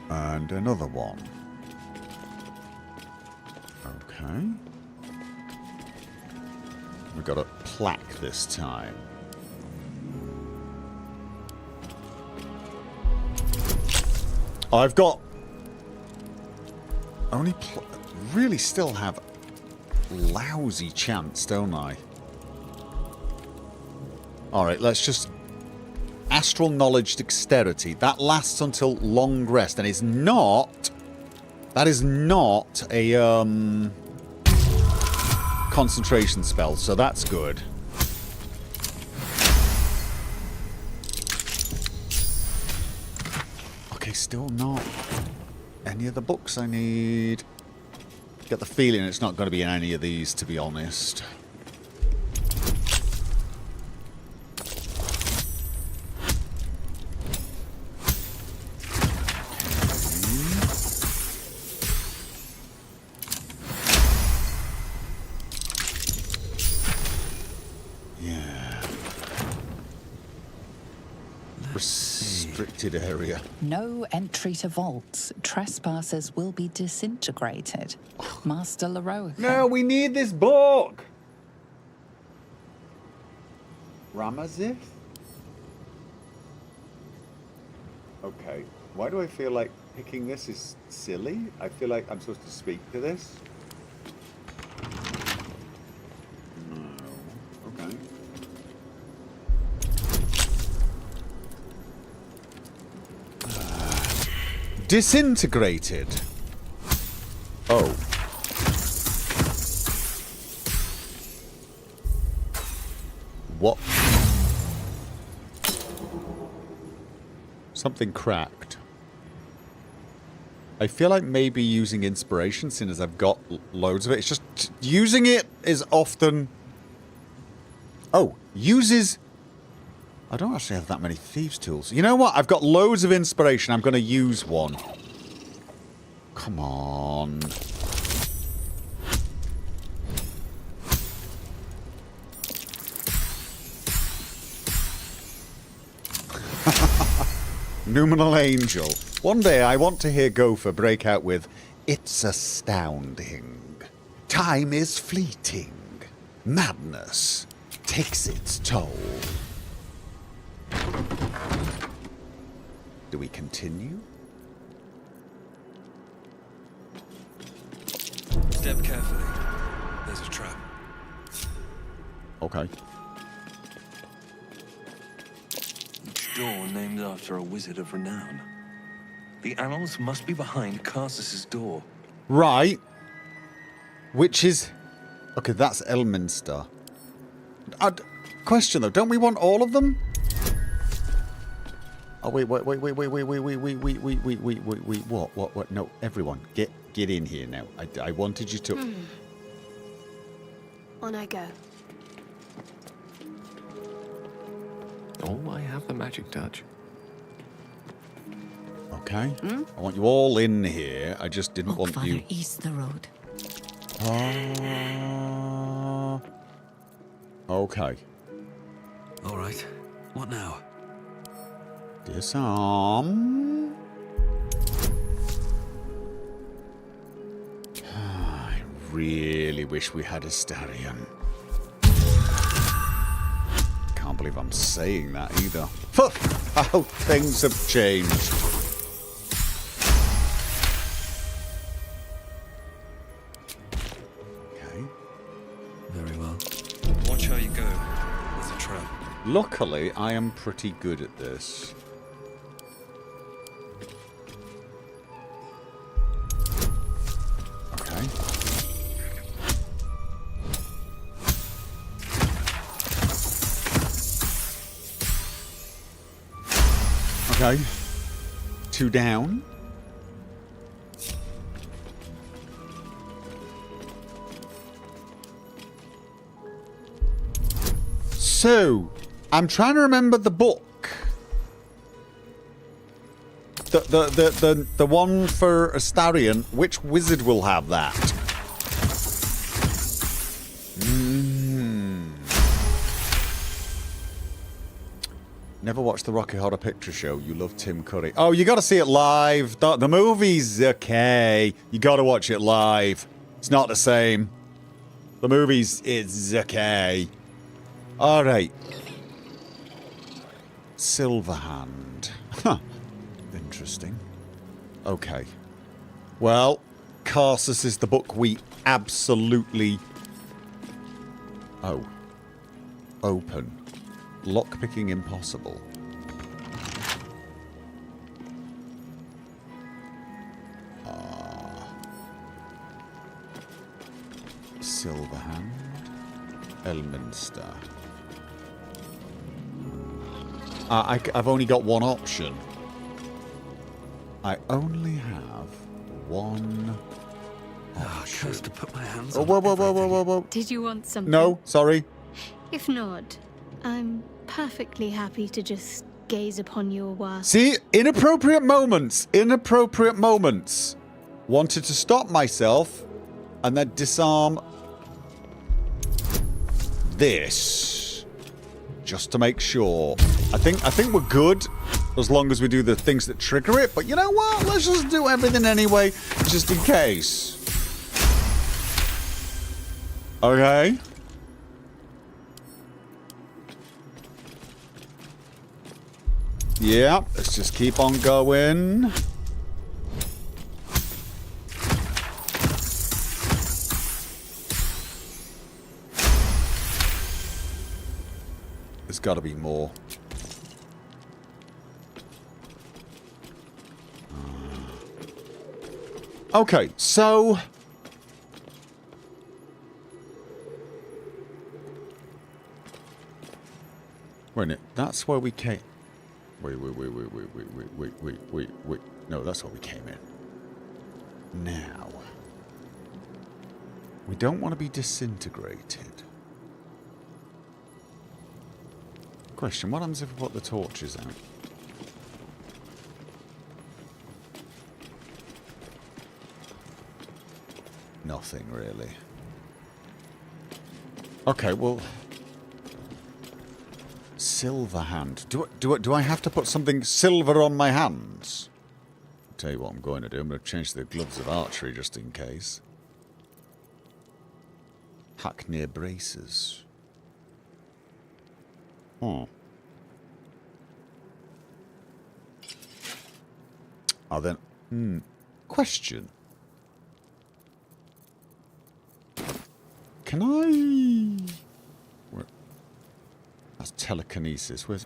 Speaker 2: And another one. Okay. We got a plaque this time. I've got only really still have lousy chance, don't I? Alright, let's just astral knowledge dexterity. That lasts until long rest and is not that is not a concentration spell, so that's good. Okay, still not any of the books I need. Get the feeling it's not going to be in any of these, to be honest. Restricted area.
Speaker 7: No entry to vaults. Trespassers will be disintegrated. Master Leroica.
Speaker 2: No, we need this book! Ramazith? Okay. Why do I feel like picking this is silly? I feel like I'm supposed to speak to this. No. Okay. Disintegrated. Oh. What? Something cracked. I feel like maybe using inspiration, seeing as I've got loads of it. It's just using it is often... Oh, uses... I don't actually have that many thieves' tools. You know what? I've got loads of inspiration. I'm going to use one. Come on. Numinal Angel. One day I want to hear Gopher break out with, "It's astounding. Time is fleeting. Madness takes its toll." Do we continue?
Speaker 14: Step carefully. There's a trap.
Speaker 2: Okay.
Speaker 14: Each door named after a wizard of renown. The annals must be behind Carsus's door.
Speaker 2: Right. Which is... Okay, that's Elminster. Question though, don't we want all of them? Oh, wait, what? No, everyone, get in here now. I wanted you to...
Speaker 15: On I go.
Speaker 9: Oh, I have the magic touch.
Speaker 2: Okay. I want you all in here. I just didn't want you...
Speaker 3: Father, east the road.
Speaker 2: Okay.
Speaker 14: All right. What now?
Speaker 2: Disarm. I really wish we had a Starion. Can't believe I'm saying that either. How things have changed. Okay.
Speaker 14: Very well. Watch how you go. There's a trap.
Speaker 2: Luckily, I am pretty good at this. Okay. Okay. 2 down. So, I'm trying to remember the book. The one for Astarion. Which wizard will have that? Never watched the Rocky Horror Picture Show. You love Tim Curry. Oh, you got to see it live. The movie's okay. You got to watch it live. It's not the same. The movie's is okay. All right. Silverhand. Huh. Interesting. Okay. Well, Carsus is the book we absolutely... Oh. Open. Lockpicking impossible. Silverhand. Elminster. I've only got one option. I only have one option.
Speaker 14: To put my hands
Speaker 2: Oh, whoa.
Speaker 16: Did you want something?
Speaker 2: No, sorry.
Speaker 16: If not, I'm perfectly happy to just gaze upon your work.
Speaker 2: See? Inappropriate moments. Inappropriate moments. Wanted to stop myself and then disarm this. Just to make sure. I think we're good as long as we do the things that trigger it. But you know what? Let's just do everything anyway, just in case. Okay. Yeah, let's just keep on going. There's got to be more. Okay, so... Wait a minute, that's where we came... Wait. No, that's where we came in. Now... We don't want to be disintegrated. Question, what happens if we put the torches out? Nothing, really. Okay, well... Silver hand. Do I have to put something silver on my hands? I'll tell you what I'm going to do. I'm going to change the gloves of archery just in case. Hackney braces. Oh, then... Question. Can I... That's telekinesis. Where's...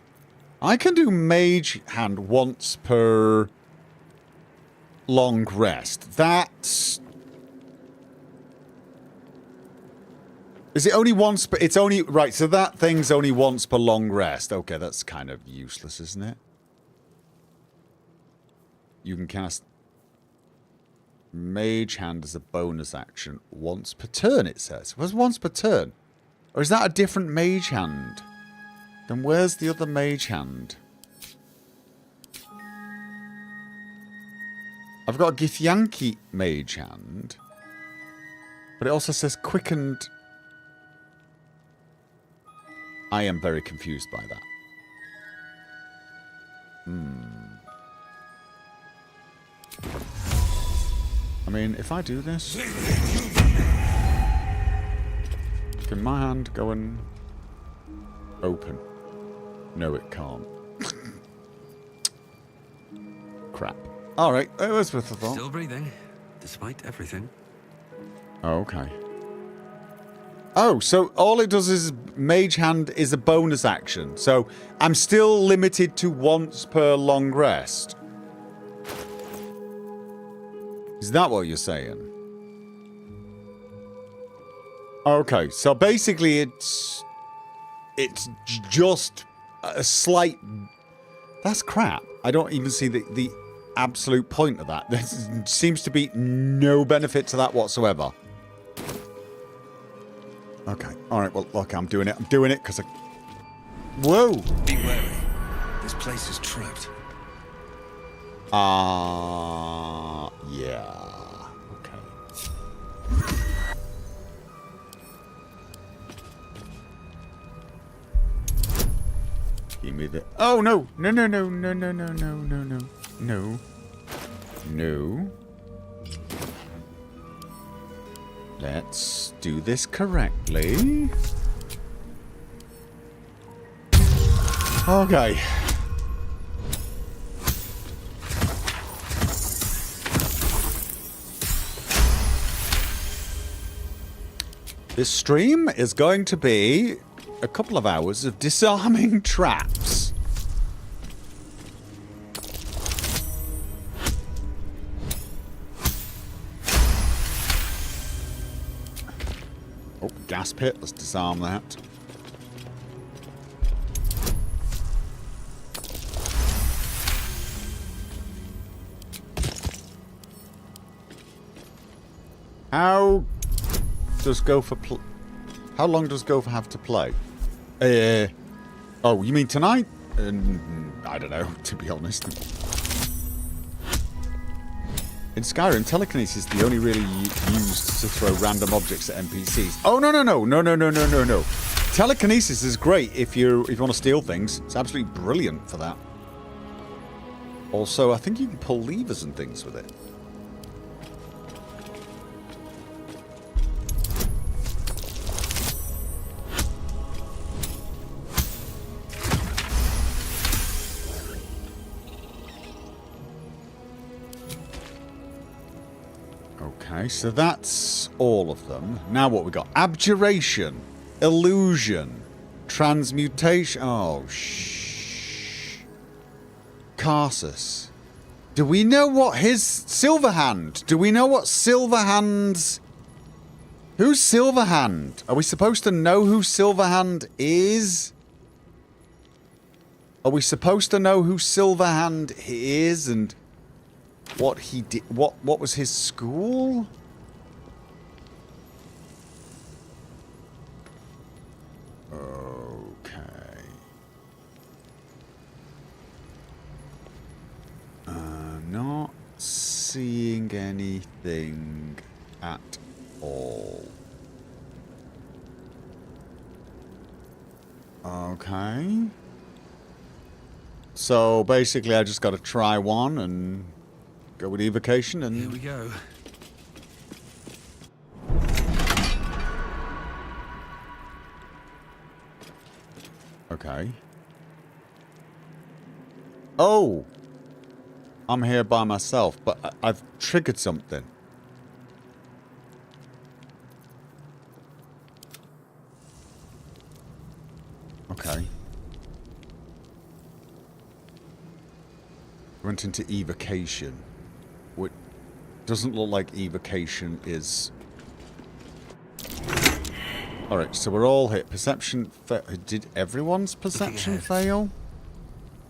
Speaker 2: I can do mage hand once per long rest. That's... Is it only once per... It's only... Right, so that thing's only once per long rest. Okay, that's kind of useless, isn't it? You can cast... Mage hand as a bonus action once per turn, it says. Was once per turn? Or is that a different mage hand? Then where's the other mage hand? I've got a Githyanki mage hand. But it also says quickened... I am very confused by that. I mean, if I do this... Can my hand go and open? No, it can't. Crap. Alright, it was worth a thought.
Speaker 8: Still breathing, despite everything.
Speaker 2: Oh, okay. Oh, so all it does is Mage Hand is a bonus action. So I'm still limited to once per long rest. Is that what you're saying? Okay, so basically it's just a slight... That's crap. I don't even see the absolute point of that. There seems to be no benefit to that whatsoever. Okay, alright, well, look, I'm doing it because I... Whoa!
Speaker 14: Be wary. This place is trapped.
Speaker 2: Yeah. Okay. Give me the... Oh, no! No, no, no, no, no, no, no, no, no. No. No. Let's do this correctly. Okay. This stream is going to be a couple of hours of disarming traps. Oh, gas pit. Let's disarm that. How does Gopher How long does Gopher have to play? Oh, you mean tonight? I don't know, to be honest. In Skyrim, telekinesis is the only really used to throw random objects at NPCs. Oh, no, no, no, no, no, no, no, no, no. Telekinesis is great if you want to steal things. It's absolutely brilliant for that. Also, I think you can pull levers and things with it. Okay, so that's all of them. Now what we got? Abjuration, illusion, transmutation. Oh, Carsus. Do we know what his Silverhand? Do we know what Silverhand's... Who's Silverhand? Are we supposed to know who Silverhand is? Are we supposed to know who Silverhand is and what he did? What was his school? Okay. Not seeing anything at all. Okay. So basically I just got to try one and go with evocation and...
Speaker 8: Here we go.
Speaker 2: Okay. Oh! I'm here by myself, but I've triggered something. Okay. Went into evocation. Which doesn't look like evocation is... Alright, so we're all hit. Perception... Did everyone's perception fail?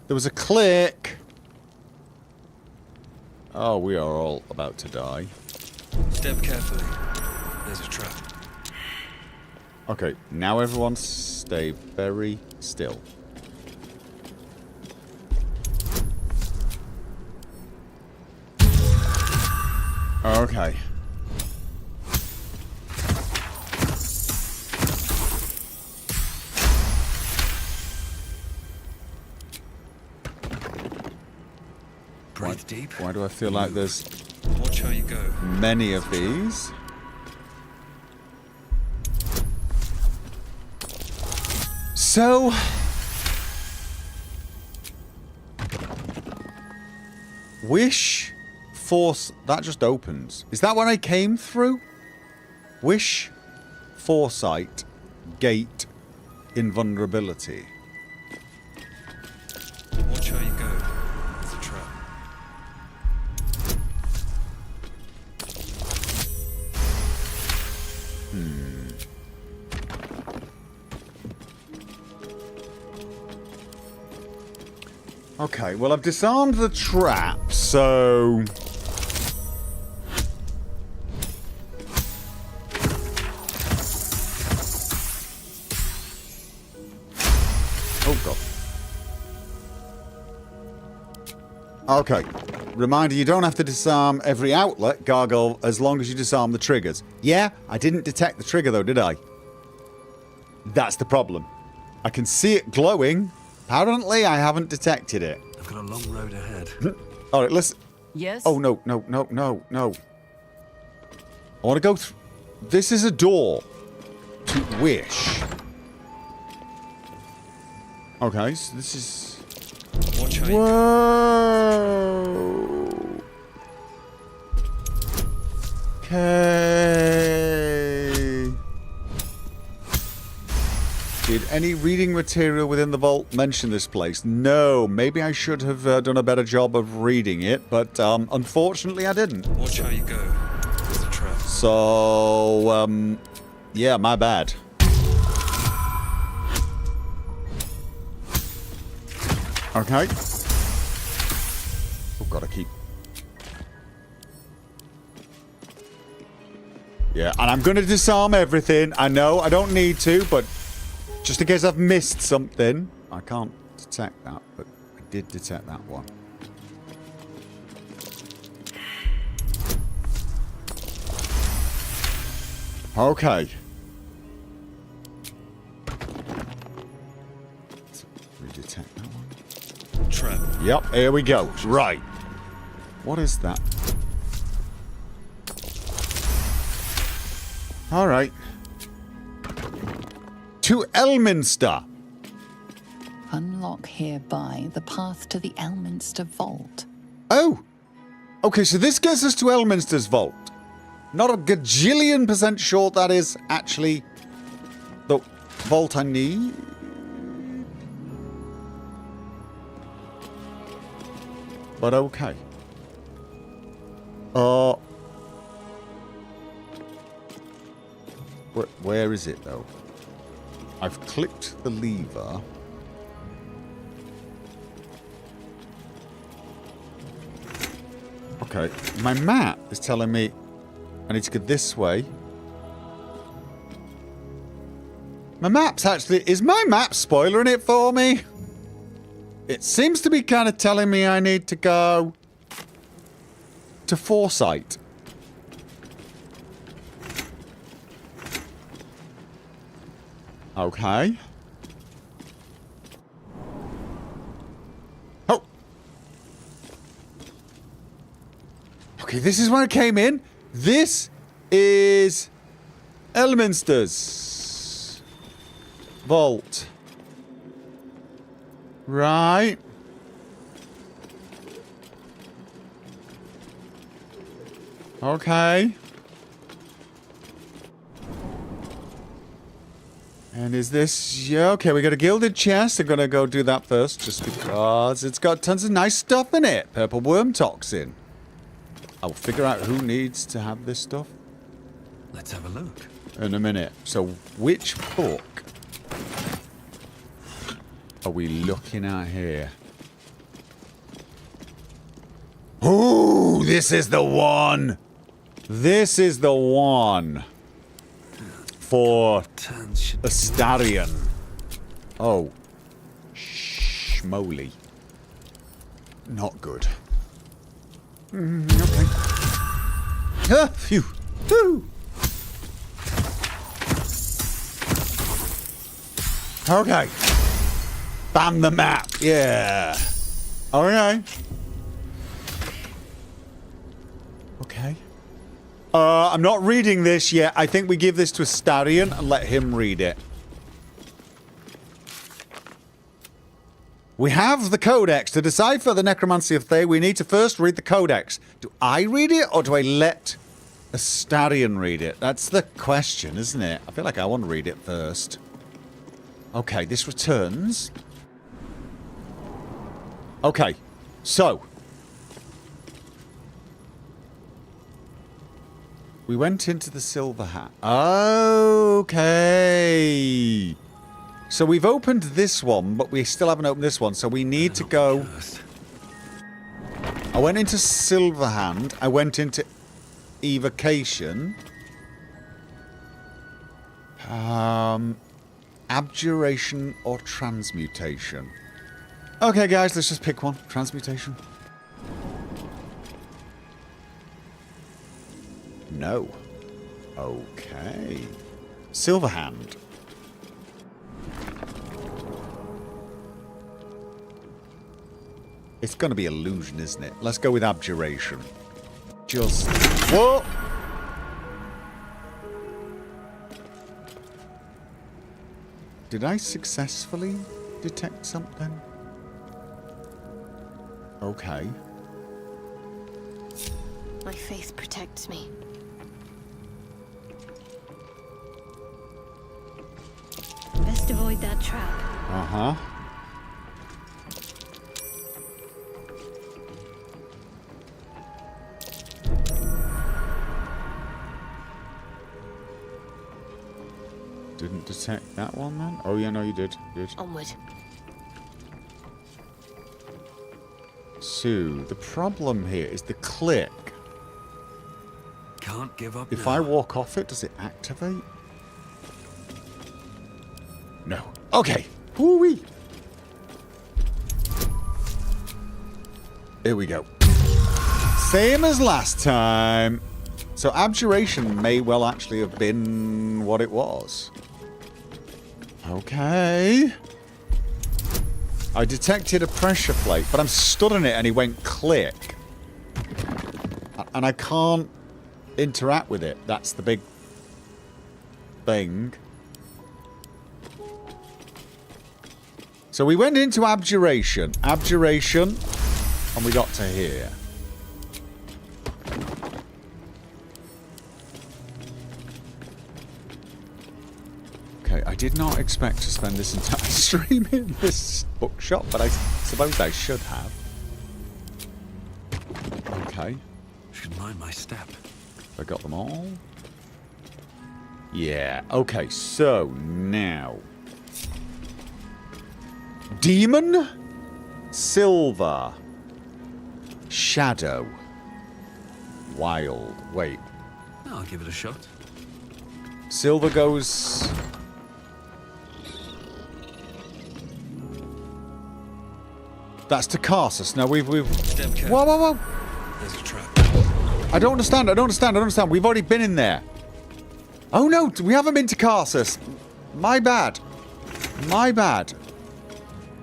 Speaker 2: There was a click! Oh, we are all about to die.
Speaker 14: Step carefully. There's a trap.
Speaker 2: Okay, now everyone stay very still. Okay.
Speaker 14: Breathe deep.
Speaker 2: Why do I feel like there's
Speaker 14: Watch how you go.
Speaker 2: many of these? So... Wish... Force... That just opens. Is that what I came through? Wish... Foresight... Gate... Invulnerability.
Speaker 14: Watch how you go. It's a trap.
Speaker 2: Okay, well I've disarmed the trap, so... Oh god. Okay. Reminder, you don't have to disarm every outlet, Gargoyle, as long as you disarm the triggers. Yeah, I didn't detect the trigger though, did I? That's the problem. I can see it glowing. Apparently, I haven't detected it.
Speaker 14: I've got a long road ahead.
Speaker 2: Alright, listen.
Speaker 10: Yes?
Speaker 2: Oh, no. I want to go through... This is a door to Wish. Okay, so this is...
Speaker 14: Watch how you
Speaker 2: Whoa! Okay. Did any reading material within the vault mention this place? No. Maybe I should have done a better job of reading it, but unfortunately I didn't.
Speaker 14: Watch how you go. It's a trap.
Speaker 2: So, yeah, my bad. Okay. Oh, gotta keep... Yeah, and I'm gonna disarm everything. I know I don't need to, but just in case I've missed something. I can't detect that, but I did detect that one. Okay. Redetect that one.
Speaker 14: Trap.
Speaker 2: Yep, here we go. Right. What is that? All right. To Elminster.
Speaker 7: Unlock hereby the path to the Elminster Vault.
Speaker 2: Oh. Okay, so this gets us to Elminster's vault. Not a gajillion% sure that is actually the vault I need. But okay. Where is it though? I've clicked the lever. Okay, my map is telling me I need to go this way. My map's actually... Is my map spoiling it for me? It seems to be kind of telling me I need to go to Foresight. Okay. Oh. Okay, this is where I came in. This is Elminster's vault. Right. Okay. And is this... Yeah, okay, we got a gilded chest. I'm gonna go do that first, just because it's got tons of nice stuff in it. Purple worm toxin. I'll figure out who needs to have this stuff.
Speaker 14: Let's have a look.
Speaker 2: In a minute. So, which book are we looking at here? Ooh, this is the one! This is the one! For Astarion. Oh. Schmoly. Not good. Okay. Ah, phew. Woo. Okay. Bam the map. Yeah. Okay. I'm not reading this yet. I think we give this to Astarion and let him read it. We have the Codex. To decipher the necromancy of Thay, we need to first read the Codex. Do I read it, or do I let Astarion read it? That's the question, isn't it? I feel like I want to read it first. Okay, this returns. Okay, so we went into the Silver Hat. Okay. So we've opened this one, but we still haven't opened this one, so we need to go... I went into Silverhand. I went into Evocation. Abjuration or Transmutation. Okay, guys, let's just pick one. Transmutation. No. Okay. Silverhand. It's going to be illusion, isn't it? Let's go with abjuration. Just... Whoa! Did I successfully detect something? Okay.
Speaker 15: My faith protects me.
Speaker 16: Best avoid that trap.
Speaker 2: Uh-huh. Didn't detect that one then? Oh yeah, no you did. Good.
Speaker 15: Onward.
Speaker 2: So, the problem here is the click.
Speaker 14: Can't give up
Speaker 2: If
Speaker 14: now.
Speaker 2: I walk off it, does it activate? No. Okay. Woo-wee. Here we go. Same as last time. So abjuration may well actually have been what it was. Okay. I detected a pressure plate, but I'm stood on it and it went click. And I can't interact with it. That's the big thing. So we went into abjuration. Abjuration. And we got to here. Okay, I did not expect to spend this entire stream in this bookshop, but I suppose I should have. Okay.
Speaker 14: Should mind my step.
Speaker 2: I got them all. Yeah, okay, so now. Demon, Silver, Shadow, Wild. Wait.
Speaker 14: I'll give it a shot.
Speaker 2: Silver goes... That's to Tarsus. Now we've... Whoa, whoa, whoa!
Speaker 14: There's a trap.
Speaker 2: I don't understand. We've already been in there. Oh no, we haven't been to Tarsus. My bad. My bad.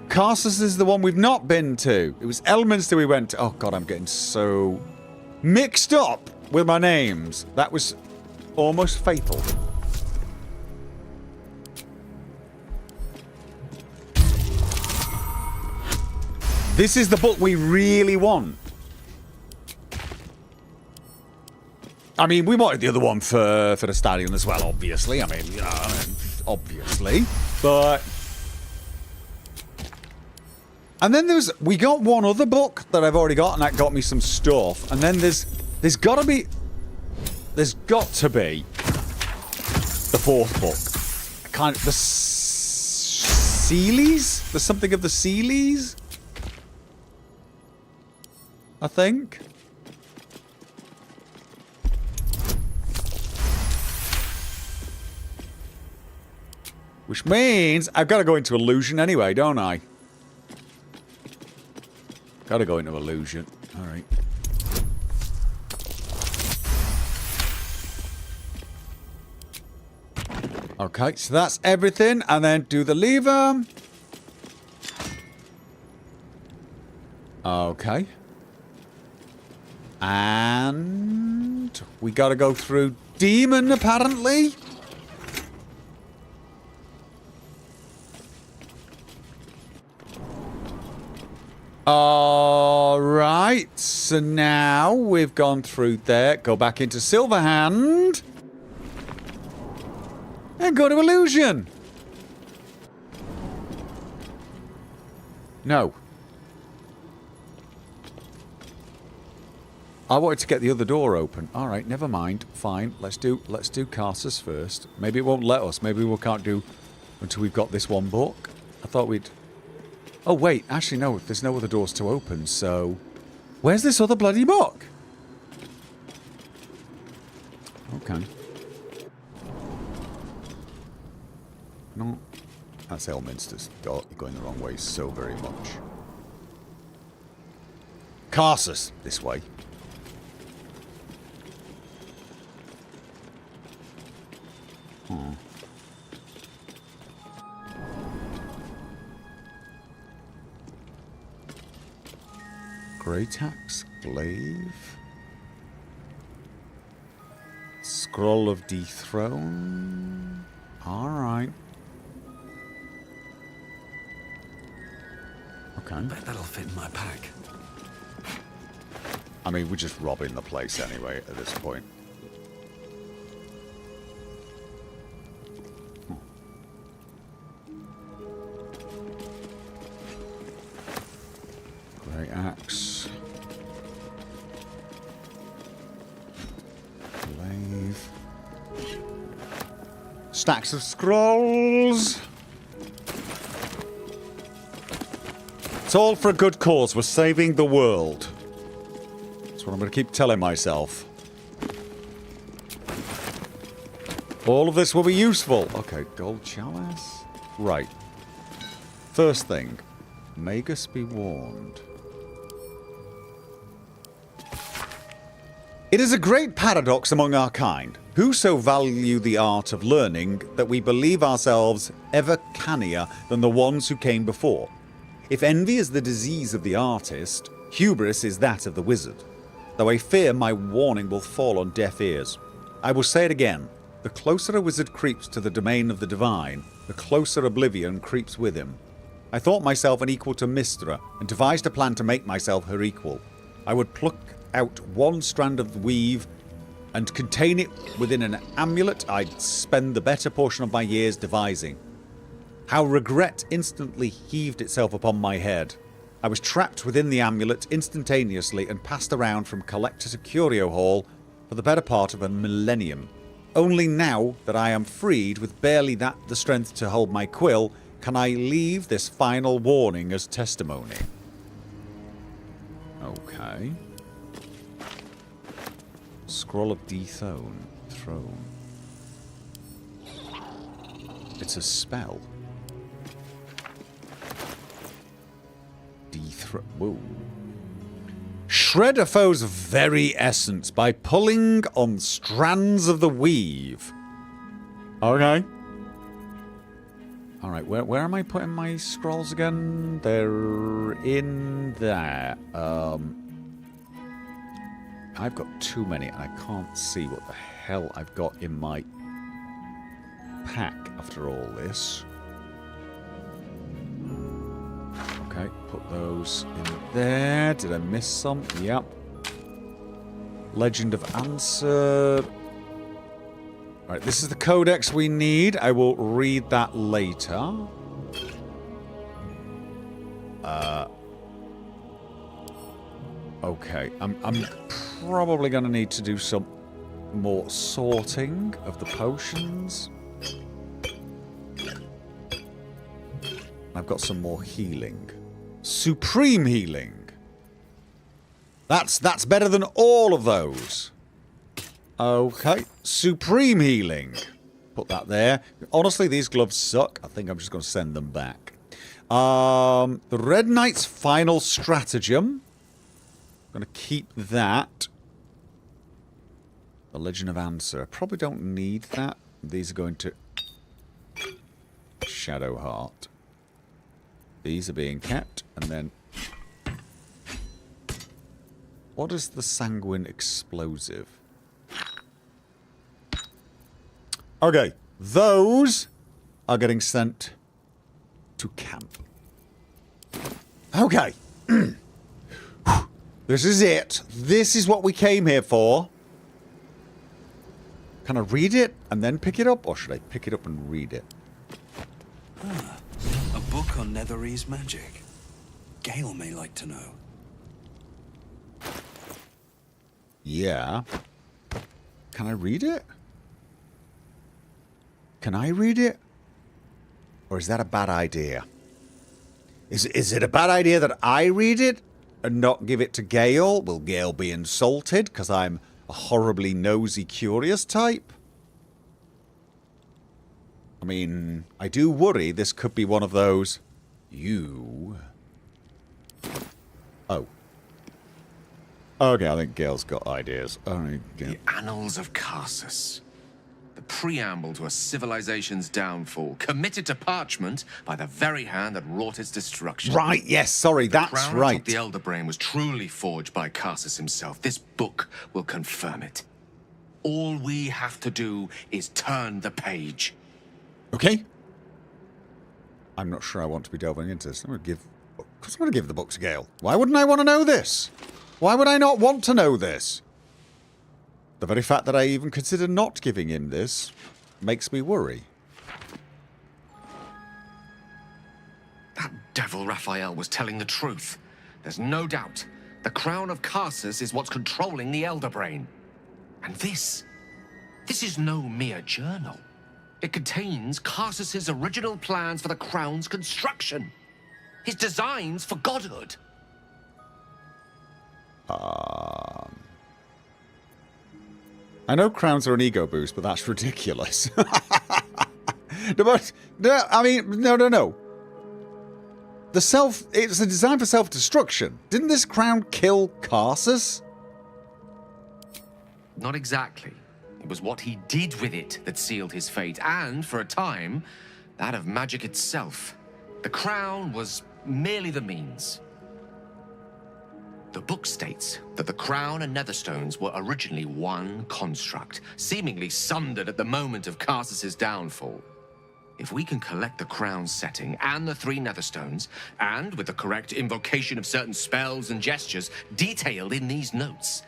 Speaker 2: Tarsus is the one we've not been to. It was Elminster we went to. Oh god, I'm getting so mixed up with my names. That was almost fatal. This is the book we really want. I mean, we wanted the other one for the Stadion as well, obviously. I mean, you know, obviously. But... And then we got one other book that I've already got, and that got me some stuff. And then there's got to be the fourth book. Kind of the Sealies? There's something of the Sealies, I think. Which means I've got to go into illusion anyway, don't I? Gotta go into illusion. Alright. Okay, so that's everything. And then do the lever. Okay. And we got to go through Demon, apparently. Alright, so now we've gone through there. Go back into Silverhand. And go to Illusion. No. I wanted to get the other door open. Alright, never mind. Fine. Let's do Carsus first. Maybe it won't let us. Maybe we can't do until we've got this one book. I thought we'd... Oh, wait. Actually, no. There's no other doors to open, so... Where's this other bloody book? Okay. No. That's Elminster's. Oh, you're going the wrong way so very much. Carsus. This way. Hmm. Great Axe, Glaive. Scroll of Dethrone. Alright. Okay.
Speaker 8: Bet that'll fit in my pack.
Speaker 2: I mean, we're just robbing the place anyway at this point. Great Axe. Glaive. Stacks of scrolls. It's all for a good cause. We're saving the world. That's what I'm going to keep telling myself. All of this will be useful. Okay, gold chalice. Right. First thing. Magus be warned. It is a great paradox among our kind, who so value the art of learning that we believe ourselves ever cannier than the ones who came before. If envy is the disease of the artist, hubris is that of the wizard. Though I fear my warning will fall on deaf ears. I will say it again. The closer a wizard creeps to the domain of the divine, the closer oblivion creeps with him. I thought myself an equal to Mystra, and devised a plan to make myself her equal. I would pluck out one strand of the weave and contain it within an amulet I'd spend the better portion of my years devising. How regret instantly heaved itself upon my head. I was trapped within the amulet instantaneously and passed around from collector to curio hall for the better part of a millennium. Only now that I am freed with barely the strength to hold my quill, can I leave this final warning as testimony. Okay. Scroll of Dethrone. Throne. It's a spell. Dethrone. Whoa. Shred a foe's very essence by pulling on strands of the weave. Okay. Alright, where am I putting my scrolls again? They're in there. I've got too many and I can't see what the hell I've got in my pack after all this. Okay, put those in there. Did I miss some? Yep. Legend of Answer. Right, this is the codex we need. I will read that later. Okay, I'm probably going to need to do some more sorting of the potions. I've got some more healing. Supreme healing. That's better than all of those. Okay, supreme healing. Put that there. Honestly, these gloves suck. I think I'm just going to send them back. The Red Knight's final stratagem. I'm going to keep that. The Legend of Answer. I probably don't need that. These are going to Shadowheart. These are being kept, and then What is the sanguine explosive? Okay, those are getting sent to camp. Okay. This is it. This is what we came here for. Can I read it and then pick it up? Or should I pick it up and read it?
Speaker 14: Ah, a book on Netherese magic. Gale may like to know.
Speaker 2: Yeah. Can I read it? Can I read it? Or is that a bad idea? Is it a bad idea that I read it and not give it to Gale? Will Gale be insulted because I'm a horribly nosy, curious type? I mean, I do worry this could be one of those... Oh. Okay, I think Gale's got ideas.
Speaker 9: The Annals of Karsus. The preamble to a civilization's downfall, committed to parchment by the very hand that wrought its destruction.
Speaker 2: Right, yes, sorry, that's
Speaker 9: crown
Speaker 2: right.
Speaker 9: atop the Elder Brain was truly forged by Karsus himself. This book will confirm it. All we have to do is turn the page.
Speaker 2: Okay. I'm not sure I want to be delving into this. I'm going to give the book to Gale. Why wouldn't I want to know this? Why would I not want to know this? The very fact that I even consider not giving him this makes me worry.
Speaker 9: That devil Raphael was telling the truth. There's no doubt. The crown of Karsus is what's controlling the Elder Brain. And this is no mere journal. It contains Karsus's original plans for the crown's construction. His designs for godhood.
Speaker 2: I know crowns are an ego boost, but that's ridiculous. No. It's a design for self-destruction. Didn't this crown kill Karsus?
Speaker 9: Not exactly. It was what he did with it that sealed his fate, and, for a time, that of magic itself. The crown was merely the means. The book states that the crown and netherstones were originally one construct, seemingly sundered at the moment of Karsus's downfall. If we can collect the crown's setting and the 3 netherstones, and with the correct invocation of certain spells and gestures detailed in these notes,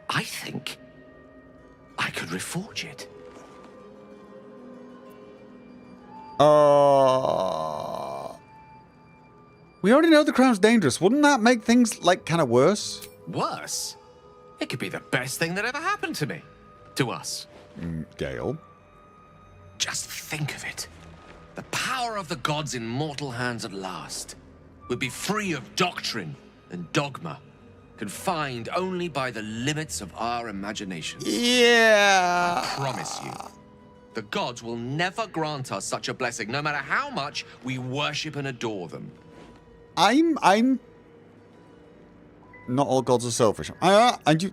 Speaker 9: I think I could reforge it.
Speaker 2: We already know the crown's dangerous. Wouldn't that make things, like, kind of worse?
Speaker 9: Worse? It could be the best thing that ever happened to me. To us.
Speaker 2: Gale?
Speaker 9: Just think of it. The power of the gods in mortal hands at last. We'd be free of doctrine and dogma, confined only by the limits of our imaginations.
Speaker 2: Yeah.
Speaker 9: I promise you, the gods will never grant us such a blessing, no matter how much we worship and adore them.
Speaker 2: I'm not all gods are selfish. And you...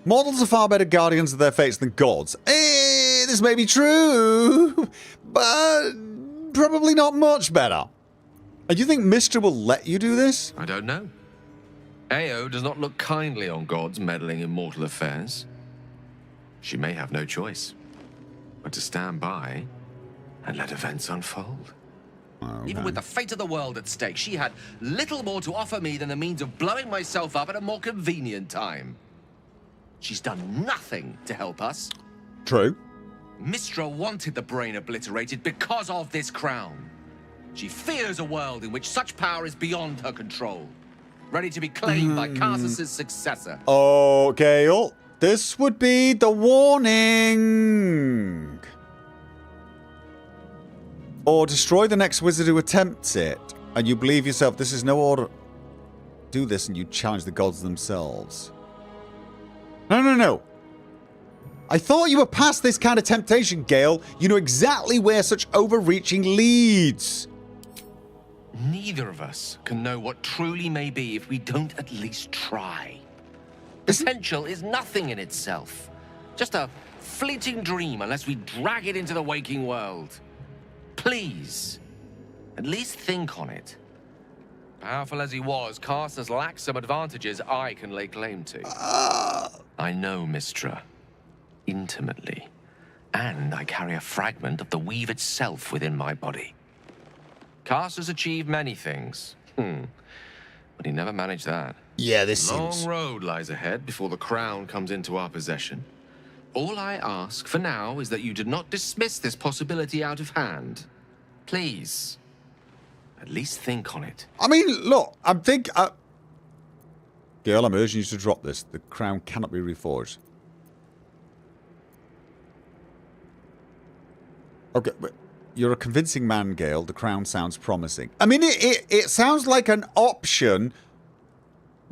Speaker 2: Mortals are far better guardians of their fates than gods. This may be true, but probably not much better. And you think Mistra will let you do this?
Speaker 9: I don't know. Ao does not look kindly on gods meddling in mortal affairs. She may have no choice but to stand by and let events unfold.
Speaker 2: Okay.
Speaker 9: Even with the fate of the world at stake, she had little more to offer me than the means of blowing myself up at a more convenient time. She's done nothing to help us.
Speaker 2: True.
Speaker 9: Mistra wanted the brain obliterated because of this crown. She fears a world in which such power is beyond her control, ready to be claimed by Karsus's successor.
Speaker 2: Oh, Gale, this would be the warning. Or destroy the next wizard who attempts it, and you believe yourself this is no order. Do this and you challenge the gods themselves. No. I thought you were past this kind of temptation, Gale. You know exactly where such overreaching leads.
Speaker 9: Neither of us can know what truly may be if we don't at least try. Potential is nothing in itself. Just a fleeting dream unless we drag it into the waking world. Please, at least think on it. Powerful as he was, Carsus lacked some advantages I can lay claim to. I know Mistra intimately, and I carry a fragment of the weave itself within my body. Carsus achieved many things, but he never managed that.
Speaker 2: Yeah, this
Speaker 9: long
Speaker 2: seems...
Speaker 9: road lies ahead before the crown comes into our possession. All I ask for now is that you do not dismiss this possibility out of hand. Please. At least think on it.
Speaker 2: I mean, look, I'm thinking... Girl, I'm urging you to drop this. The crown cannot be reforged. Okay, but you're a convincing man, Gale. The crown sounds promising. I mean, it sounds like an option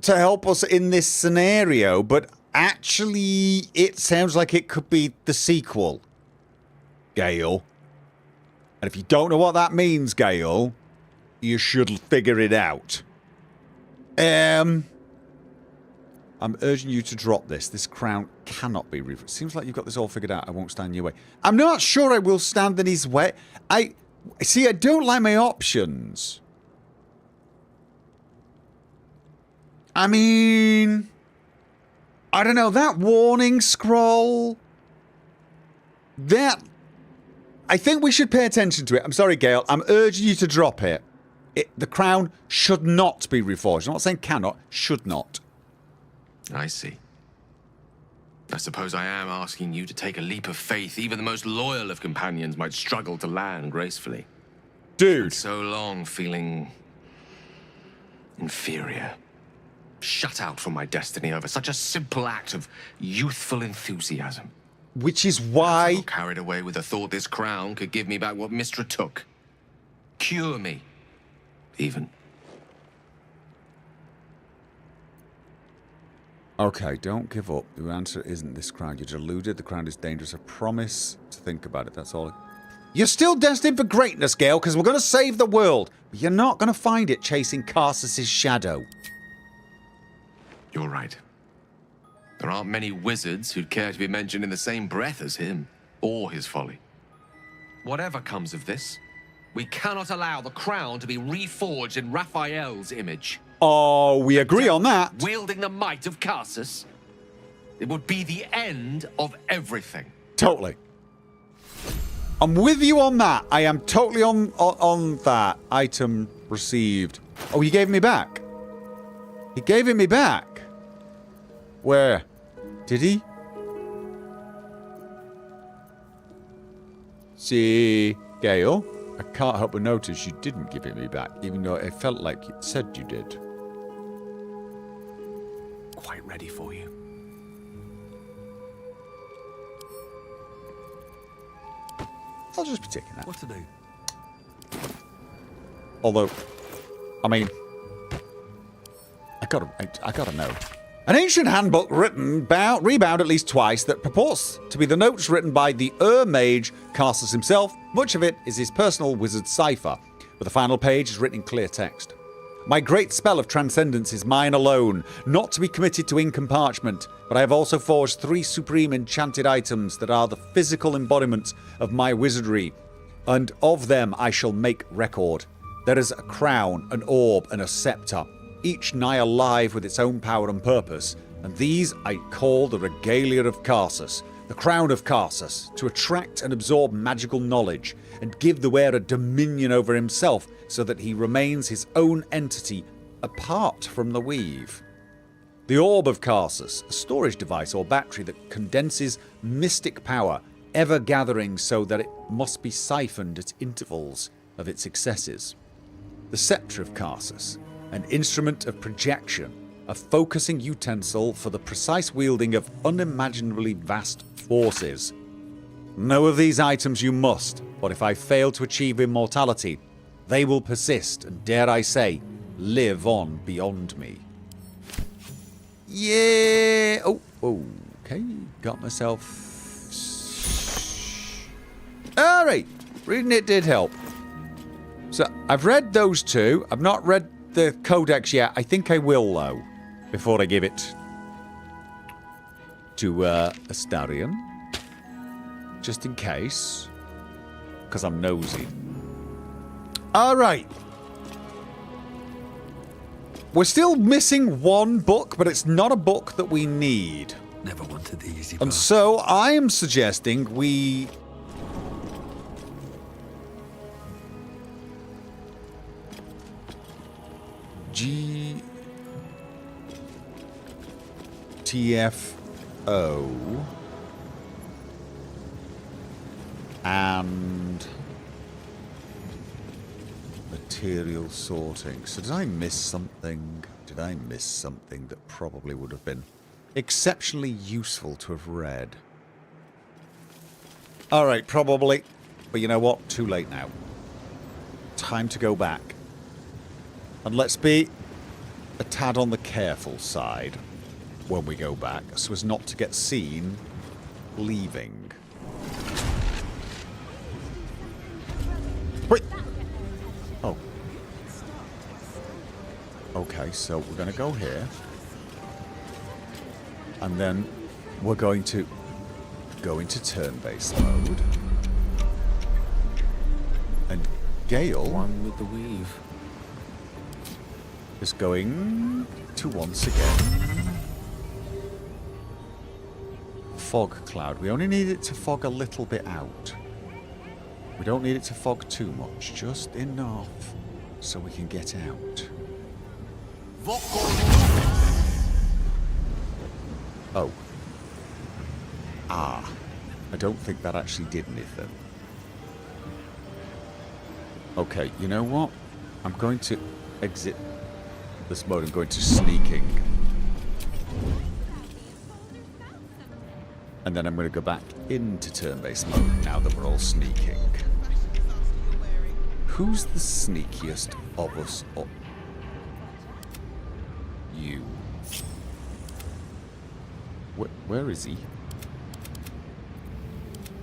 Speaker 2: to help us in this scenario, but actually, it sounds like it could be the sequel, Gale. And if you don't know what that means, Gale, you should figure it out. I'm urging you to drop this. This crown cannot be reforged. Seems like you've got this all figured out. I won't stand in your way. I'm not sure I will stand in his way. I don't like my options. I mean, I don't know, that warning scroll, that, I think we should pay attention to it. I'm sorry, Gale, I'm urging you to drop it. The crown should not be reforged. I'm not saying cannot, should not.
Speaker 9: I see. I suppose I am asking you to take a leap of faith even the most loyal of companions might struggle to land gracefully.
Speaker 2: Dude.
Speaker 9: So long feeling inferior. Shut out from my destiny over such a simple act of youthful enthusiasm.
Speaker 2: Which is why...
Speaker 9: I got carried away with the thought this crown could give me back what Mistra took. Cure me, even.
Speaker 2: Okay, don't give up. The answer isn't this crown. You're deluded. The crown is dangerous. I promise to think about it. That's all. You're still destined for greatness, Gale, because we're going to save the world. But you're not going to find it chasing Carsus's shadow.
Speaker 9: You're right. There aren't many wizards who'd care to be mentioned in the same breath as him, or his folly. Whatever comes of this, we cannot allow the crown to be reforged in Raphael's image.
Speaker 2: Oh, we agree on that.
Speaker 9: Wielding the might of Carsus. It would be the end of everything.
Speaker 2: Totally. I'm with you on that. I am totally on that. Item received. Oh, he gave me back. He gave it me back. Where? Did he? See, Gale, I can't help but notice you didn't give it me back, even though it felt like you said you did.
Speaker 8: Quite ready for you.
Speaker 2: I'll just be taking that.
Speaker 8: What to do?
Speaker 2: Although, I mean, I gotta know. An ancient handbook written, rebound at least twice, that purports to be the notes written by the mage Carsus himself. Much of it is his personal wizard cipher, but the final page is written in clear text. My great spell of transcendence is mine alone, not to be committed to ink and parchment, but I have also forged 3 supreme enchanted items that are the physical embodiments of my wizardry, and of them I shall make record. There is a crown, an orb, and a scepter, each nigh alive with its own power and purpose, and these I call the regalia of Carsus, the crown of Carsus, to attract and absorb magical knowledge, and give the wearer dominion over himself, so that he remains his own entity apart from the weave. The orb of Carsus, a storage device or battery that condenses mystic power, ever gathering so that it must be siphoned at intervals of its excesses. The scepter of Carsus, an instrument of projection, a focusing utensil for the precise wielding of unimaginably vast forces. Know of these items you must, but if I fail to achieve immortality, they will persist and, dare I say, live on beyond me. Yeah! Oh, okay. Got myself... Alright! Reading it did help. So, I've read those 2. I've not read the codex yet. I think I will, though, before I give it to Astarion. Just in case. Because I'm nosy. Alright. we're still missing one book, but it's not a book that we need.
Speaker 14: Never wanted the easy
Speaker 2: And
Speaker 14: path.
Speaker 2: so I am suggesting we... GTFO and material sorting. So did I miss something? Did I miss something that probably would have been exceptionally useful to have read? Alright, probably. But you know what? Too late now. Time to go back. And let's be a tad on the careful side when we go back, so as not to get seen leaving. Wait! Oh. Okay, so we're going to go here. And then we're going to go into turn-based mode. And Gale...
Speaker 14: One with the weave.
Speaker 2: Is going to once again fog cloud. We only need it to fog a little bit out. We don't need it to fog too much, just enough so we can get out. Oh. Ah. I don't think that actually did anything. Okay, you know what? I'm going to exit this mode and go into sneaking. And then I'm going to go back into turn-based mode now that we're all sneaking. Who's the sneakiest of us all? You. Where is he?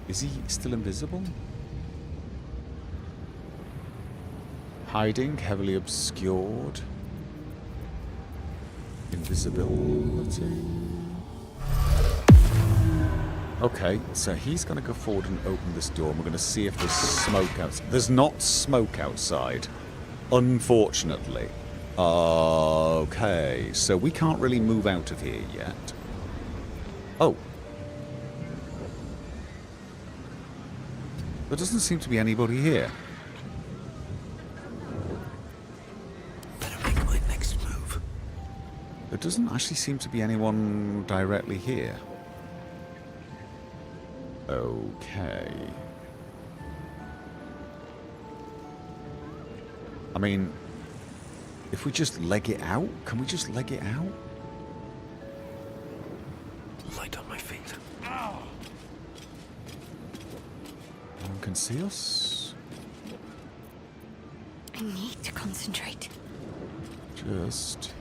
Speaker 2: Is he still invisible? Hiding, heavily obscured. Invisibility. Okay, so he's going to go forward and open this door, and we're going to see if there's smoke outside. There's not smoke outside, unfortunately. Okay, so we can't really move out of here yet. Oh. There doesn't seem to be anybody here. There doesn't actually seem to be anyone directly here. Okay. I mean, if we just leg it out, can we just leg it out?
Speaker 14: Light on my feet.
Speaker 2: No one can see us.
Speaker 3: I need to concentrate.
Speaker 2: Just...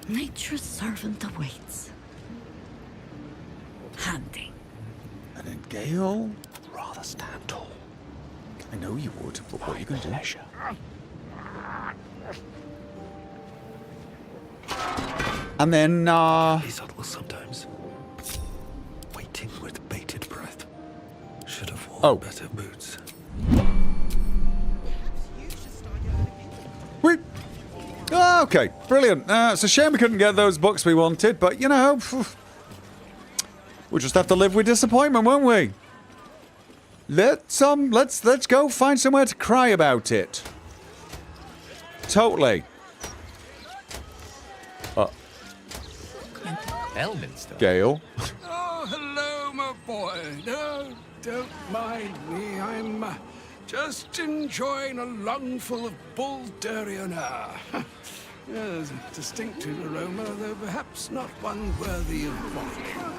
Speaker 10: Nature's servant awaits. Handy.
Speaker 2: And then Gale?
Speaker 14: Rather stand tall.
Speaker 2: I know you would, but what are you going to do? And then,
Speaker 14: Be subtle sometimes. Waiting with bated breath. Should have worn better boots.
Speaker 2: Wait. Okay, brilliant. It's a shame we couldn't get those books we wanted, but you know, we'll just have to live with disappointment, won't we? Let's go find somewhere to cry about it. Totally.
Speaker 9: Elminster.
Speaker 2: Gale.
Speaker 12: Oh, hello, my boy. No, don't mind me. I'm just enjoying a lungful of Baldurian air. Yes, a distinctive aroma, though perhaps not one worthy of vodka.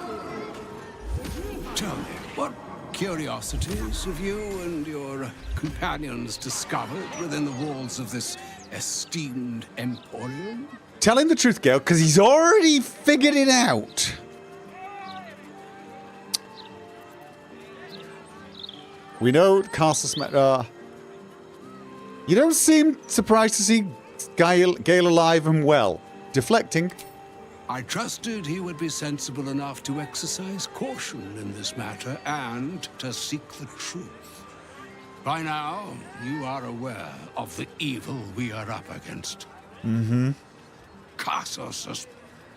Speaker 12: Tell me, what curiosities have you and your companions discovered within the walls of this esteemed emporium?
Speaker 2: Tell him the truth, Gale, because he's already figured it out. We know Castle Smet. You don't seem surprised to see Gale alive and well. Deflecting.
Speaker 12: I trusted he would be sensible enough to exercise caution in this matter and to seek the truth. By now, you are aware of the evil we are up against.
Speaker 2: Mm-hmm.
Speaker 12: Cassus'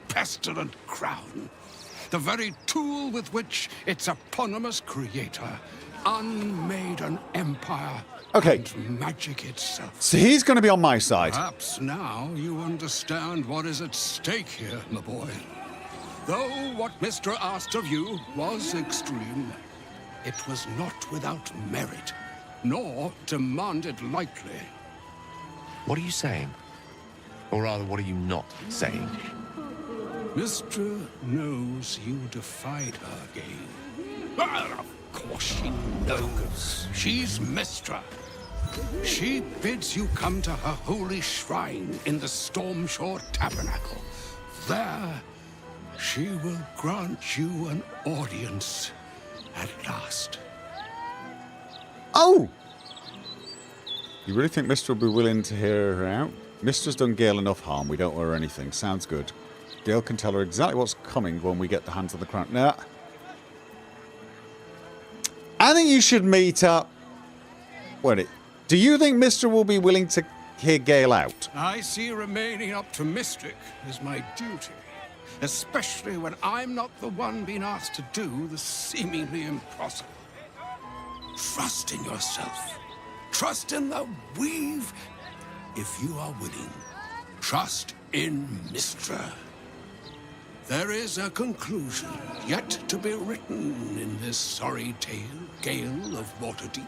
Speaker 12: pestilent crown. The very tool with which its eponymous creator unmade an empire.
Speaker 2: Okay.
Speaker 12: And magic itself.
Speaker 2: So he's going to be on my side.
Speaker 12: Perhaps now you understand what is at stake here, my boy. Though what Mr. asked of you was extreme, it was not without merit, nor demanded lightly.
Speaker 9: What are you saying? Or rather, what are you not saying?
Speaker 12: Mistra knows you defied her game. Well, of course she knows. She's Mistra. She bids you come to her holy shrine in the Stormshore Tabernacle. There, she will grant you an audience at last.
Speaker 2: Oh! You really think Mistra will be willing to hear her out? Mistra's done Gale enough harm. We don't owe her anything. Sounds good. Gale can tell her exactly what's coming when we get the hands on the crown. Nah. I think you should meet up. Wait, do you think Mistra will be willing to hear Gale out?
Speaker 12: I see remaining up to Mystic is my duty. Especially when I'm not the one being asked to do the seemingly impossible. Trust in yourself. Trust in the weave. If you are willing, trust in Mistra. There is a conclusion yet to be written in this sorry tale, Gale of Waterdeep.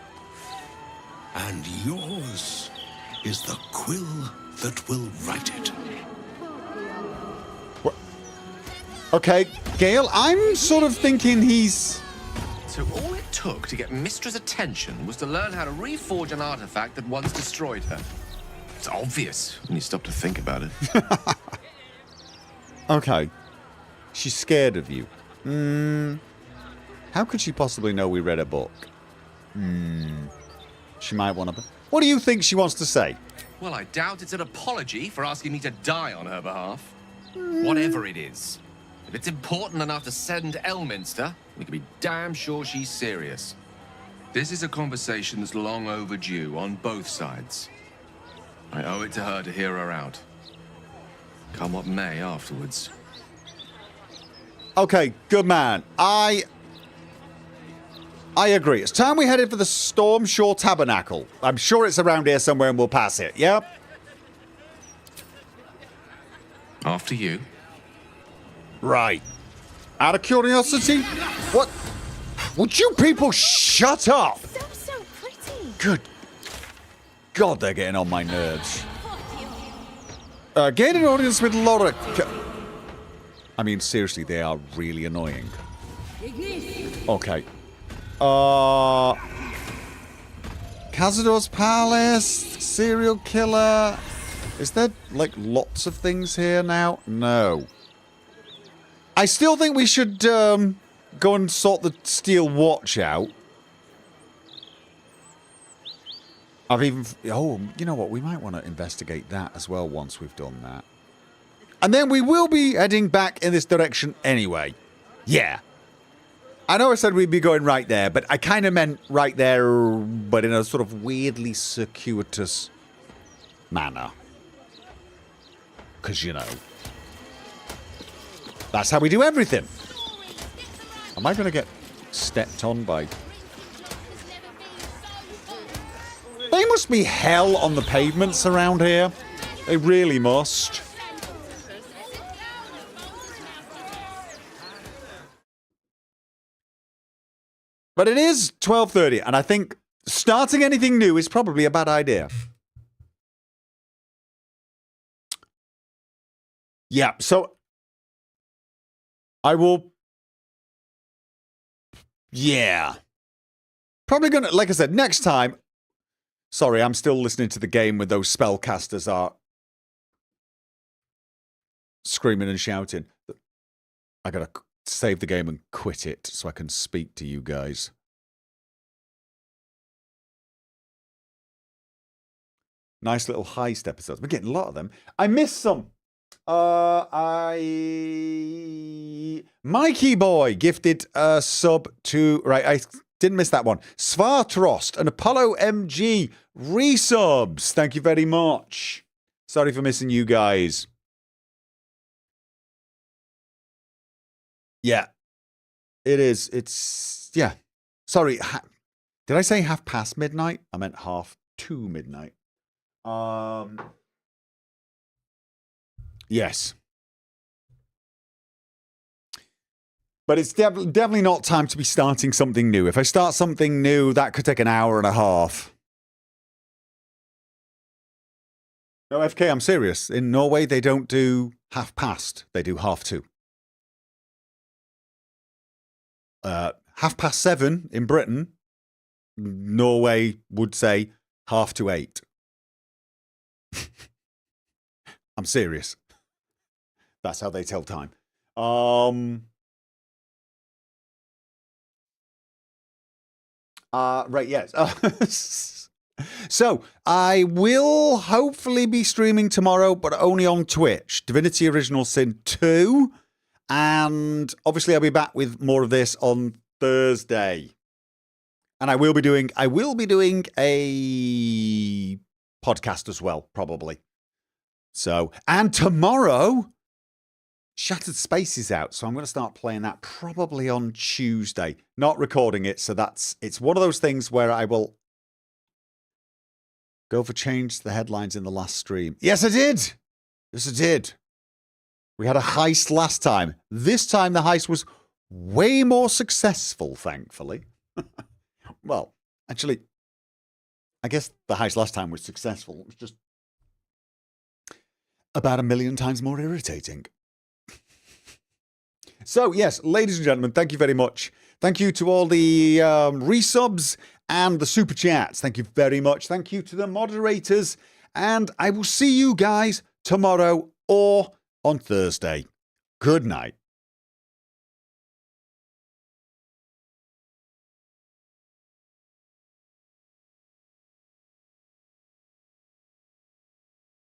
Speaker 12: And yours is the quill that will write it.
Speaker 2: What? Okay, Gale, I'm sort of thinking he's...
Speaker 9: So all it took to get Mistra's attention was to learn how to reforge an artifact that once destroyed her. It's obvious when you stop to think about it.
Speaker 2: Okay. She's scared of you. How could she possibly know we read a book? She might want to... What do you think she wants to say?
Speaker 9: Well, I doubt it's an apology for asking me to die on her behalf. Whatever it is. If it's important enough to send Elminster, we can be damn sure she's serious. This is a conversation that's long overdue on both sides. I owe it to her to hear her out. Come what may afterwards.
Speaker 2: Okay, good man. I agree. It's time we headed for the Stormshore Tabernacle. I'm sure it's around here somewhere and we'll pass it, yeah?
Speaker 9: After you.
Speaker 2: Right. Out of curiosity, what? Would you people shut up?
Speaker 16: So pretty.
Speaker 2: Good God, they're getting on my nerves. Gain an audience with Laura. I mean, seriously, they are really annoying. Okay. Cazador's Palace, serial killer. Is there, like, lots of things here now? No. I still think we should go and sort the steel watch out. I've even... Oh, you know what? We might want to investigate that as well once we've done that. And then we will be heading back in this direction anyway. Yeah. I know I said we'd be going right there, but I kind of meant right there, but in a sort of weirdly circuitous manner. Because, you know, that's how we do everything. Am I going to get stepped on by... They must be hell on the pavements around here. They really must. But it is 12:30, and I think starting anything new is probably a bad idea. Yeah, so I will... Yeah. Probably gonna, like I said, next time... Sorry, I'm still listening to the game with those spellcasters are screaming and shouting. I gotta save the game and quit it so I can speak to you guys. Nice little heist episodes. We're getting a lot of them. I missed some. Mikey Boy gifted a sub to... Right, I didn't miss that one. Svartrost and Apollo MG resubs. Thank you very much. Sorry for missing you guys. Yeah. It is. It's, yeah. Sorry. Did I say midnight? I meant 2:30 midnight. Yes. But it's definitely not time to be starting something new. If I start something new, that could take an hour and a half. No, FK, I'm serious. In Norway, they don't do 2:30. They do 2:30. 7:30 in Britain, Norway would say 7:30. I'm serious. That's how they tell time. Right, yes. So, I will hopefully be streaming tomorrow, but only on Twitch. Divinity Original Sin 2. And obviously I'll be back with more of this on Thursday. And I will be doing a podcast as well, probably. So, and tomorrow, Shattered Space is out, so I'm going to start playing that probably on Tuesday. Not recording it, so it's one of those things where I will go for change the headlines in the last stream. Yes, I did. Yes, I did. We had a heist last time. This time the heist was way more successful, thankfully. Well, actually, I guess the heist last time was successful. It was just about 1,000,000 times more irritating. So, yes, ladies and gentlemen, thank you very much. Thank you to all the resubs and the super chats. Thank you very much. Thank you to the moderators. And I will see you guys tomorrow or on Thursday. Good night.